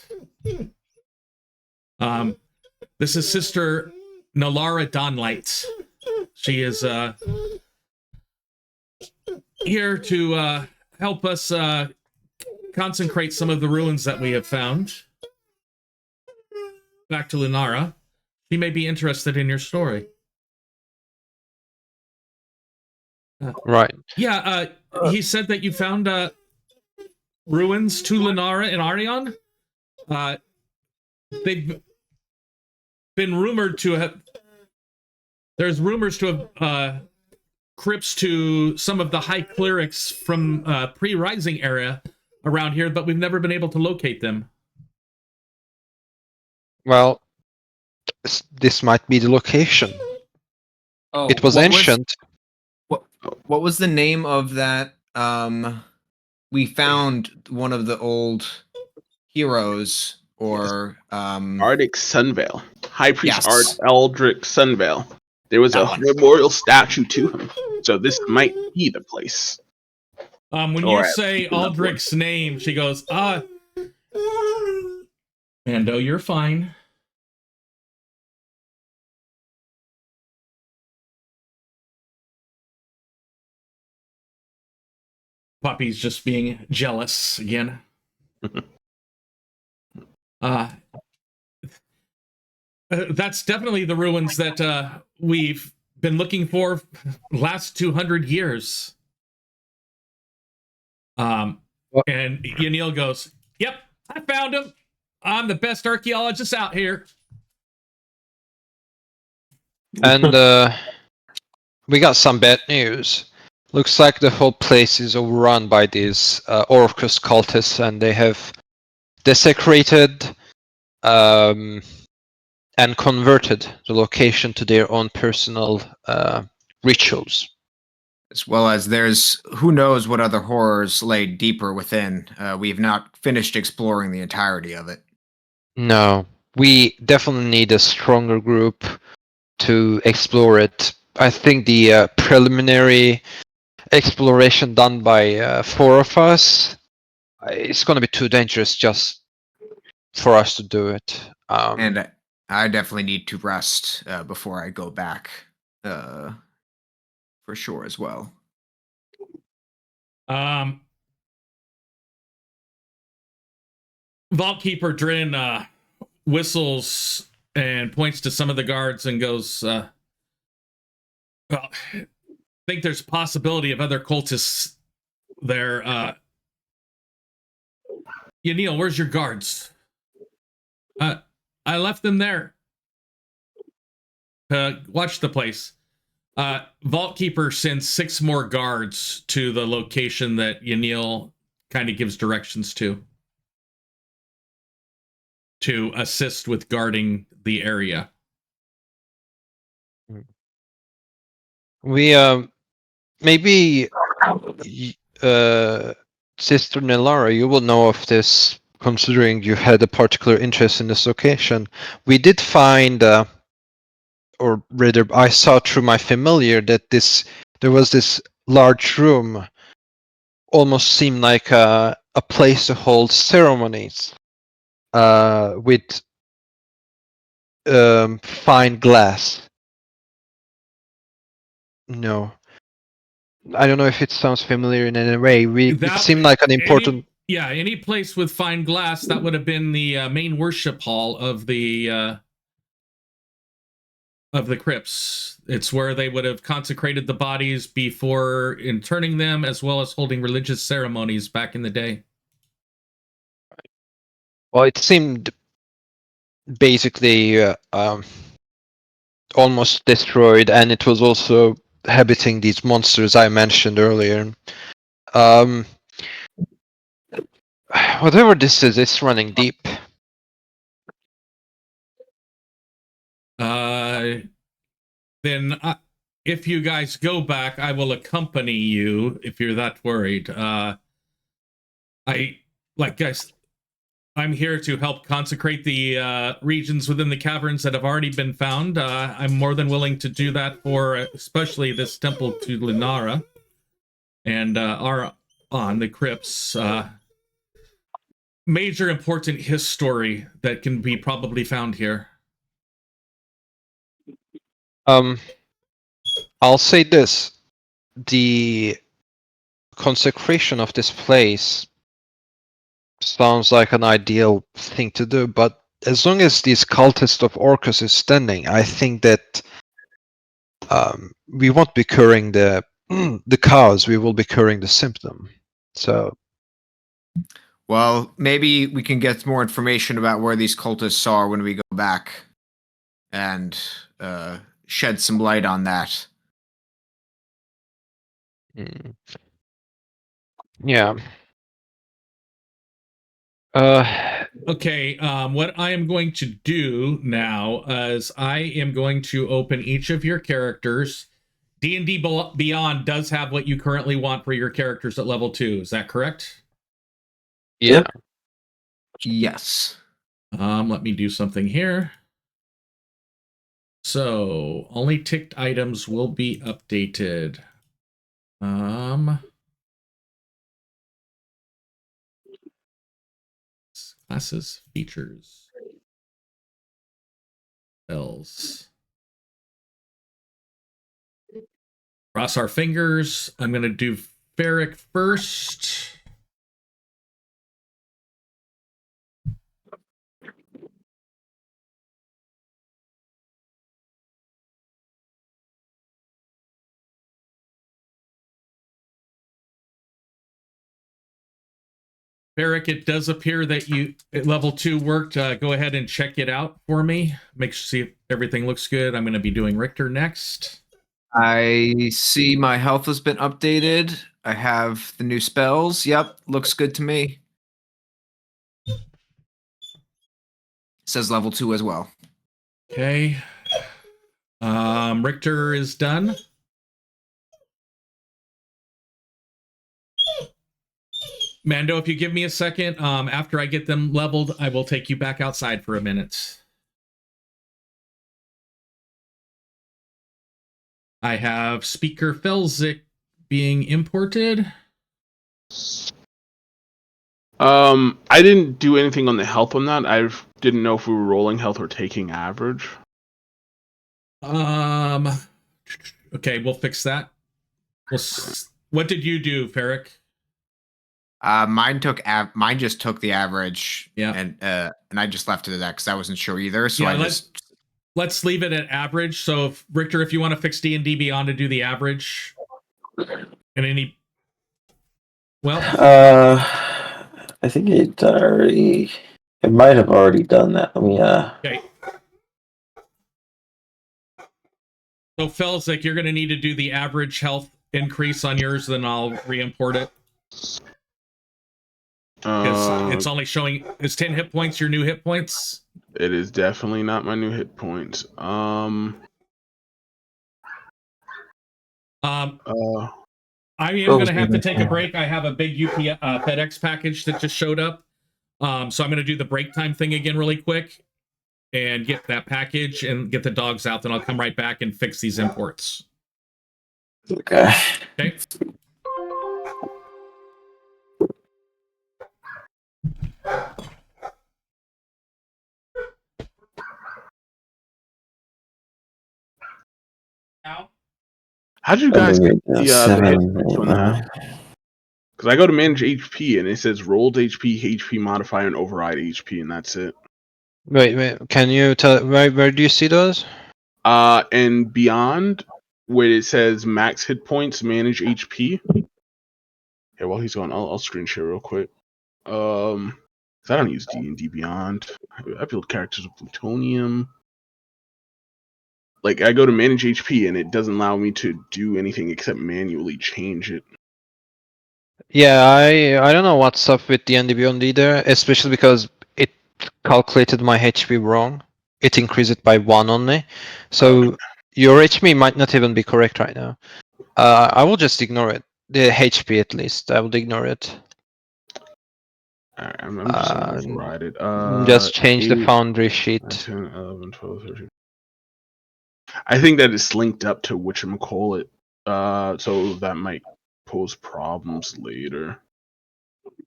This is Sister Nalara Dawnlight. She is here to help us consecrate some of the ruins that we have found. Back to Lunara. She may be interested in your story. Right. Yeah, he said that you found ruins to Lunara and Arion. They've been rumored to have... There's rumors to have crypts to some of the high clerics from pre-Rising era around here, but we've never been able to locate them. Well, this might be the location. Oh, it was ancient. What was the name of that? We found one of the old heroes, or Arctic Sunveil. High Priest Yes. Eldrick Sunveil. There was a memorial statue to him. So this might be the place. When you say Aldrich's name, she goes, Mando, you're fine. Poppy's just being jealous again. That's definitely the ruins that we've been looking for last 200 years. And Yanil goes, "Yep, I found him. I'm the best archaeologist out here." And we got some bad news. Looks like the whole place is overrun by these Orcus cultists, and they have desecrated and converted the location to their own personal rituals. As well as there's who knows what other horrors lay deeper within. We've not finished exploring the entirety of it. No, we definitely need a stronger group to explore it. I think the preliminary exploration done by 4 of us, it's going to be too dangerous just for us to do it. And I definitely need to rest before I go back, for sure as well. Vaultkeeper Drin whistles and points to some of the guards and goes, "Well, I think there's a possibility of other cultists there. Yanil, where's your guards?" "I left them there to watch the place." Vaultkeeper sends 6 more guards to the location that Yanil kind of gives directions to assist with guarding the area. We maybe Sister Nelara, you will know of this, considering you had a particular interest in this location. We did find, or rather, I saw through my familiar that there was this large room, almost seemed like a place to hold ceremonies, with fine glass. No, I don't know if it sounds familiar in any way. It seemed like an important. Any place with fine glass, that would have been the main worship hall of the crypts. It's where they would have consecrated the bodies before interring them, as well as holding religious ceremonies back in the day. Well, it seemed basically almost destroyed, and it was also habiting these monsters I mentioned earlier. Whatever this is, it's running deep. Then if you guys go back, I will accompany you if you're that worried. I'm here to help consecrate the regions within the caverns that have already been found. I'm more than willing to do that for especially this temple to Linara and on the crypts. Major important history that can be probably found here. I'll say this: the consecration of this place sounds like an ideal thing to do, but as long as this cultist of Orcus is standing, I think that we won't be curing the cause, we will be curing the symptom. So, well, maybe we can get more information about where these cultists are when we go back and shed some light on that. Yeah. Okay, what I am going to do now is I am going to open each of your characters. D&D Beyond does have what you currently want for your characters at level 2. Is that correct? Yeah. Yes. Let me do something here. So, only ticked items will be updated. Classes, features, spells. Cross our fingers. I'm going to do Ferric first. Ferric, it does appear that you at level 2 worked. Go ahead and check it out for me. Make sure see if everything looks good. I'm going to be doing Richter next. I see my health has been updated. I have the new spells. Yep, looks good to me. Says level 2 as well. Okay. Richter is done. Mando, if you give me a second, after I get them leveled, I will take you back outside for a minute. I have Speaker Felzik being imported. I didn't do anything on the health on that. I didn't know if we were rolling health or taking average. Okay, we'll fix that. What did you do, Ferric? Mine just took the average. Yeah. And I just left it at that because I wasn't sure either. So yeah, let's leave it at average. So if Richter, if you want to fix D&D Beyond to do the average. And any I think it might have already done that. Let me Okay. So Felzik, you're gonna need to do the average health increase on yours, then I'll re-import it. It's only showing is 10 hit points your new hit points? It is definitely not my new hit points. I am going to have to take a break. I have a big FedEx package that just showed up. So I'm going to do the break time thing again really quick and get that package and get the dogs out. Then I'll come right back and fix these imports. Okay. Okay. How did you guys get the seven? Because I go to manage HP and it says rolled HP modifier, and override HP, and that's it. Wait. Can you tell where do you see those? And beyond, where it says max hit points, manage HP. Okay, while he's going, I'll screen share real quick. 'Cause I don't use D&D Beyond. I build characters with plutonium. Like, I go to manage HP and it doesn't allow me to do anything except manually change it. Yeah, I don't know what's up with the D&D Beyond either, especially because it calculated my HP wrong. It increased it by 1 only. So your HP might not even be correct right now. I will just ignore it. The HP at least. I will ignore it. Alright, I'm just gonna override it. Just change 8, the Foundry sheet. 10, 11, 12, 13. I think that it's linked up to whatchamacallit. So that might pose problems later.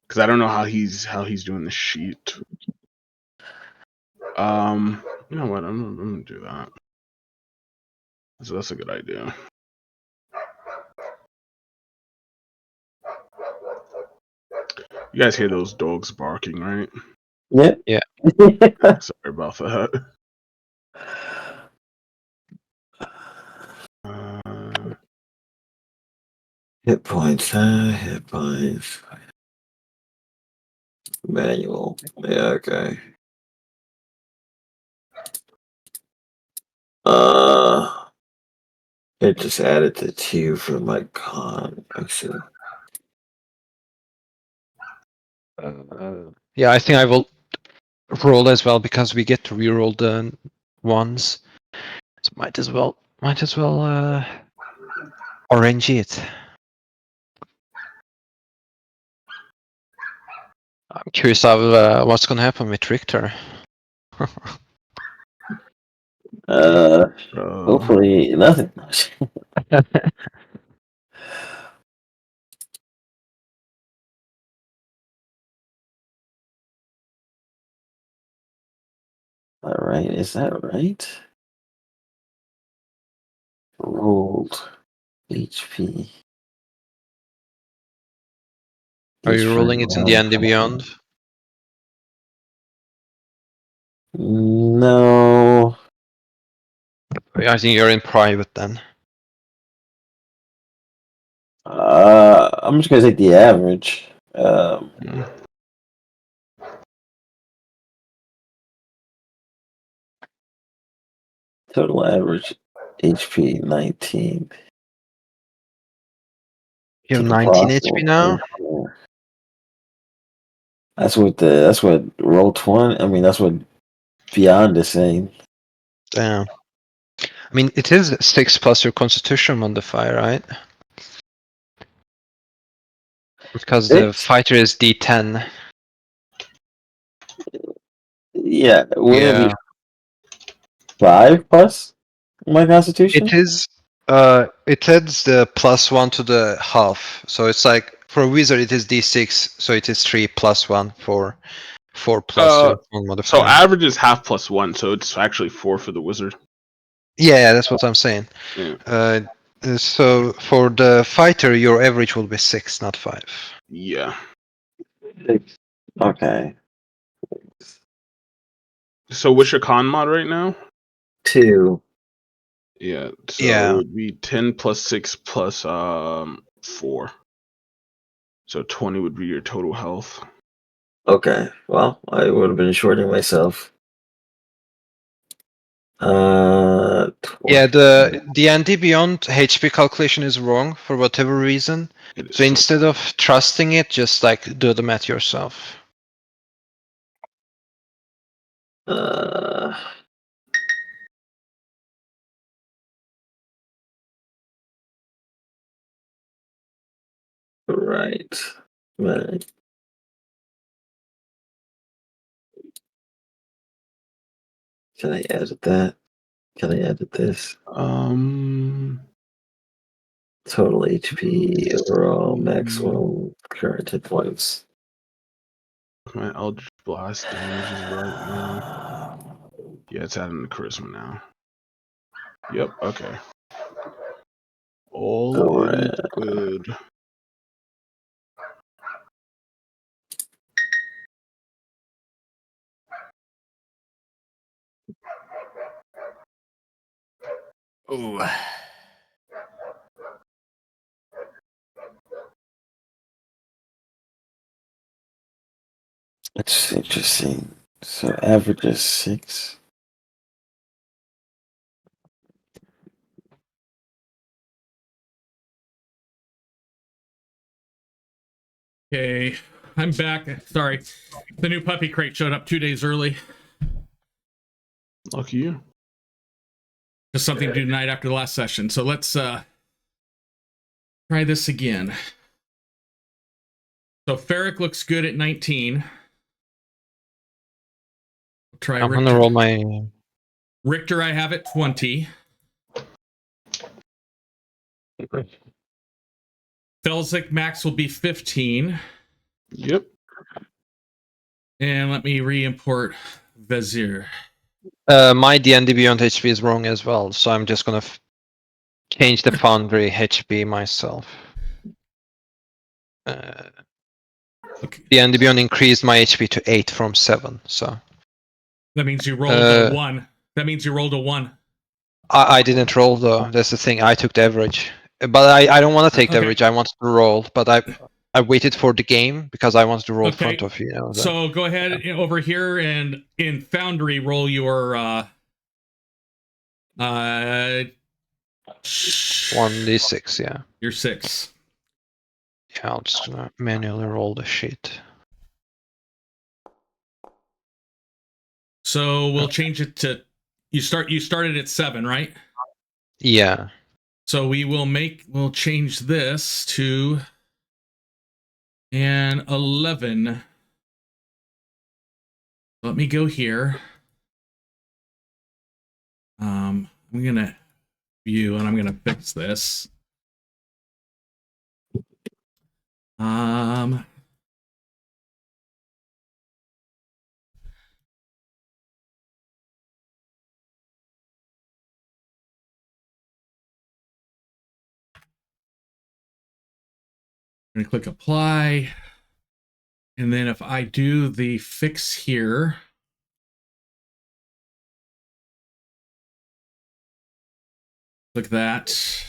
Because I don't know how he's doing the sheet. You know what? I'm gonna do that. So that's a good idea. You guys hear those dogs barking, right? Yep. Yeah. Sorry about that. Hit points. Hit points. Manual. Yeah. Okay. It just added the 2 for my con. Actually. Yeah, I think I will roll as well because we get to reroll the ones. So might as well orange it. I'm curious of what's gonna happen with Richter. Hopefully nothing. All right, is that right? Rolled HP. Are you rolling it in the Andy Beyond? No. I think you're in private then. I'm just gonna take the average. Total average HP 19. You have 19 HP now? That's what Roll20. I mean, that's what Beyond is saying. Damn. I mean, it is 6 plus your Constitution modifier, right? Because the fighter is D10. Yeah. Wouldn't it Yeah. be 5 plus my Constitution? It is. It adds the +1 to the half, so it's like for a wizard it is D6, so it is 3 plus 1 for 4 plus your own modifier. So average is half plus 1, so it's actually 4 for the wizard. Yeah, that's what I'm saying. Yeah. So for the fighter, your average will be 6, not 5. Yeah. Okay. So what's your con mod right now? 2. Yeah. So Yeah. it would be 10 plus 6 plus 4. So 20 would be your total health. Okay. Well, I would have been shorting myself. Yeah, the Andy Beyond HP calculation is wrong for whatever reason. So instead of trusting it, just like do the math yourself. Right. Right. Can I edit that? Can I edit this? Total HP, overall, maximum current hit points. My Eldritch Blast damage is right now. Yeah, it's adding the charisma now. Yep, okay. All is good. Ooh. That's interesting. So average is 6. Okay, I'm back. Sorry, the new puppy crate showed up 2 days early. Lucky you. Just something to do tonight after the last session. So let's try this again. So Ferric looks good at 19. Try I'm Richter. gonna roll my Richter I have at 20. Felzik max will be 15. Yep. And let me re-import Vezir. my D&D Beyond HP is wrong as well, so I'm just gonna change the Foundry HP myself. Okay. D&D Beyond increased my HP to 8 from 7, so. That means you rolled a 1. That means you rolled a 1. I didn't roll though, that's the thing, I took the average. But I don't want to take the average, I wanted to roll, but I waited for the game because I wanted to roll front of you. Know, so go ahead over here and in Foundry roll your 1d6, yeah. Your 6. Yeah, I'll just manually roll the shit. So we'll change it to you started at 7, right? Yeah. So we'll change this to an 11. Let me go here. I'm gonna view and I'm gonna fix this. I'm gonna click apply. And then if I do the fix here, click that.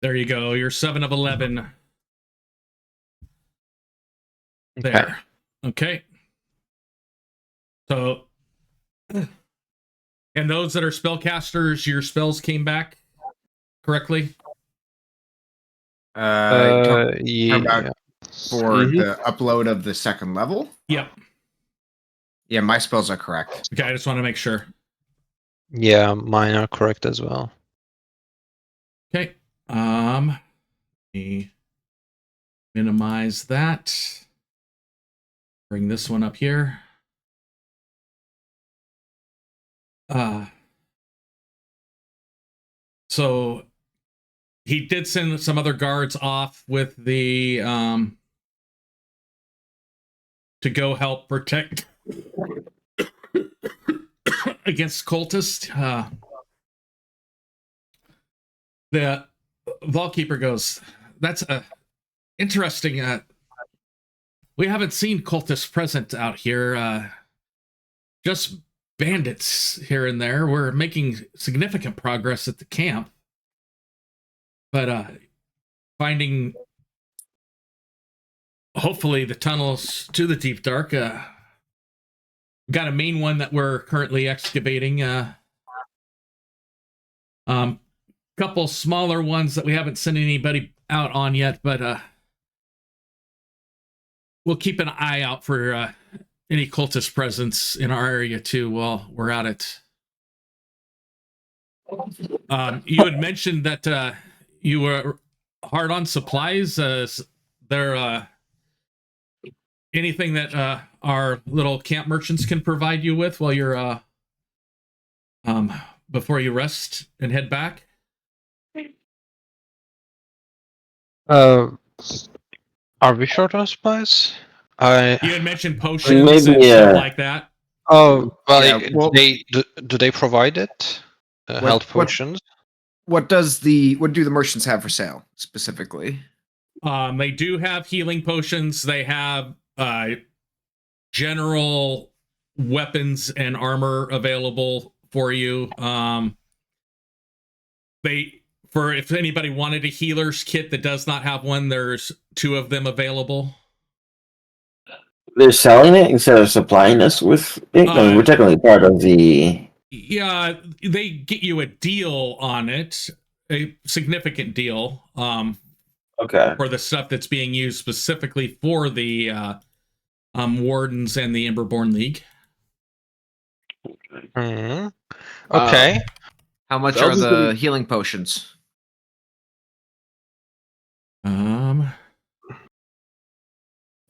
There you go. You're 7 of 11. There. Okay. So, and those that are spellcasters, your spells came back correctly? Talk Yeah. about for the upload of the second level? Yep. Yeah, my spells are correct. Okay, I just want to make sure. Yeah, mine are correct as well. Okay. Let me minimize that. Bring this one up here. So he did send some other guards off with the to go help protect against cultists. The Vaultkeeper goes, that's interesting. We haven't seen cultists present out here. Just bandits here and there. We're making significant progress at the camp. But finding, hopefully, the tunnels to the deep dark. Got a main one that we're currently excavating. Couple smaller ones that we haven't sent anybody out on yet, but we'll keep an eye out for any cultist presence in our area too while we're at it. You had mentioned that you were hard on supplies. There anything that our little camp merchants can provide you with while you're before you rest and head back? Are we short on supplies? You had mentioned potions and stuff like that. Oh, well, Yeah, well- do they provide it? Health potions? What do the merchants have for sale specifically? They do have healing potions. They have general weapons and armor available for you. If anybody wanted a healer's kit that does not have one, there's 2 of them available. They're selling it instead of supplying us with it. I mean, we're technically part of the. Yeah, they get you a deal on it, a significant deal. Okay. For the stuff that's being used specifically for the Wardens and the Emberborn League. Mm-hmm. Okay. How much are the healing potions?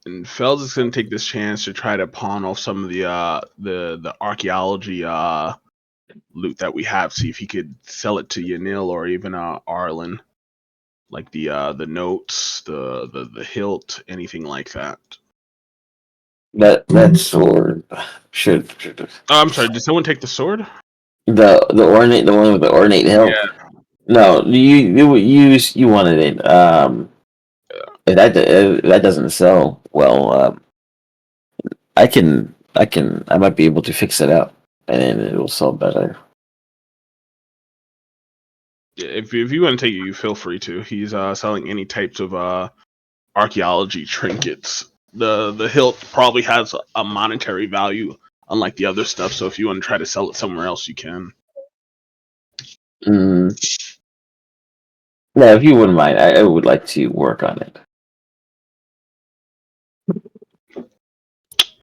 And Felds is going to take this chance to try to pawn off some of the archaeology loot that we have. See if he could sell it to Yanil or even Arlen, like the notes, the hilt, anything like that. That sword should. Oh, I'm sorry. Did someone take the sword? The ornate, the one with the ornate hilt. Yeah. No, you wanted it. If that doesn't sell well, I might be able to fix it up, and then it will sell better. Yeah, if you want to take it, you feel free to. He's selling any types of archaeology trinkets. The hilt probably has a monetary value, unlike the other stuff. So if you want to try to sell it somewhere else, you can. Yeah, if you wouldn't mind, I would like to work on it.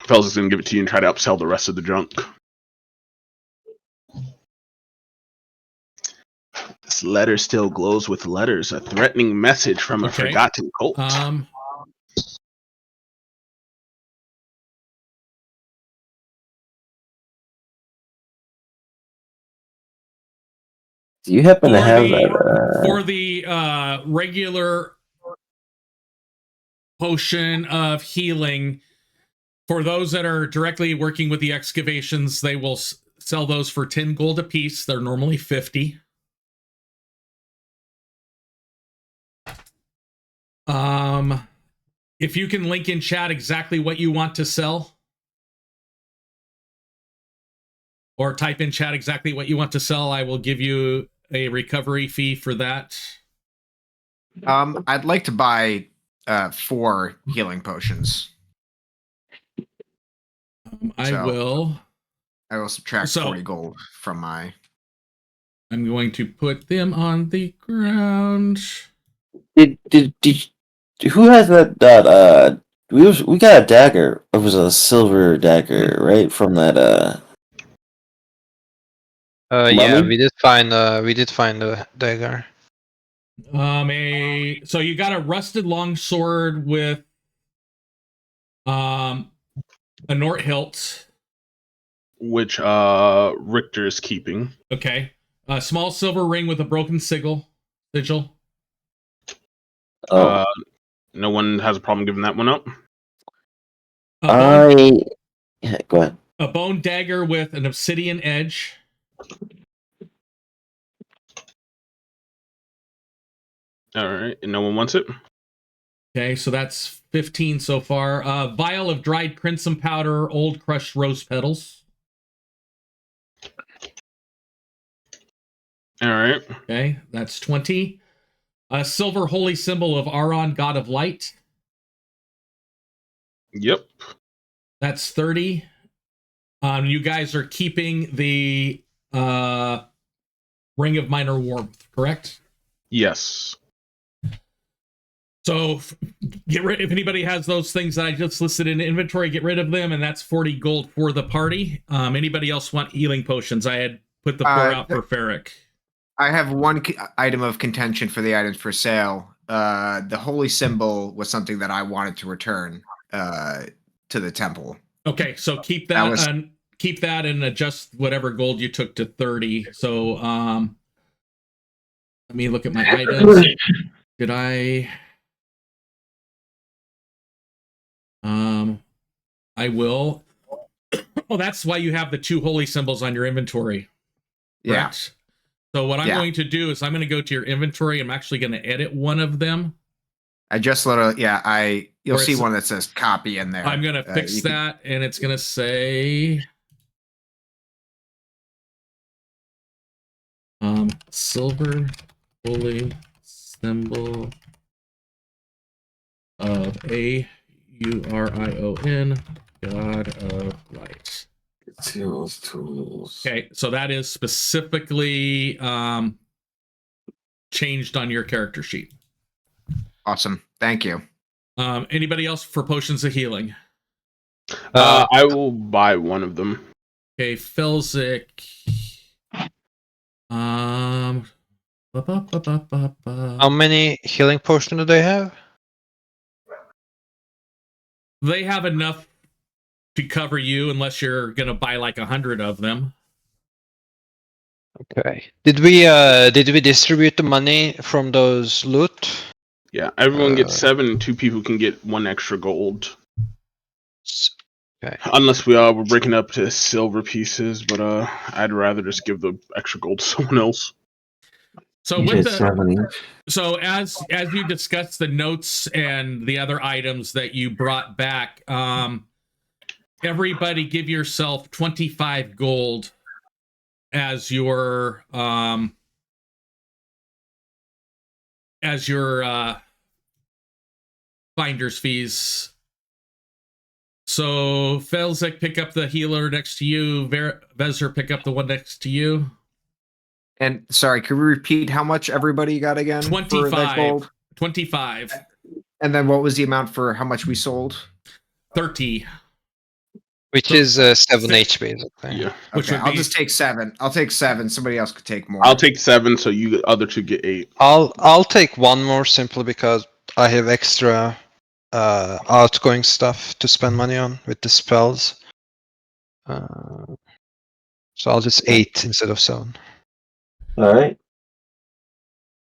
Fells is going to give it to you and try to upsell the rest of the junk. This letter still glows with letters. A threatening message from a forgotten cult. Do you happen to have that? For the regular potion of healing, For those that are directly working with the excavations, they will sell those for 10 gold a piece. They're normally 50. If you can link in chat exactly what you want to sell, or type in chat exactly what you want to sell, I will give you a recovery fee for that. I'd like to buy 4 healing potions. I will subtract 40 gold from my. I'm going to put them on the ground. Did who has that we got a dagger. It was a silver dagger, right? From that yeah, we did find a dagger. So you got a rusted longsword with a Nort hilt, which Richter is keeping. Okay. A small silver ring with a broken sigil. Oh. No one has a problem giving that one up. Go ahead. A bone dagger with an obsidian edge. All right, and no one wants it. Okay, so that's 15 so far. A vial of dried crimson powder, old crushed rose petals. All right. Okay, that's 20. A silver holy symbol of Aron, god of light. Yep. That's 30. You guys are keeping the Ring of Minor Warmth, correct? Yes. So get rid. If anybody has those things that I just listed in inventory, get rid of them, and that's 40 gold for the party. Anybody else want healing potions? I had put the 4 out for Ferric. I have one item of contention for the items for sale. The holy symbol was something that I wanted to return to the temple. Okay, so keep that keep that and adjust whatever gold you took to 30. So let me look at my items. Did I? I will. Oh, that's why you have the 2 holy symbols on your inventory. Correct? Yeah. So what I'm going to do is I'm going to go to your inventory. I'm actually going to edit one of them. I just you'll see one that says copy in there. I'm going to fix that, and it's going to say silver holy symbol of Aurion, god of light. Tools. Okay, so that is specifically changed on your character sheet. Awesome. Thank you. Anybody else for potions of healing? I will buy one of them. Okay, Felzik. How many healing potions do they have? They have enough to cover you unless you're gonna buy like 100 of them. Okay. Did we distribute the money from those loot? Yeah, everyone gets 7, and 2 people can get 1 extra gold. Okay. Unless we're breaking up to silver pieces, but I'd rather just give the extra gold to someone else. So as you discuss the notes and the other items that you brought back, everybody give yourself 25 gold as your finder's fees. So Felzik, pick up the healer next to you. Vezir, pick up the one next to you. And sorry, could we repeat how much everybody got again? 25. For that gold? 25. And then what was the amount for how much we sold? 30. Which is 7 HP, basically. Yeah. Okay, I'll just take 7. I'll take 7. Somebody else could take more. I'll take 7, so you other 2 get 8. I'll take 1 more simply because I have extra outgoing stuff to spend money on with the spells. So I'll just 8 instead of 7. All right.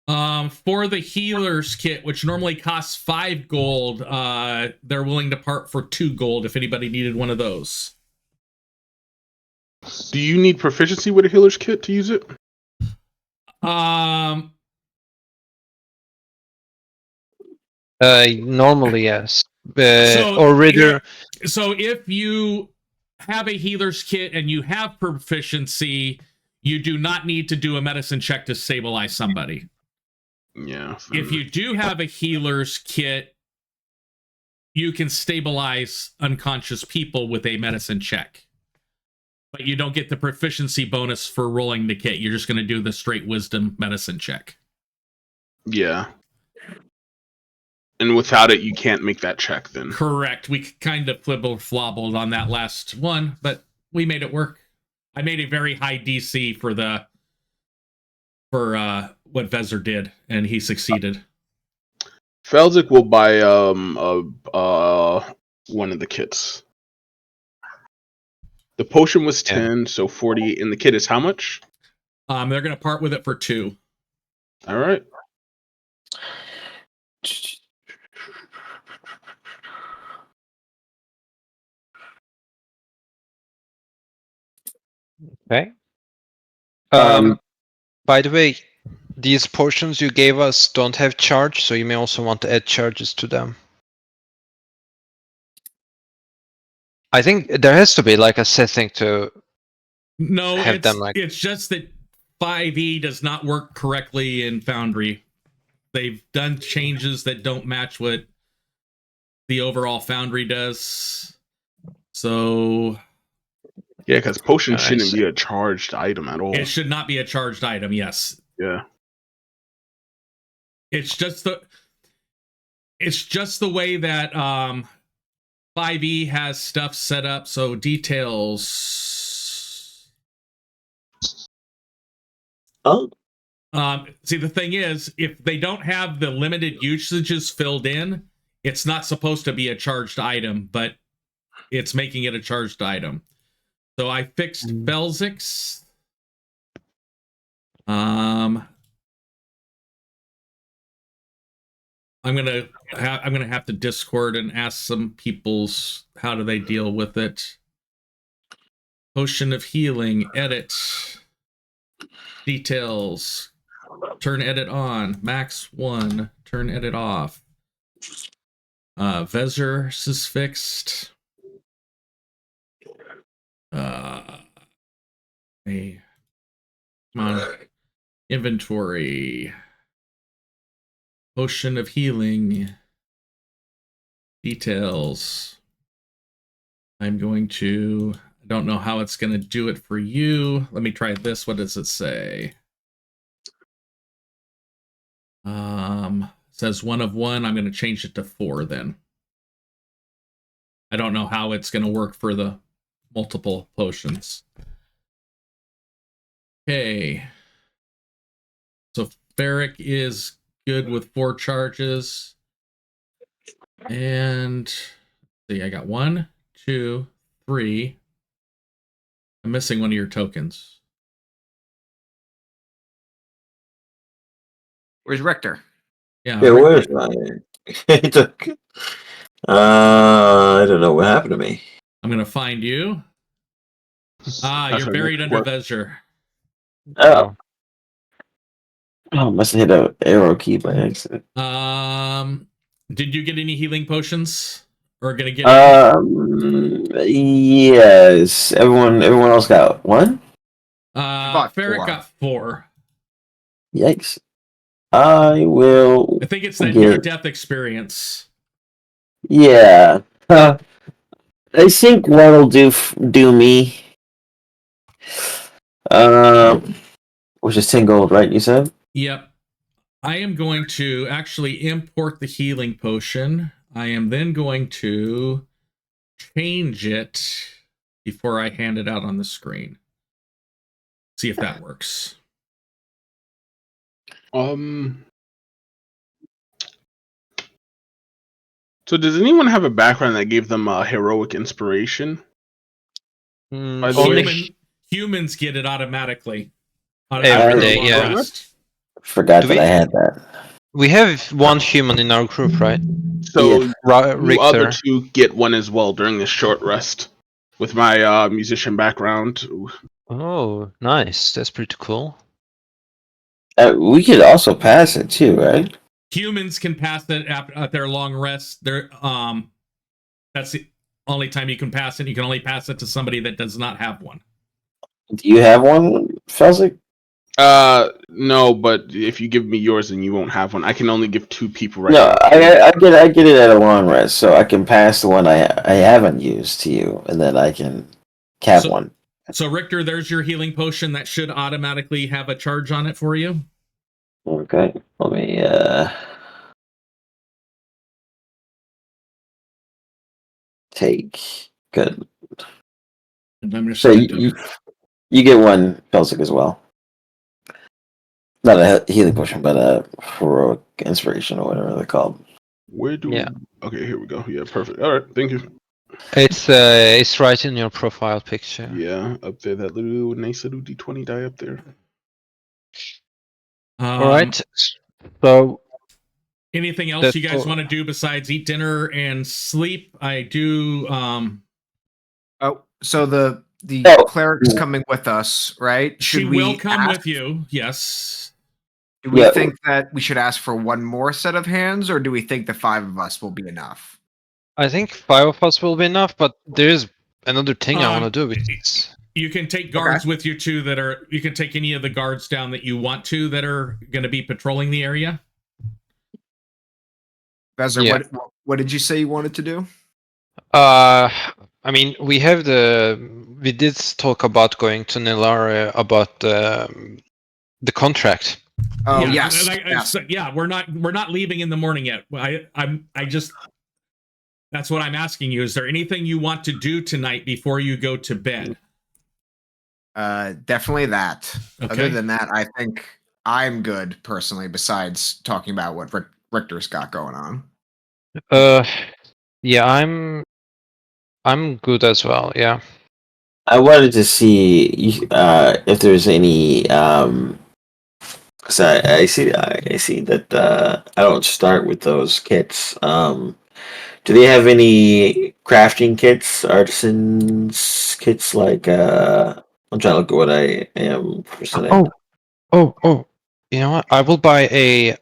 For the healer's kit, which normally costs 5 gold, they're willing to part for 2 gold if anybody needed one of those. Do you need proficiency with a healer's kit to use it? Normally, yes. So if you have a healer's kit and you have proficiency, you do not need to do a medicine check to stabilize somebody. Yeah. If you do have a healer's kit, you can stabilize unconscious people with a medicine check. But you don't get the proficiency bonus for rolling the kit. You're just going to do the straight wisdom medicine check. Yeah. And without it, you can't make that check then. Correct. We kind of flibble-flobbled on that last one, but we made it work. I made a very high DC for what Vezir did, and he succeeded. Felzik will buy one of the kits. The potion was 10, so 40, and the kit is how much? They're going to part with it for 2. All right. Okay. By the way, these portions you gave us don't have charge, so you may also want to add charges to them. I think there has to be like a setting to have them like. It's just that 5e does not work correctly in Foundry. They've done changes that don't match what the overall Foundry does. So yeah, because potion shouldn't be a charged item at all. It should not be a charged item. Yes. Yeah. It's just the way that 5e has stuff set up. So details. Oh. See, the thing is, if they don't have the limited usages filled in, it's not supposed to be a charged item, but it's making it a charged item. So I fixed Felzik's. I'm gonna have to Discord and ask some people's how do they deal with it. Potion of healing, edit, details, turn edit on, max 1, turn edit off. Vezir is fixed. Come on. Inventory. Potion of healing. Details. I'm going to... I don't know how it's going to do it for you. Let me try this. What does it say? It says 1 of 1. I'm going to change it to 4 then. I don't know how it's going to work for the multiple potions. Okay. So Ferric is good with 4 charges. And see, I got 1, 2, 3. I'm missing one of your tokens. Where's Rector? Yeah, where's mine? I don't know what happened to me. I'm gonna find you. You're buried under Vezir. Oh, must have hit an arrow key by accident. Did you get any healing potions? Or gonna get? Yes. Everyone else got 1. Ferric got 4. Yikes! I will. I think it's that near-death experience. Yeah. I think what'll do me. Which is 10 gold, right? You said. Yep. I am going to actually import the healing potion. I am then going to change it before I hand it out on the screen. See if that works. So does anyone have a background that gave them heroic inspiration? Humans get it automatically. Every day, yeah. forgot that I had that. We have one human in our group, right? So you Richter. other two get one as well during this short rest. With my musician background. Oh, nice. That's pretty cool. We could also pass it too, right? Humans can pass it at their long rest. That's the only time you can pass it. You can only pass it to somebody that does not have one. Do you have one, Felsic? No, but if you give me yours, then you won't have one. I can only give 2 people right No, now. I get it at a long rest, so I can pass the one I haven't used to you, and then I can cap one. So Richter, there's your healing potion that should automatically have a charge on it for you. Okay, let me take. Good. And I'm just So you get one Felsic as well. Not a healing potion, but a heroic inspiration or whatever they're called. Where do Yeah. Okay, here we go. Yeah, perfect. All right, thank you. It's right in your profile picture. Yeah, up there, that little nice little D20 die up there. All right. So anything else you guys want to do besides eat dinner and sleep? I do. So the cleric's coming with us, right? She will come with you. Yes. Do we think that we should ask for one more set of hands, or do we think the 5 of us will be enough? I think 5 of us will be enough, but there's another thing I want to do with this. You can take guards with you too that are. You can take any of the guards down that you want to that are going to be patrolling the area. Vezzer, what did you say you wanted to do? I mean, we did talk about going to Nilare about the contract. Oh yeah, yes. Yeah, we're not leaving in the morning yet. I just that's what I'm asking you. Is there anything you want to do tonight before you go to bed? Definitely that. Okay. Other than that, I think I'm good personally. Besides talking about what Richter's got going on. Yeah, I'm good as well. Yeah. I wanted to see if there's any. So I see that I don't start with those kits. Do they have any crafting kits, artisans kits? Like I'm trying to look at what I am percent. Oh! You know what? I will buy a.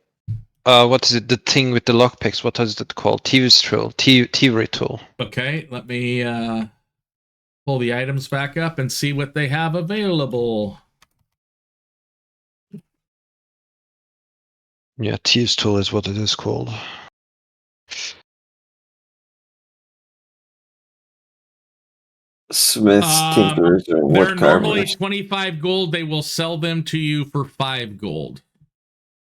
What is it? The thing with the lockpicks. What is it called? Thievery tool. Okay, let me pull the items back up and see what they have available. Yeah, Thieves tool is what it is called. Smiths, tinkers, or wood they're normally carvers. 25 gold. They will sell them to you for 5 gold.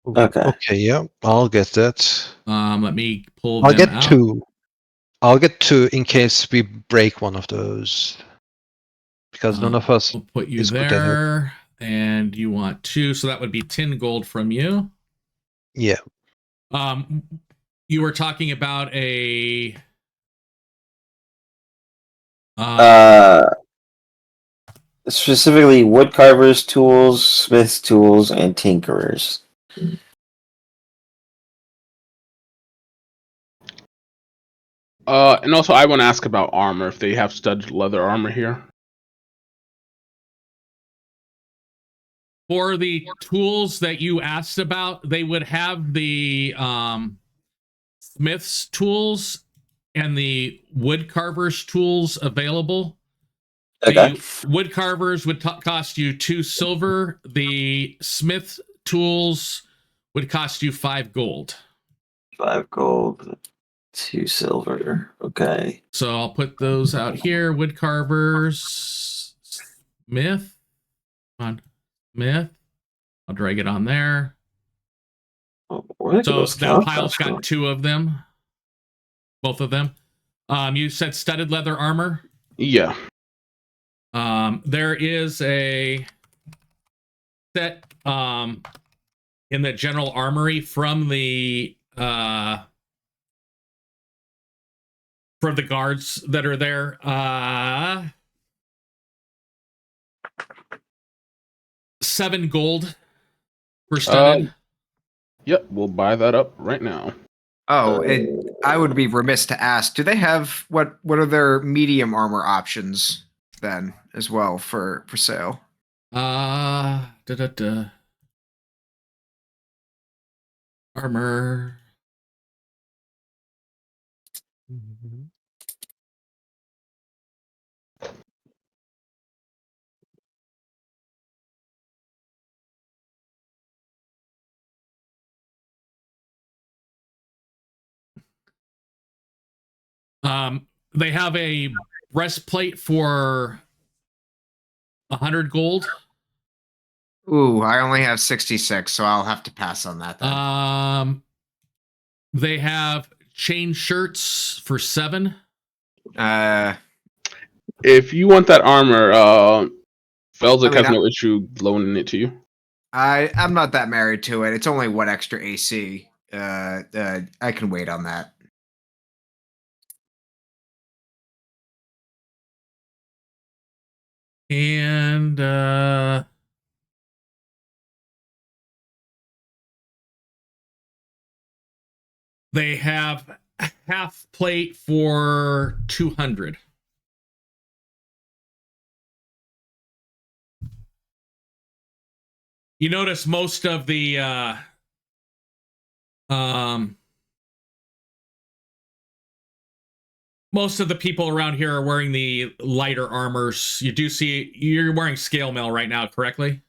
Okay. Okay, yeah, I'll get that. Let me pull I'll them get out. 2. I'll get 2 in case we break one of those. Because none of us will put you is good at it. there, and you want 2, so that would be 10 gold from you. Yeah. You were talking about a specifically wood carvers tools, smiths tools, and tinkerers. And also I want to ask about armor, if they have studded leather armor here. For the tools that you asked about, they would have the smith's tools and the wood carver's tools available. Okay. The wood carvers would cost you 2 silver. The smith tools would cost you 5 gold. 5 gold, 2 silver. Okay. So I'll put those out here. Wood carvers, smith. Come on, smith. I'll drag it on there. Oh, so that pile's got 2 of them. Both of them. You said studded leather armor? Yeah. There is a set in the general armory from the guards that are there. 7 gold for studded. Yep, we'll buy that up right now. Oh, I would be remiss to ask, do they have what are their medium armor options then as well for sale? Armor. They have a breastplate for 100 gold. Ooh, I only have 66, so I'll have to pass on that then. They have chain shirts for 7. If you want that armor, Felzik has no issue loaning it to you. I'm not that married to it. It's only 1 extra AC. I can wait on that. And they have a half plate for 200. You notice most of the most of the people around here are wearing the lighter armors. You do see you're wearing scale mail right now, correctly?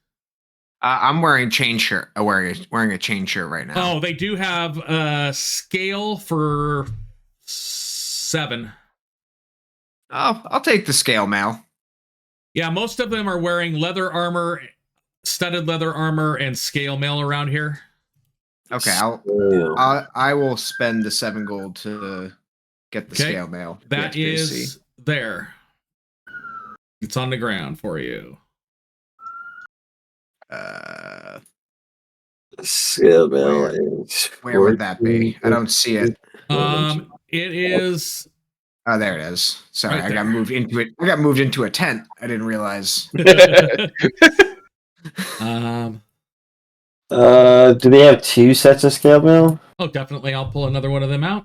I'm wearing chain shirt. Wearing a chain shirt right now. Oh, they do have a scale for 7. Oh, I'll take the scale mail. Yeah, most of them are wearing leather armor, studded leather armor, and scale mail around here. Okay, I will spend the 7 gold to get the scale mail. That is there. It's on the ground for you. Scale mail. Where would that be? I don't see it. It is. Oh, there it is. Sorry, Right I got moved into it. I got moved into a tent. I didn't realize. Do they have 2 sets of scale mail? Oh, definitely. I'll pull another one of them out.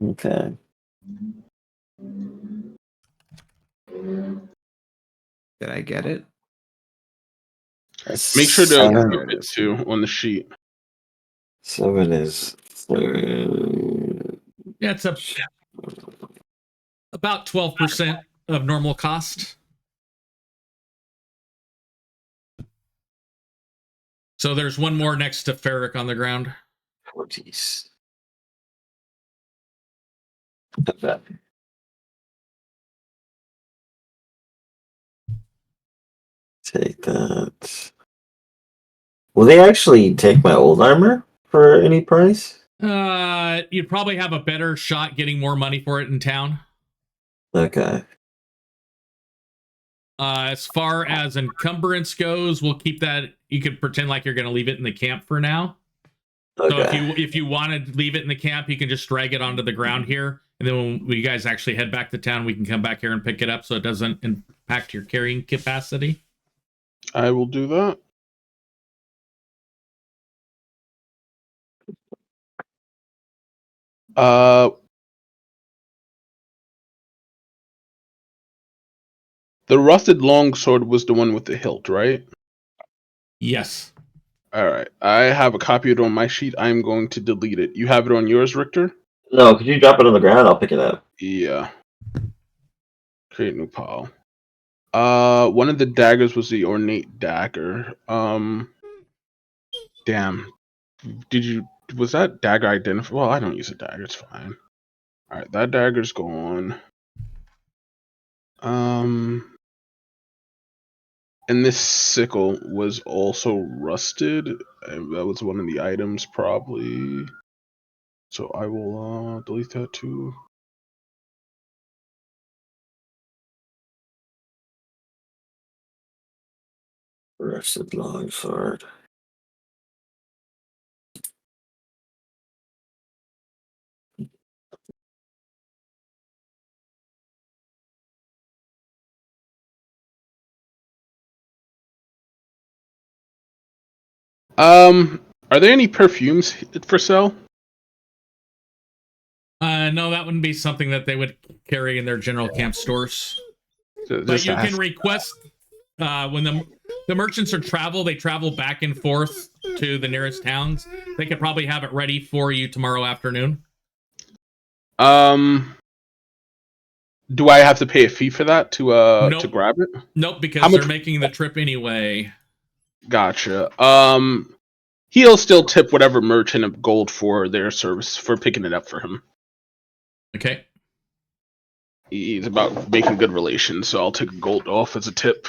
Okay. Did I get it? Make sure to group it too on the sheet. 7 is. Yeah, it's about 12% of normal cost. So there's one more next to Ferric on the ground. 40s. Take that. Will they actually take my old armor for any price? You'd probably have a better shot getting more money for it in town. Okay. As far as encumbrance goes, we'll keep that. You could pretend like you're going to leave it in the camp for now. Okay. So if you want to leave it in the camp, you can just drag it onto the ground here, and then when you guys actually head back to town, we can come back here and pick it up, so it doesn't impact your carrying capacity. I will do that. The rusted longsword was the one with the hilt, right? Yes. All right. I have a copy of it on my sheet. I'm going to delete it. You have it on yours, Richter? No, could you drop it on the ground? I'll pick it up. Yeah. Create new pile. One of the daggers was the ornate dagger. Damn. Was that dagger identified? Well, I don't use a dagger. It's fine. All right, that dagger's gone. And this sickle was also rusted. That was one of the items, probably. So I will delete that too. Rusted longsword. Are Are there any perfumes for sale? No, that wouldn't be something that they would carry in their general camp stores. But you can request when the merchants are they travel back and forth to the nearest towns. They could probably have it ready for you tomorrow afternoon. Do I have to pay a fee for that to grab it? Nope, because they're making the trip anyway. Gotcha. He'll still tip whatever merchant of gold for their service for picking it up for him. Okay. He's about making good relations, so I'll take a gold off as a tip.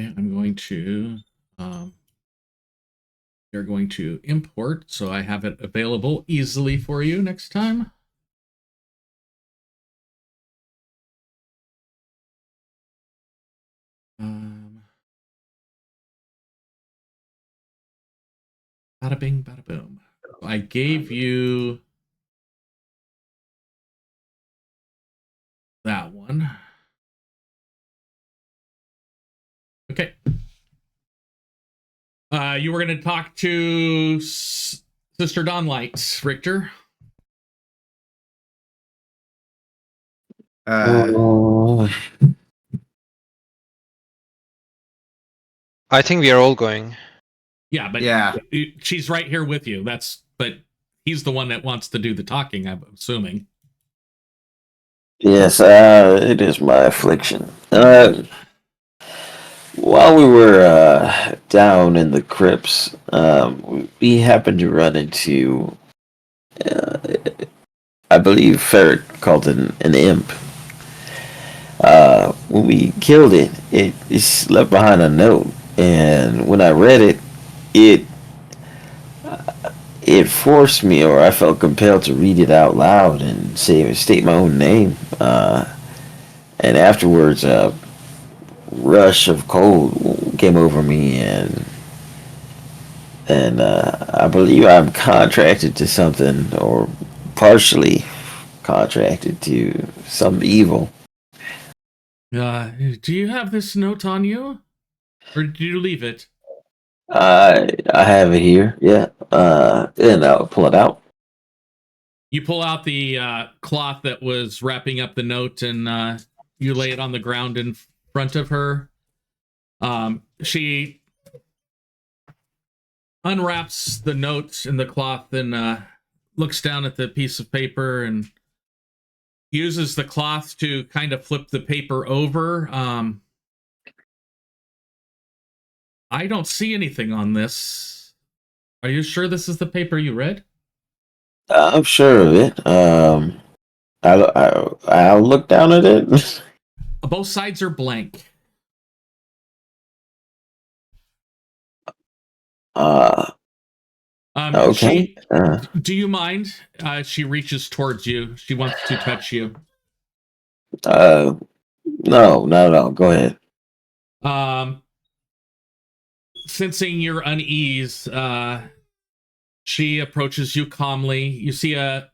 Okay, I'm going to you're going to import, so I have it available easily for you next time. Bada bing, bada boom. I gave you that one. Okay. You were going to talk to Sister Dawnlight, Richter. I think we are all going. Yeah, but she's right here with you. But he's the one that wants to do the talking, I'm assuming. Yes, it is my affliction. While we were down in the crypts, we happened to run into, I believe Ferret called it an imp. When we killed it, it left behind a note, and when I read it, it forced me, or I felt compelled to read it out loud and state my own name. And afterwards, a rush of cold came over me, and I believe I'm contracted to something, or partially contracted to some evil. Do you have this note on you, or did you leave it? I have it here, yeah. And I'll pull it out. You pull out the cloth that was wrapping up the note, and you lay it on the ground in front of her. She unwraps the note in the cloth and looks down at the piece of paper and uses the cloth to kind of flip the paper over. I don't see anything on this. Are you sure this is the paper you read? I'm sure of it. I'll look down at it. Both sides are blank. Okay. Do you mind? She reaches towards you. She wants to touch you. No, not at all. Go ahead. Sensing your unease, she approaches you calmly. You see a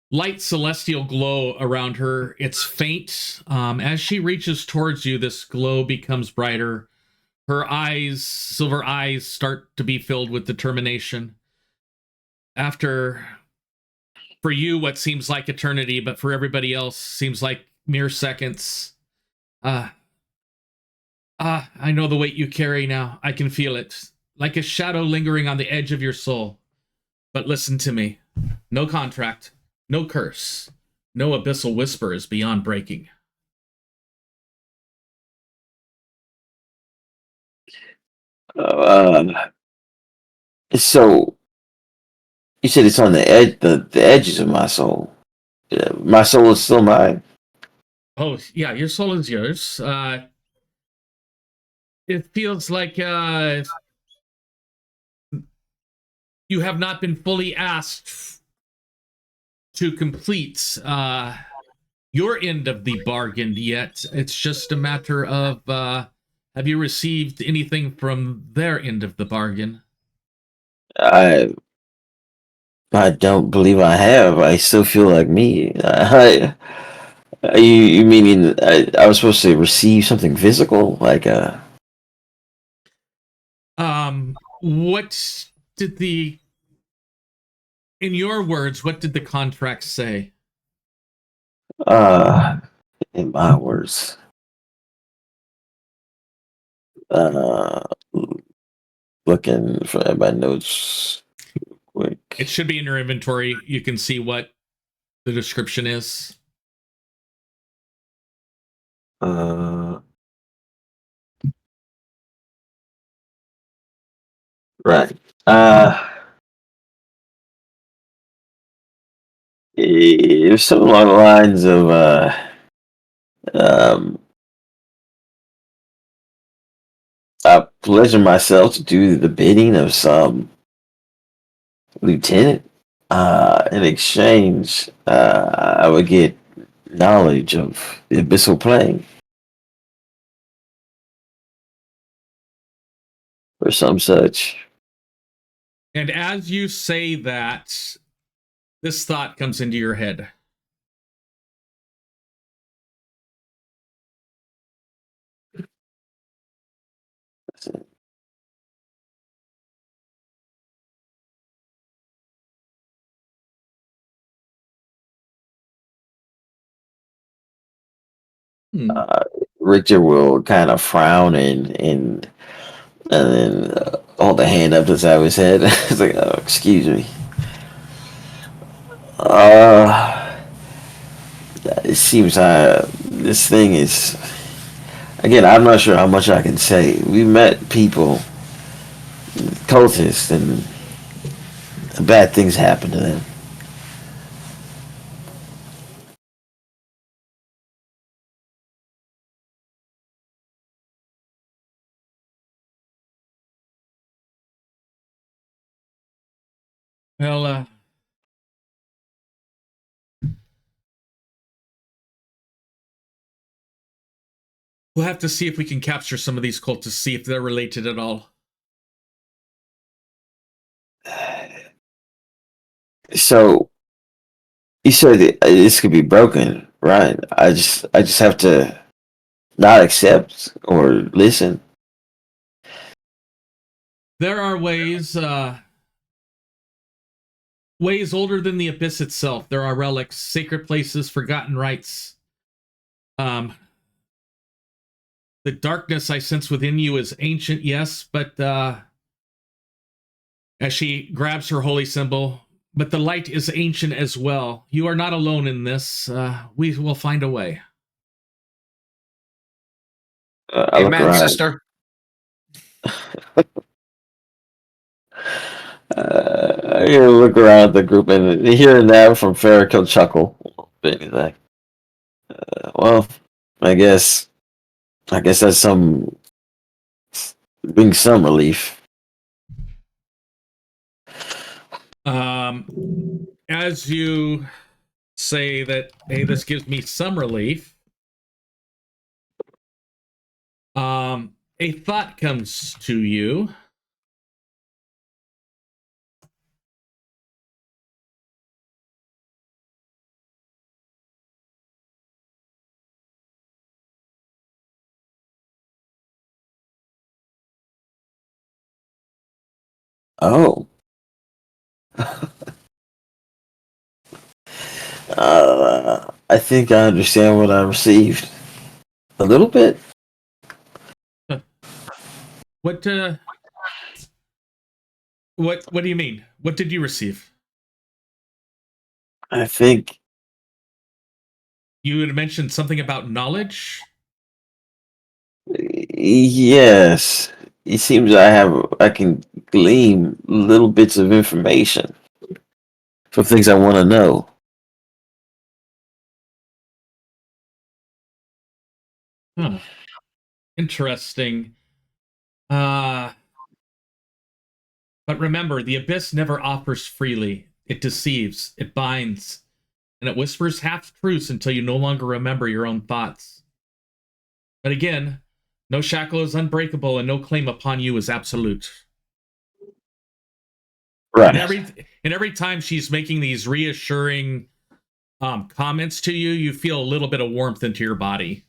light celestial glow around her. It's faint. As she reaches towards you, this glow becomes brighter. Her eyes, silver eyes, start to be filled with determination. After, for you, what seems like eternity, but for everybody else, seems like mere seconds. I know the weight you carry now. I can feel it. Like a shadow lingering on the edge of your soul. But listen to me. No contract. No curse. No abyssal whisper is beyond breaking. So you said it's on the edge, the edges of my soul. My soul is still mine. Oh yeah, your soul is yours. It feels like you have not been fully asked to complete your end of the bargain yet. It's just a matter of have you received anything from their end of the bargain? I don't believe I have. I still feel like me. You meaning I was supposed to receive something physical, like what did in your words, what did the contract say? In my words, looking for my notes quick. It should be in your inventory. You can see what the description is. Right. It was something along the lines of um, I pleasure myself to do the bidding of some lieutenant. In exchange, I would get knowledge of the abyssal plane or some such. And as you say that, this thought comes into your head. Richard will kind of frown and then hold a hand up to the side of his head. It's like, oh, excuse me. It seems this thing is. Again, I'm not sure how much I can say. We met people, cultists, and bad things happen to them. Well, we'll have to see if we can capture some of these cultists, see if they're related at all. So, you said that this could be broken, right? I just have to not accept or listen. There are ways older than the abyss itself. There are relics, sacred places, forgotten rites. The darkness I sense within you is ancient, yes, but as she grabs her holy symbol, but the light is ancient as well. You are not alone in this. We will find a way. Amen, sister. I look around at the group and here and there from Farrakhan chuckle. He's like, well, I guess that's brings some relief. As you say that, hey, this gives me some relief. A thought comes to you. Oh. I think I understand what I received. A little bit. What do you mean? What did you receive? I think you had mentioned something about knowledge. Yes. It seems I can glean little bits of information for things I want to know. Huh. Interesting. But remember, the abyss never offers freely. It deceives, it binds, and it whispers half-truths until you no longer remember your own thoughts. But again, no shackle is unbreakable and no claim upon you is absolute. Right. And every time she's making these reassuring comments to you, you feel a little bit of warmth into your body.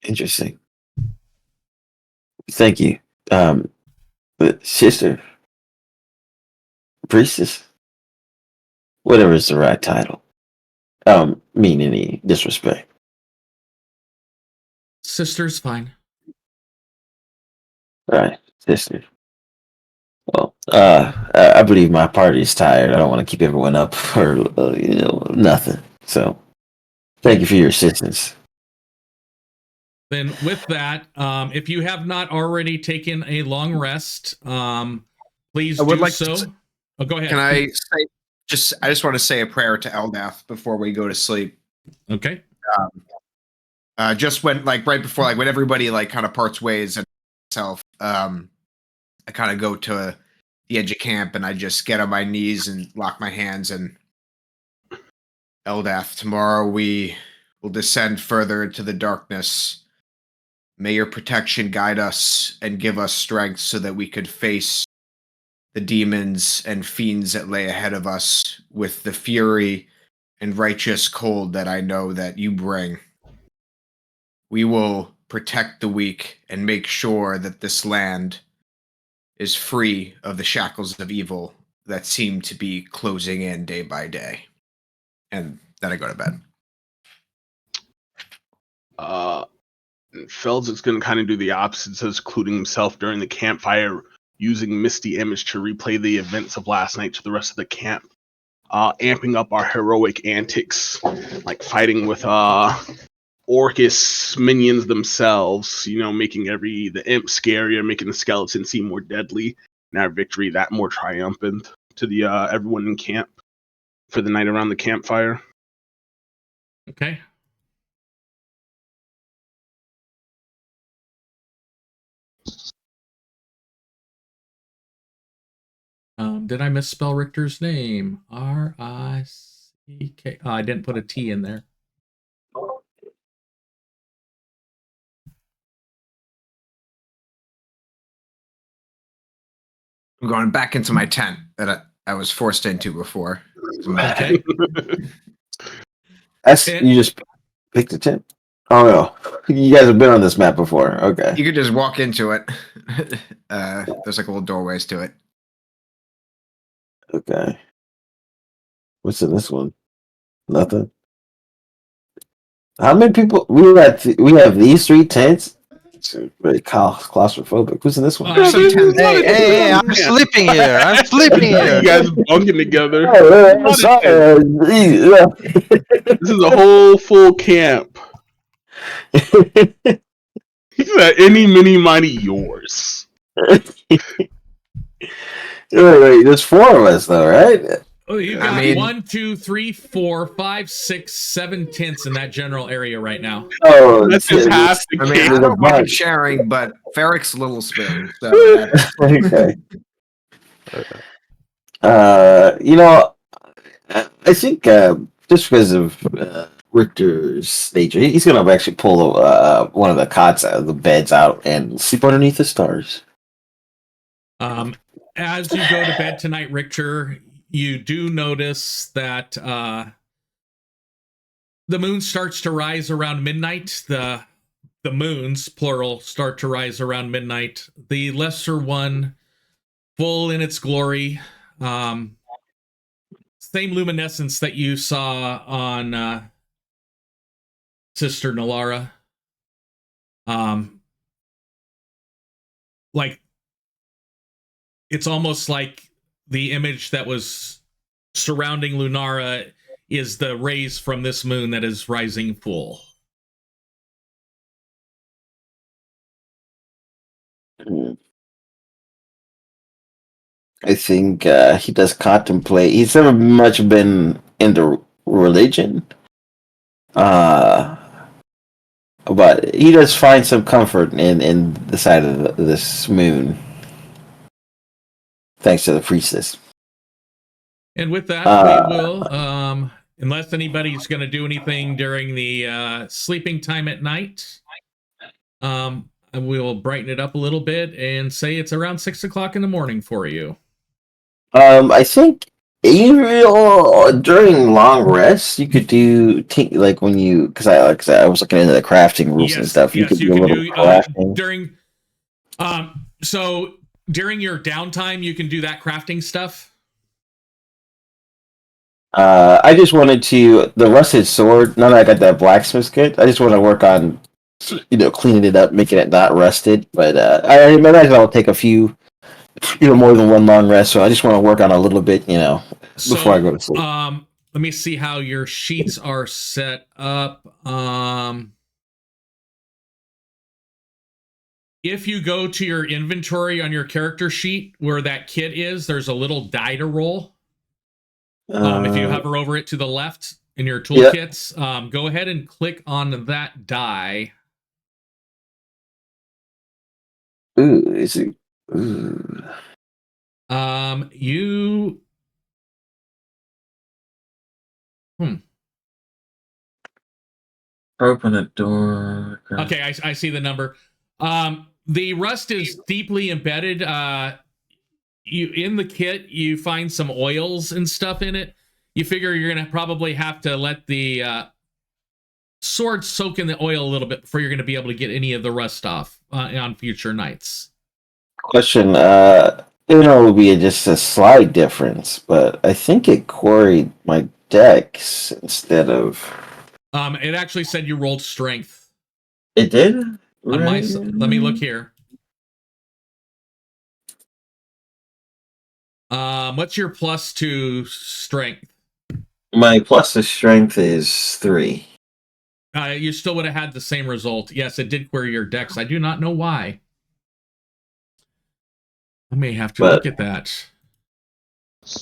Interesting. Thank you. The sister, priestess, whatever is the right title. Mean any disrespect. Sister's fine. Right, sister. Well, I believe my party's tired. I don't want to keep everyone up for nothing. So, thank you for your assistance. Then with that, if you have not already taken a long rest, please I would do like so. Oh, go ahead. Can I say I just want to say a prayer to Eldath before we go to sleep. Okay. Just when right before when everybody kind of parts ways and myself, I kind of go to the edge of camp and I just get on my knees and lock my hands and Eldath, tomorrow we will descend further into the darkness. May your protection guide us and give us strength so that we could face the demons and fiends that lay ahead of us with the fury and righteous cold that I know that you bring. We will protect the weak and make sure that this land is free of the shackles of evil that seem to be closing in day by day. And then I go to bed. Felds is going to kind of do the opposite, so secluding himself during the campfire, using Misty Image to replay the events of last night to the rest of the camp, amping up our heroic antics, like fighting with Orcus minions themselves, making the imp scarier, making the skeleton seem more deadly, and our victory that more triumphant to the everyone in camp for the night around the campfire. Okay. Did I misspell Richter's name? R-I-C-K. Oh, I didn't put a T in there. I'm going back into my tent that I was forced into before. Okay. You just picked a tent? Oh, no. You guys have been on this map before. Okay. You could just walk into it. There's little doorways to it. Okay. What's in this one? Nothing. How many people? We have these 3 tents. It's very claustrophobic. Who's in this one? Hey, I'm sleeping here. I'm sleeping here. You guys bunking together. Sorry. This is a whole full camp. He said, "Any, mini, mighty, yours." There's 4 of us, though, right? Oh, you got 1, 2, 3, 4, 5, 6, 7 tents in that general area right now. Oh, that's fantastic. I don't mind sharing, but Ferric's little spoon. So okay. I think just because of Richter's nature, he's gonna actually pull one of the cots out of the beds out and sleep underneath the stars. As you go to bed tonight, Richter, you do notice that the moon starts to rise around midnight. The moons, plural, start to rise around midnight. The lesser one, full in its glory. Same luminescence that you saw on Sister Nalara. Like, it's almost like the image that was surrounding Lunara is the rays from this moon that is rising full. I think he does contemplate. He's never much been into religion. But he does find some comfort in the side of this moon. Thanks to the priestess. And with that, we will, unless anybody's going to do anything during the sleeping time at night, we'll brighten it up a little bit and say it's around 6 o'clock in the morning for you. I think during long rests, you could do when you because I was looking into the crafting rules and stuff. You could do a little crafting during. So during your downtime, you can do that crafting stuff. I just wanted the rusted sword. Now that I got that blacksmith kit, I just want to work on, cleaning it up, making it not rusted. But I imagine I'll take a few, more than one long rest. So I just want to work on a little bit, before I go to sleep. Let me see how your sheets are set up. If you go to your inventory on your character sheet where that kit is, there's a little die to roll. If you hover over it to the left in your toolkits, go ahead and click on that die. Ooh, is it? Ooh. You. Open a door. Okay, I see the number. The rust is deeply embedded. You in the kit, you find some oils and stuff in it. You figure you're gonna probably have to let the sword soak in the oil a little bit before you're gonna be able to get any of the rust off on future nights. Question. It will be just a slight difference, but I think it quarried my dex instead of. It actually said you rolled strength. It did. On my side. Let me look here. What's your plus to strength? My plus to strength is 3. You still would have had the same result. Yes, it did query your dex. I do not know why. I may have to look at that.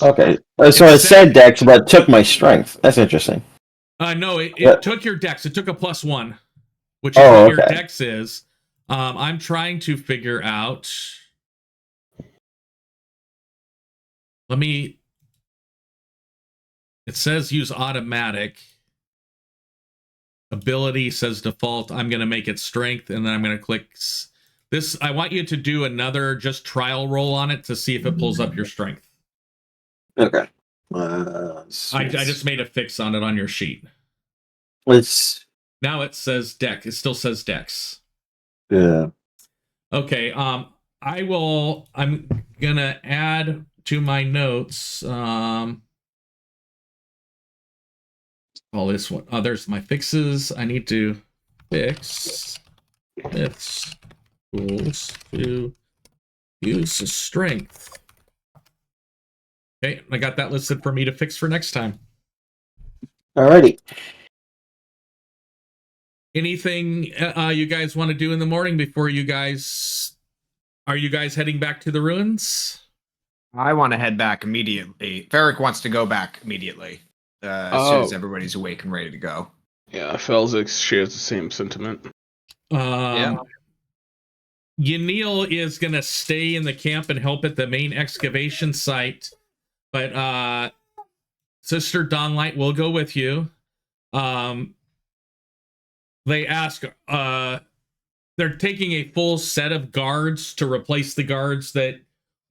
Okay, so it said dex, but took my strength. That's interesting. No, it took your dex. It took a +1, which is what your dex is. I'm trying to figure out. It says use automatic. Ability says default. I'm going to make it strength, and then I'm going to click this. I want you to do another just trial roll on it to see if it pulls up your strength. Okay. I just made a fix on it on your sheet. Now it says dex. It still says dex. Yeah. Okay. I'm gonna add to my notes. All this one. Oh, there's my fixes. I need to fix myths tools to use the strength. Okay, I got that listed for me to fix for next time. Alrighty. Anything you guys want to do in the morning before you guys... Are you guys heading back to the ruins? I want to head back immediately. Varric wants to go back immediately. As soon as everybody's awake and ready to go. Yeah, Felzix shares the same sentiment. Yeah. Yanil is going to stay in the camp and help at the main excavation site. But Sister Dawnlight will go with you. They ask, they're taking a full set of guards to replace the guards that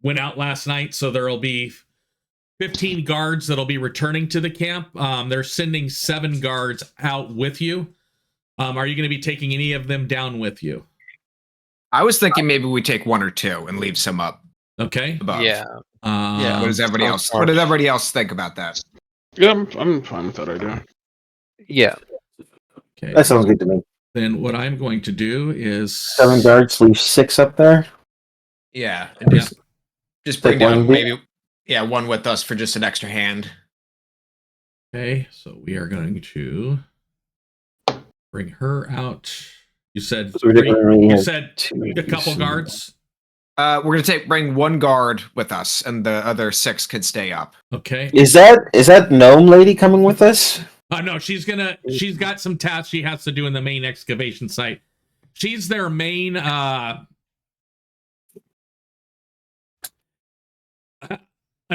went out last night. So there'll be 15 guards that'll be returning to the camp. They're sending 7 guards out with you. Are you going to be taking any of them down with you? I was thinking maybe we take 1 or 2 and leave some up. Okay. Above. Yeah. What does everybody else? What does everybody else think about that? Yeah, I'm fine with that idea. Yeah. Okay. That sounds good to me. Then what I'm going to do is 7 guards, leave 6 up there. Yeah. And just bring down maybe 1 with us for just an extra hand. Okay, so we are going to bring her out. You said a couple guards. We're gonna bring 1 guard with us, and the other 6 could stay up. Okay. Is that gnome lady coming with us? No, she's got some tasks she has to do in the main excavation site. She's their main I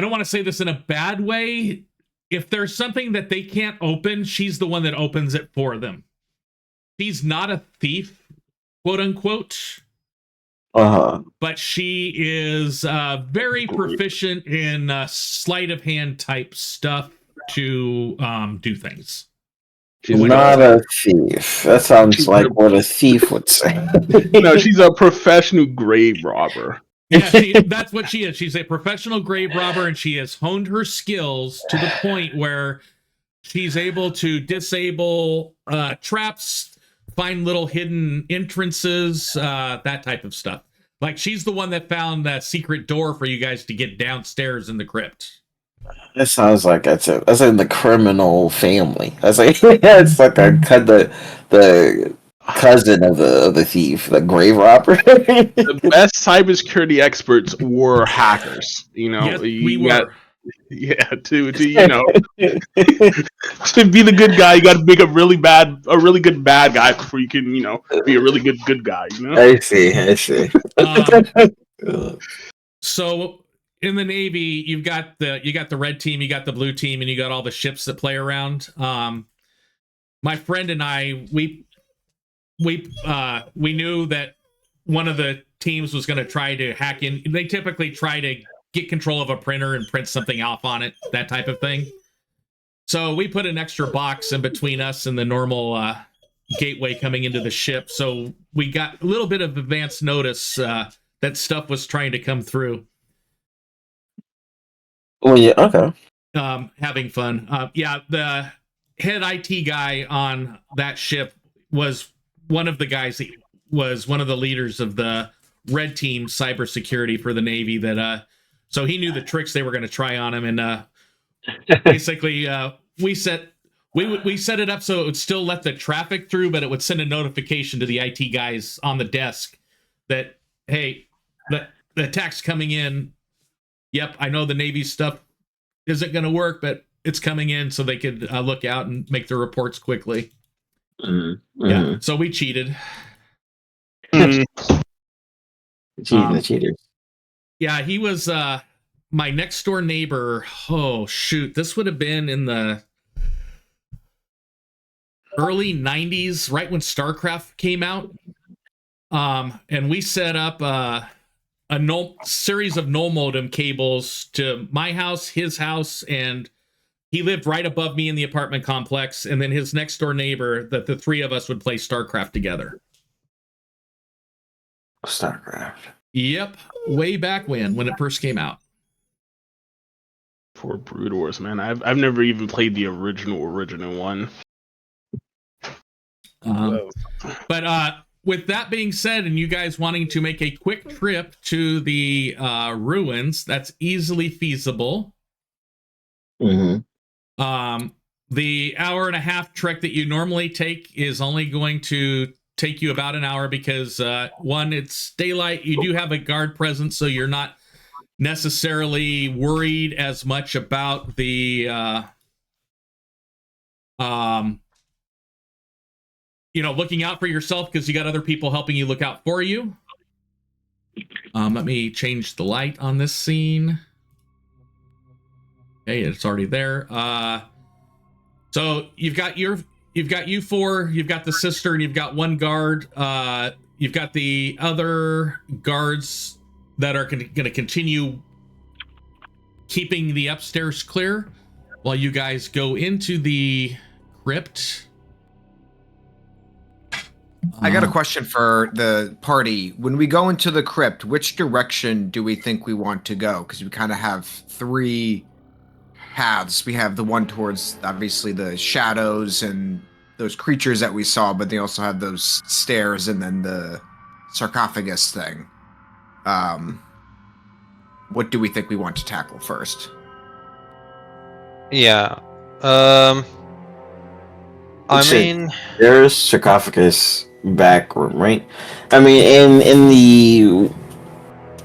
don't want to say this in a bad way. If there's something that they can't open, she's the one that opens it for them. She's not a thief, quote unquote. But she is very proficient in sleight of hand type stuff to do things. She's not a thief. That sounds like what a thief would say. No, she's a professional grave robber. Yeah, that's what she is. She's a professional grave robber, and she has honed her skills to the point where she's able to disable traps, find little hidden entrances, that type of stuff. Like, she's the one that found that secret door for you guys to get downstairs in the crypt. That sounds like that's in the criminal family. That's like it's like the cousin of the thief, the grave robber. The best cybersecurity experts were hackers. Yes, we were. Yeah, to to be the good guy, you got to make a really good bad guy before you can be a really good guy. I see. So in the Navy, you got the red team, you got the blue team, and you got all the ships that play around. My friend and I, we knew that one of the teams was going to try to hack in. They typically try to get control of a printer and print something off on it, that type of thing. So we put an extra box in between us and the normal gateway coming into the ship. So we got a little bit of advance notice that stuff was trying to come through. Oh yeah, okay. Having fun. The head IT guy on that ship was one of the guys that was one of the leaders of the red team cybersecurity for the Navy. So he knew the tricks they were going to try on him, and basically we set it up so it would still let the traffic through, but it would send a notification to the IT guys on the desk that, hey, the attack's coming in. Yep, I know the Navy stuff isn't going to work, but it's coming in, so they could look out and make their reports quickly. Mm-hmm. Yeah, so we cheated. The cheaters. Yeah, he was my next door neighbor. Oh, shoot. This would have been in the early 90s, right when StarCraft came out. And we set up a series of null modem cables to my house, his house, and he lived right above me in the apartment complex. And then his next door neighbor, that the three of us would play StarCraft together. StarCraft. Yep, way back when it first came out. Poor Brood Wars, man. I've never even played the original one. But with that being said, and you guys wanting to make a quick trip to the ruins, that's easily feasible. Mm-hmm. The hour and a half trek that you normally take is only going to take you about an hour because one, it's daylight. You do have a guard present, so you're not necessarily worried as much about the looking out for yourself because you got other people helping you look out for you. Let me change the light on this scene. Okay, it's already there. So you've got you four, you've got the sister, and you've got one guard. You've got the other guards that are going to continue keeping the upstairs clear while you guys go into the crypt. I got a question for the party. When we go into the crypt, which direction do we think we want to go? Because we kind of have three paths. We have the one towards, obviously, the shadows and those creatures that we saw, but they also have those stairs and then the sarcophagus thing. What do we think we want to tackle first? Yeah. I mean, there's sarcophagus back room, right? I mean, in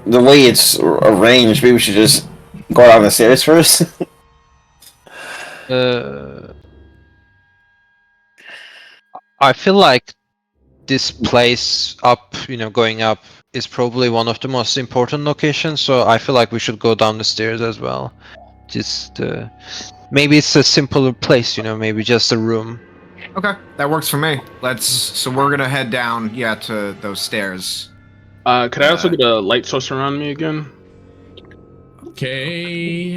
the way it's arranged, maybe we should just go down the stairs first. I feel like this place up, going up, is probably one of the most important locations. So I feel like we should go down the stairs as well. Just maybe it's a simpler place, maybe just a room. Okay, that works for me. So we're gonna head down, to those stairs. Could I also get a light source around me again? Okay.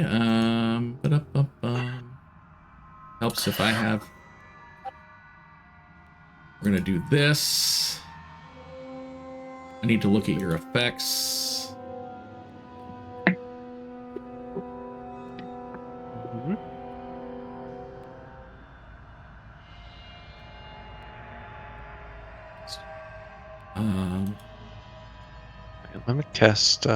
Helps if I have. We're gonna do this. I need to look at your effects. Let me cast.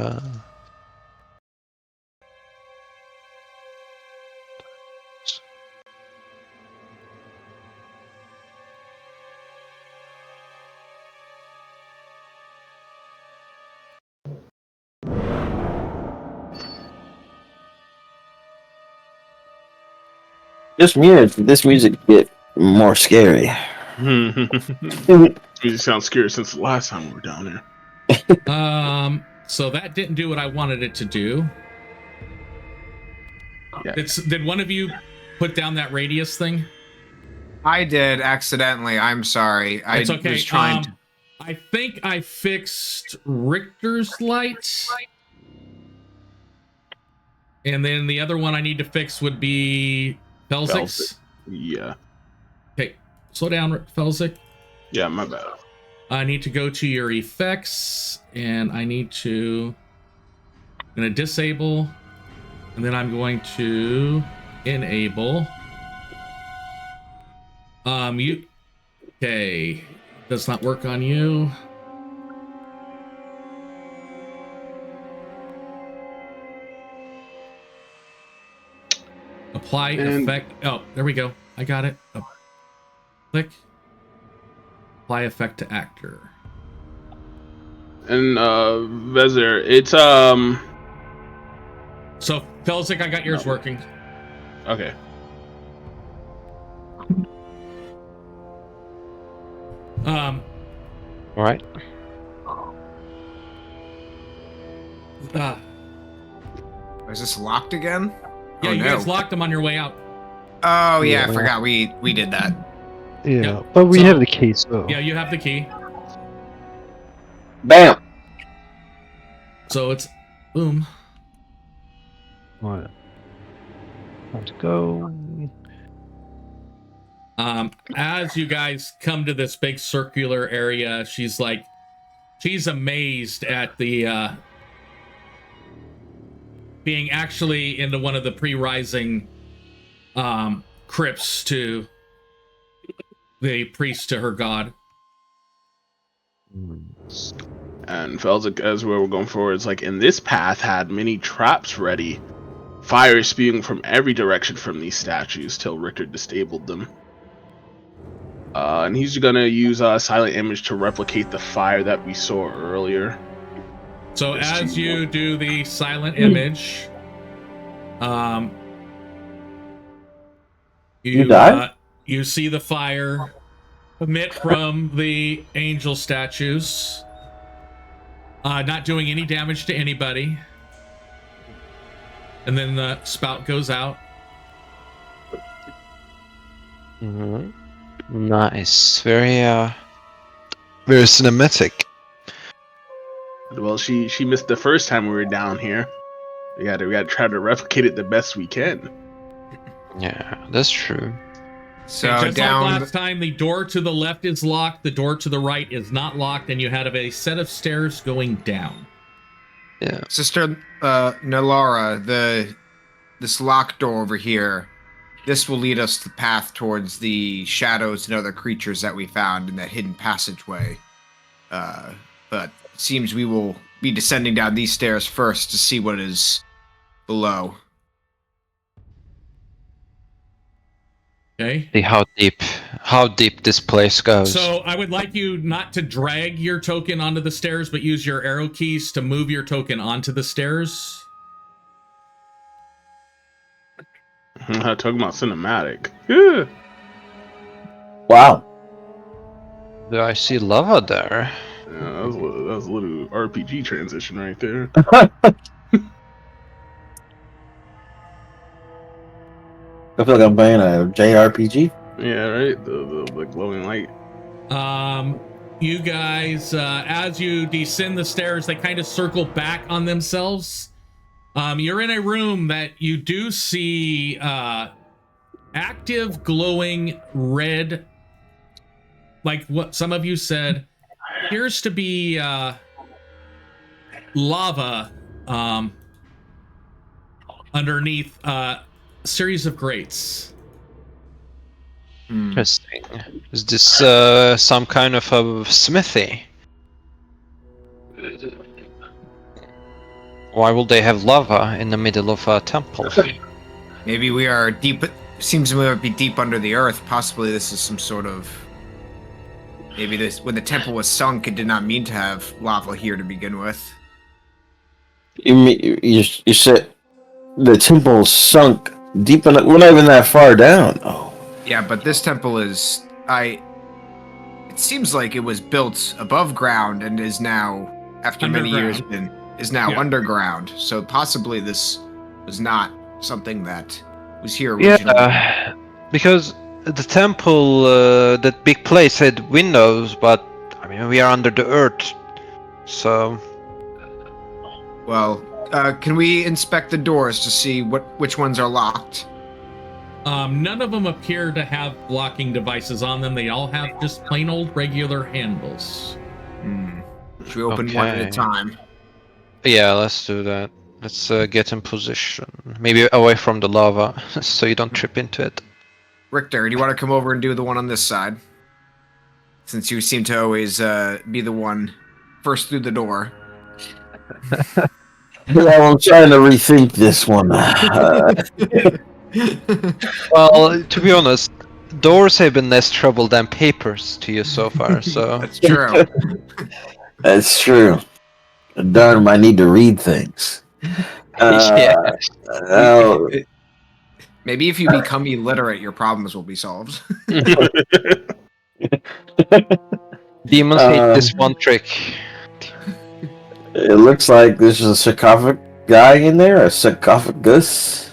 This music get more scary. Music sounds scary since the last time we were down here. So that didn't do what I wanted it to do. Yeah. Did one of you put down that radius thing? I did accidentally. I'm sorry. It's okay. Was trying to... I think I fixed Richter's light. And then the other one I need to fix would be Felzic's. Yeah. Okay, slow down, Felzic. Yeah, my bad. I need to go to your effects, and I need to... I'm going to disable, and then I'm going to enable. You... Okay, does not work on you. Apply effect. Oh, there we go. I got it. Oh. Click. Apply effect to actor. And Vezer, it's So Felzik, I got yours working. Okay. All right. Is this locked again? Yeah, oh, you no. guys locked them on your way out. Oh yeah, I forgot we did that. Yeah, but we have the key, so... Yeah, you have the key. Bam! So it's... Boom. Alright. Time to go. As you guys come to this big circular area, she's amazed at the being actually into one of the pre-rising crypts to the priest to her god. And Felzik, as where we're going forward, it's like, in this path had many traps ready, fire spewing from every direction from these statues till Richter disabled them. And he's gonna use a silent image to replicate the fire that we saw earlier. So as you do the silent image, you see the fire emit from the angel statues, not doing any damage to anybody. And then the spout goes out. Mm-hmm. Nice. Very cinematic. Well, she missed the first time we were down here. We gotta try to replicate it the best we can. Yeah, that's true. So just down like last time, the door to the left is locked, the door to the right is not locked, and you had a set of stairs going down. Yeah. Sister Nalara, this locked door over here, this will lead us the path towards the shadows and other creatures that we found in that hidden passageway. But it seems we will be descending down these stairs first to see what is below. Okay. See how deep this place goes. So I would like you not to drag your token onto the stairs, but use your arrow keys to move your token onto the stairs. Talking about cinematic. Yeah. Wow. Do I see lava there? Yeah, that was a little RPG transition right there. I feel like I'm playing a JRPG. Yeah, right. The glowing light. You guys, as you descend the stairs, they kind of circle back on themselves. You're in a room that you do see active glowing red, like what some of you said, appears to be lava underneath a series of grates. Interesting. Is this some kind of a smithy? Why will they have lava in the middle of a temple? Maybe we are deep. Seems we might be deep under the earth. Possibly this is some sort of. Maybe this, when the temple was sunk, it did not mean to have lava here to begin with. You said the temple sunk deep in. We're not even that far down. Oh. Yeah, but this temple is. It seems like it was built above ground and is now, after many years, is now underground. So possibly this was not something that was here originally. Yeah, because the temple, that big place had windows, but I mean we are under the earth, so. Well, can we inspect the doors to see which ones are locked? None of them appear to have blocking devices on them. They all have just plain old regular handles. Should we open one at a time? Yeah, let's do that. Let's get in position. Maybe away from the lava, so you don't trip into it. Richter, do you want to come over and do the one on this side? Since you seem to always be the one first through the door. Well, I'm trying to rethink this one. Well, to be honest, doors have been less trouble than papers to you so far, so... That's true. That's true. Darn, I need to read things. Yeah. Maybe if you become illiterate, your problems will be solved. Demons hate this one trick. It looks like there's a sarcophagus guy in there, a sarcophagus.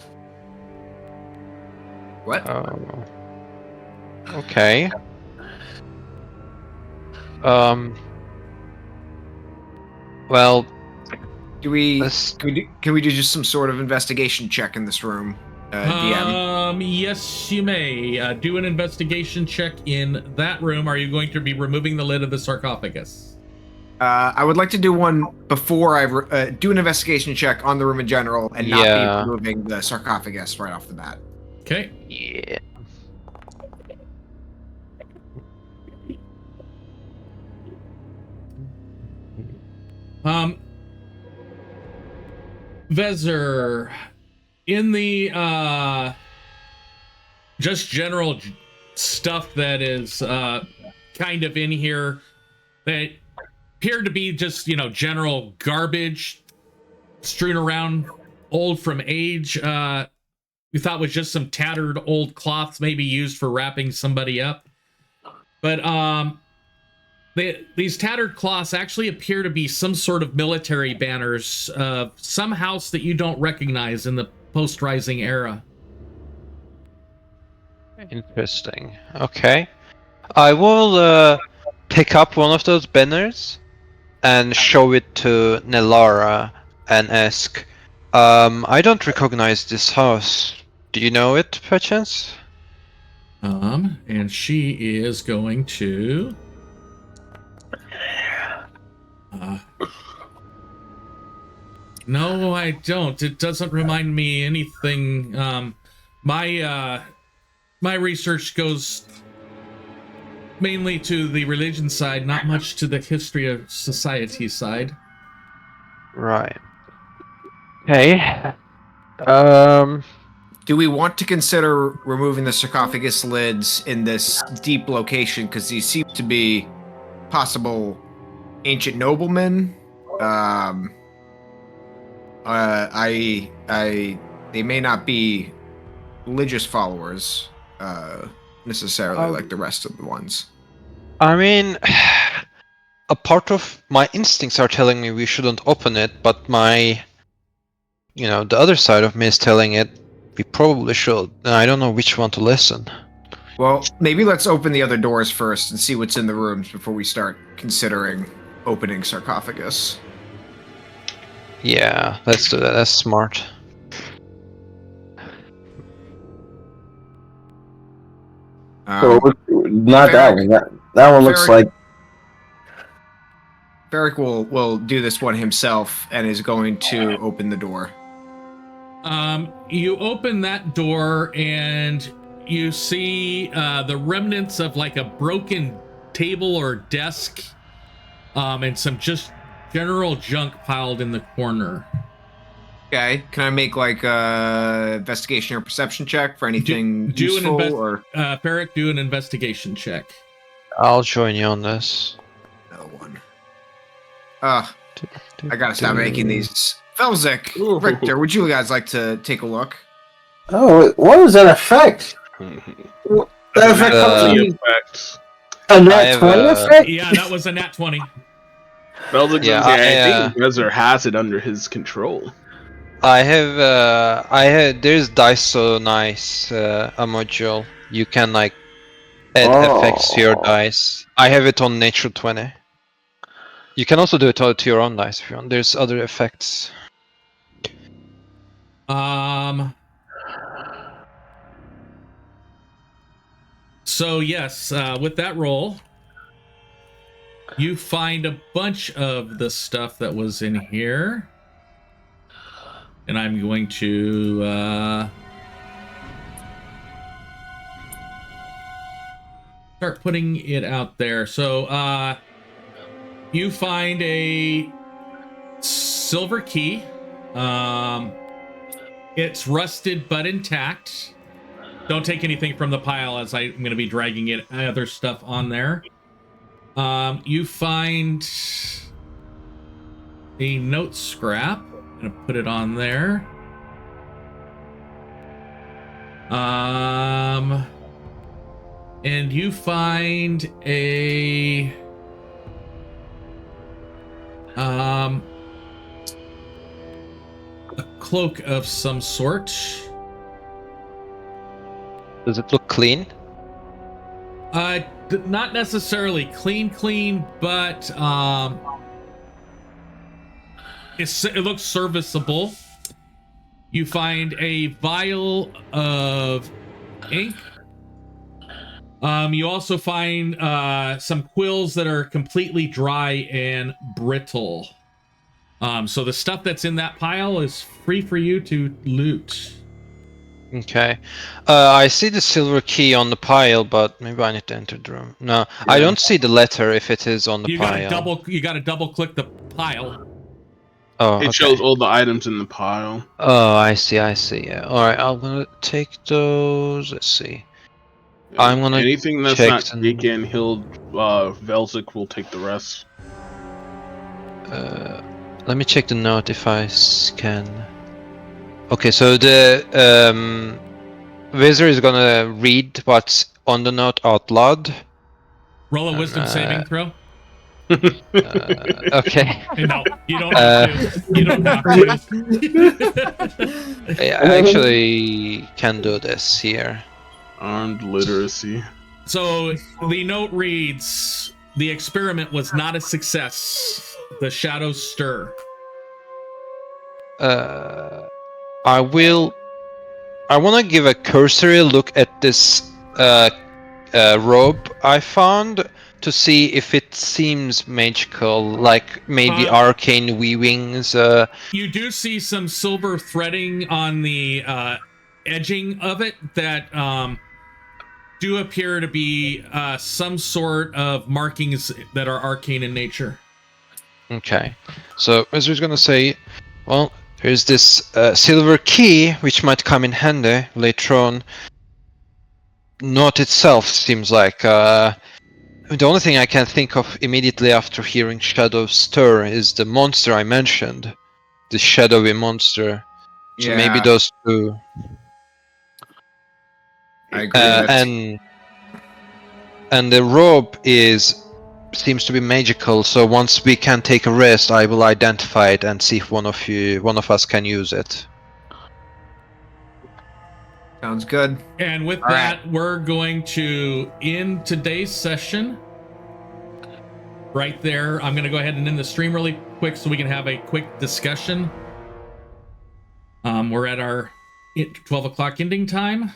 What? Oh. Okay. Well, Can we do just some sort of investigation check in this room, DM? Yes, you may. Do an investigation check in that room. Are you going to be removing the lid of the sarcophagus? I would like to do one before I do an investigation check on the room in general and not be removing the sarcophagus right off the bat. Okay. yeah. Vezer, in the just general stuff that is kind of in here that appeared to be just, general garbage strewn around, old from age, we thought was just some tattered old cloths maybe used for wrapping somebody up. But these tattered cloths actually appear to be some sort of military banners of some house that you don't recognize in the post-Rising era. Interesting. Okay. I will pick up one of those banners and show it to Nelara and ask, I don't recognize this house. Do you know it, perchance? And she is going to... no, I don't. It doesn't remind me anything. My research goes mainly to the religion side, not much to the history of society side. Right. Okay. Do we want to consider removing the sarcophagus lids in this deep location? Because these seem to be possible ancient noblemen. They may not be religious followers necessarily like the rest of the ones. I mean, a part of my instincts are telling me we shouldn't open it, but my, the other side of me is telling it we probably should. And I don't know which one to listen. Well, maybe let's open the other doors first and see what's in the rooms before we start considering opening sarcophagus. Yeah, let's do that. That's smart. So not that one. That one looks like. Varric will do this one himself and is going to open the door. You open that door and you see the remnants of like a broken table or desk, and some just general junk piled in the corner. Okay. Can I make like a investigation or perception check for anything useful? Parrot, do an investigation check. I'll join you on this. Another one. I gotta stop making these. Felzik, Ooh. Richter, would you guys like to take a look? Oh, what was that effect? That effect effect. a nat 20 effect? Yeah, that was a nat 20. Belgic Yeah, I think Wezer has it under his control. I have there's Dice So Nice, a module. You can like add effects to your dice. I have it on natural 20. You can also do it to your own dice if you want. There's other effects. So yes, with that roll, you find a bunch of the stuff that was in here. And I'm going to start putting it out there. So you find a silver key. It's rusted but intact. Don't take anything from the pile, as I'm going to be dragging it other stuff on there. You find a note scrap. I'm going to put it on there. And you find a cloak of some sort. Does it look clean? Not necessarily clean, but it looks serviceable. You find a vial of ink. You also find some quills that are completely dry and brittle. So the stuff that's in that pile is free for you to loot. Okay. I see the silver key on the pile, but maybe I need to enter the room. No, yeah. I don't see the letter if it is on the pile. You gotta double click the pile. Oh, it shows all the items in the pile. Oh, I see. Yeah. All right, I'm gonna take those. Let's see. I'm gonna anything that's not taken. Velzik will take the rest. Let me check the note if I can. Okay, so the wizard is gonna read what's on the note out loud. Roll a wisdom saving throw. Okay. No, you don't have to. You don't have to. I actually can do this here. Armed literacy. So the note reads, "The experiment was not a success. The shadows stir." I want to give a cursory look at this robe I found to see if it seems magical, like maybe arcane weavings. You do see some silver threading on the edging of it that do appear to be some sort of markings that are arcane in nature. Okay, so Wizard's gonna say, well, here's this silver key, which might come in handy later on. Note itself seems like the only thing I can think of immediately after hearing shadows stir is the monster I mentioned, the shadowy monster. So maybe those two. I agree. And the robe seems to be magical. So once we can take a rest, I will identify it and see if one of us can use it. Sounds good. And with that, we're going to end today's session right there. I'm going to go ahead and end the stream really quick so we can have a quick discussion. We're at our 12 o'clock ending time.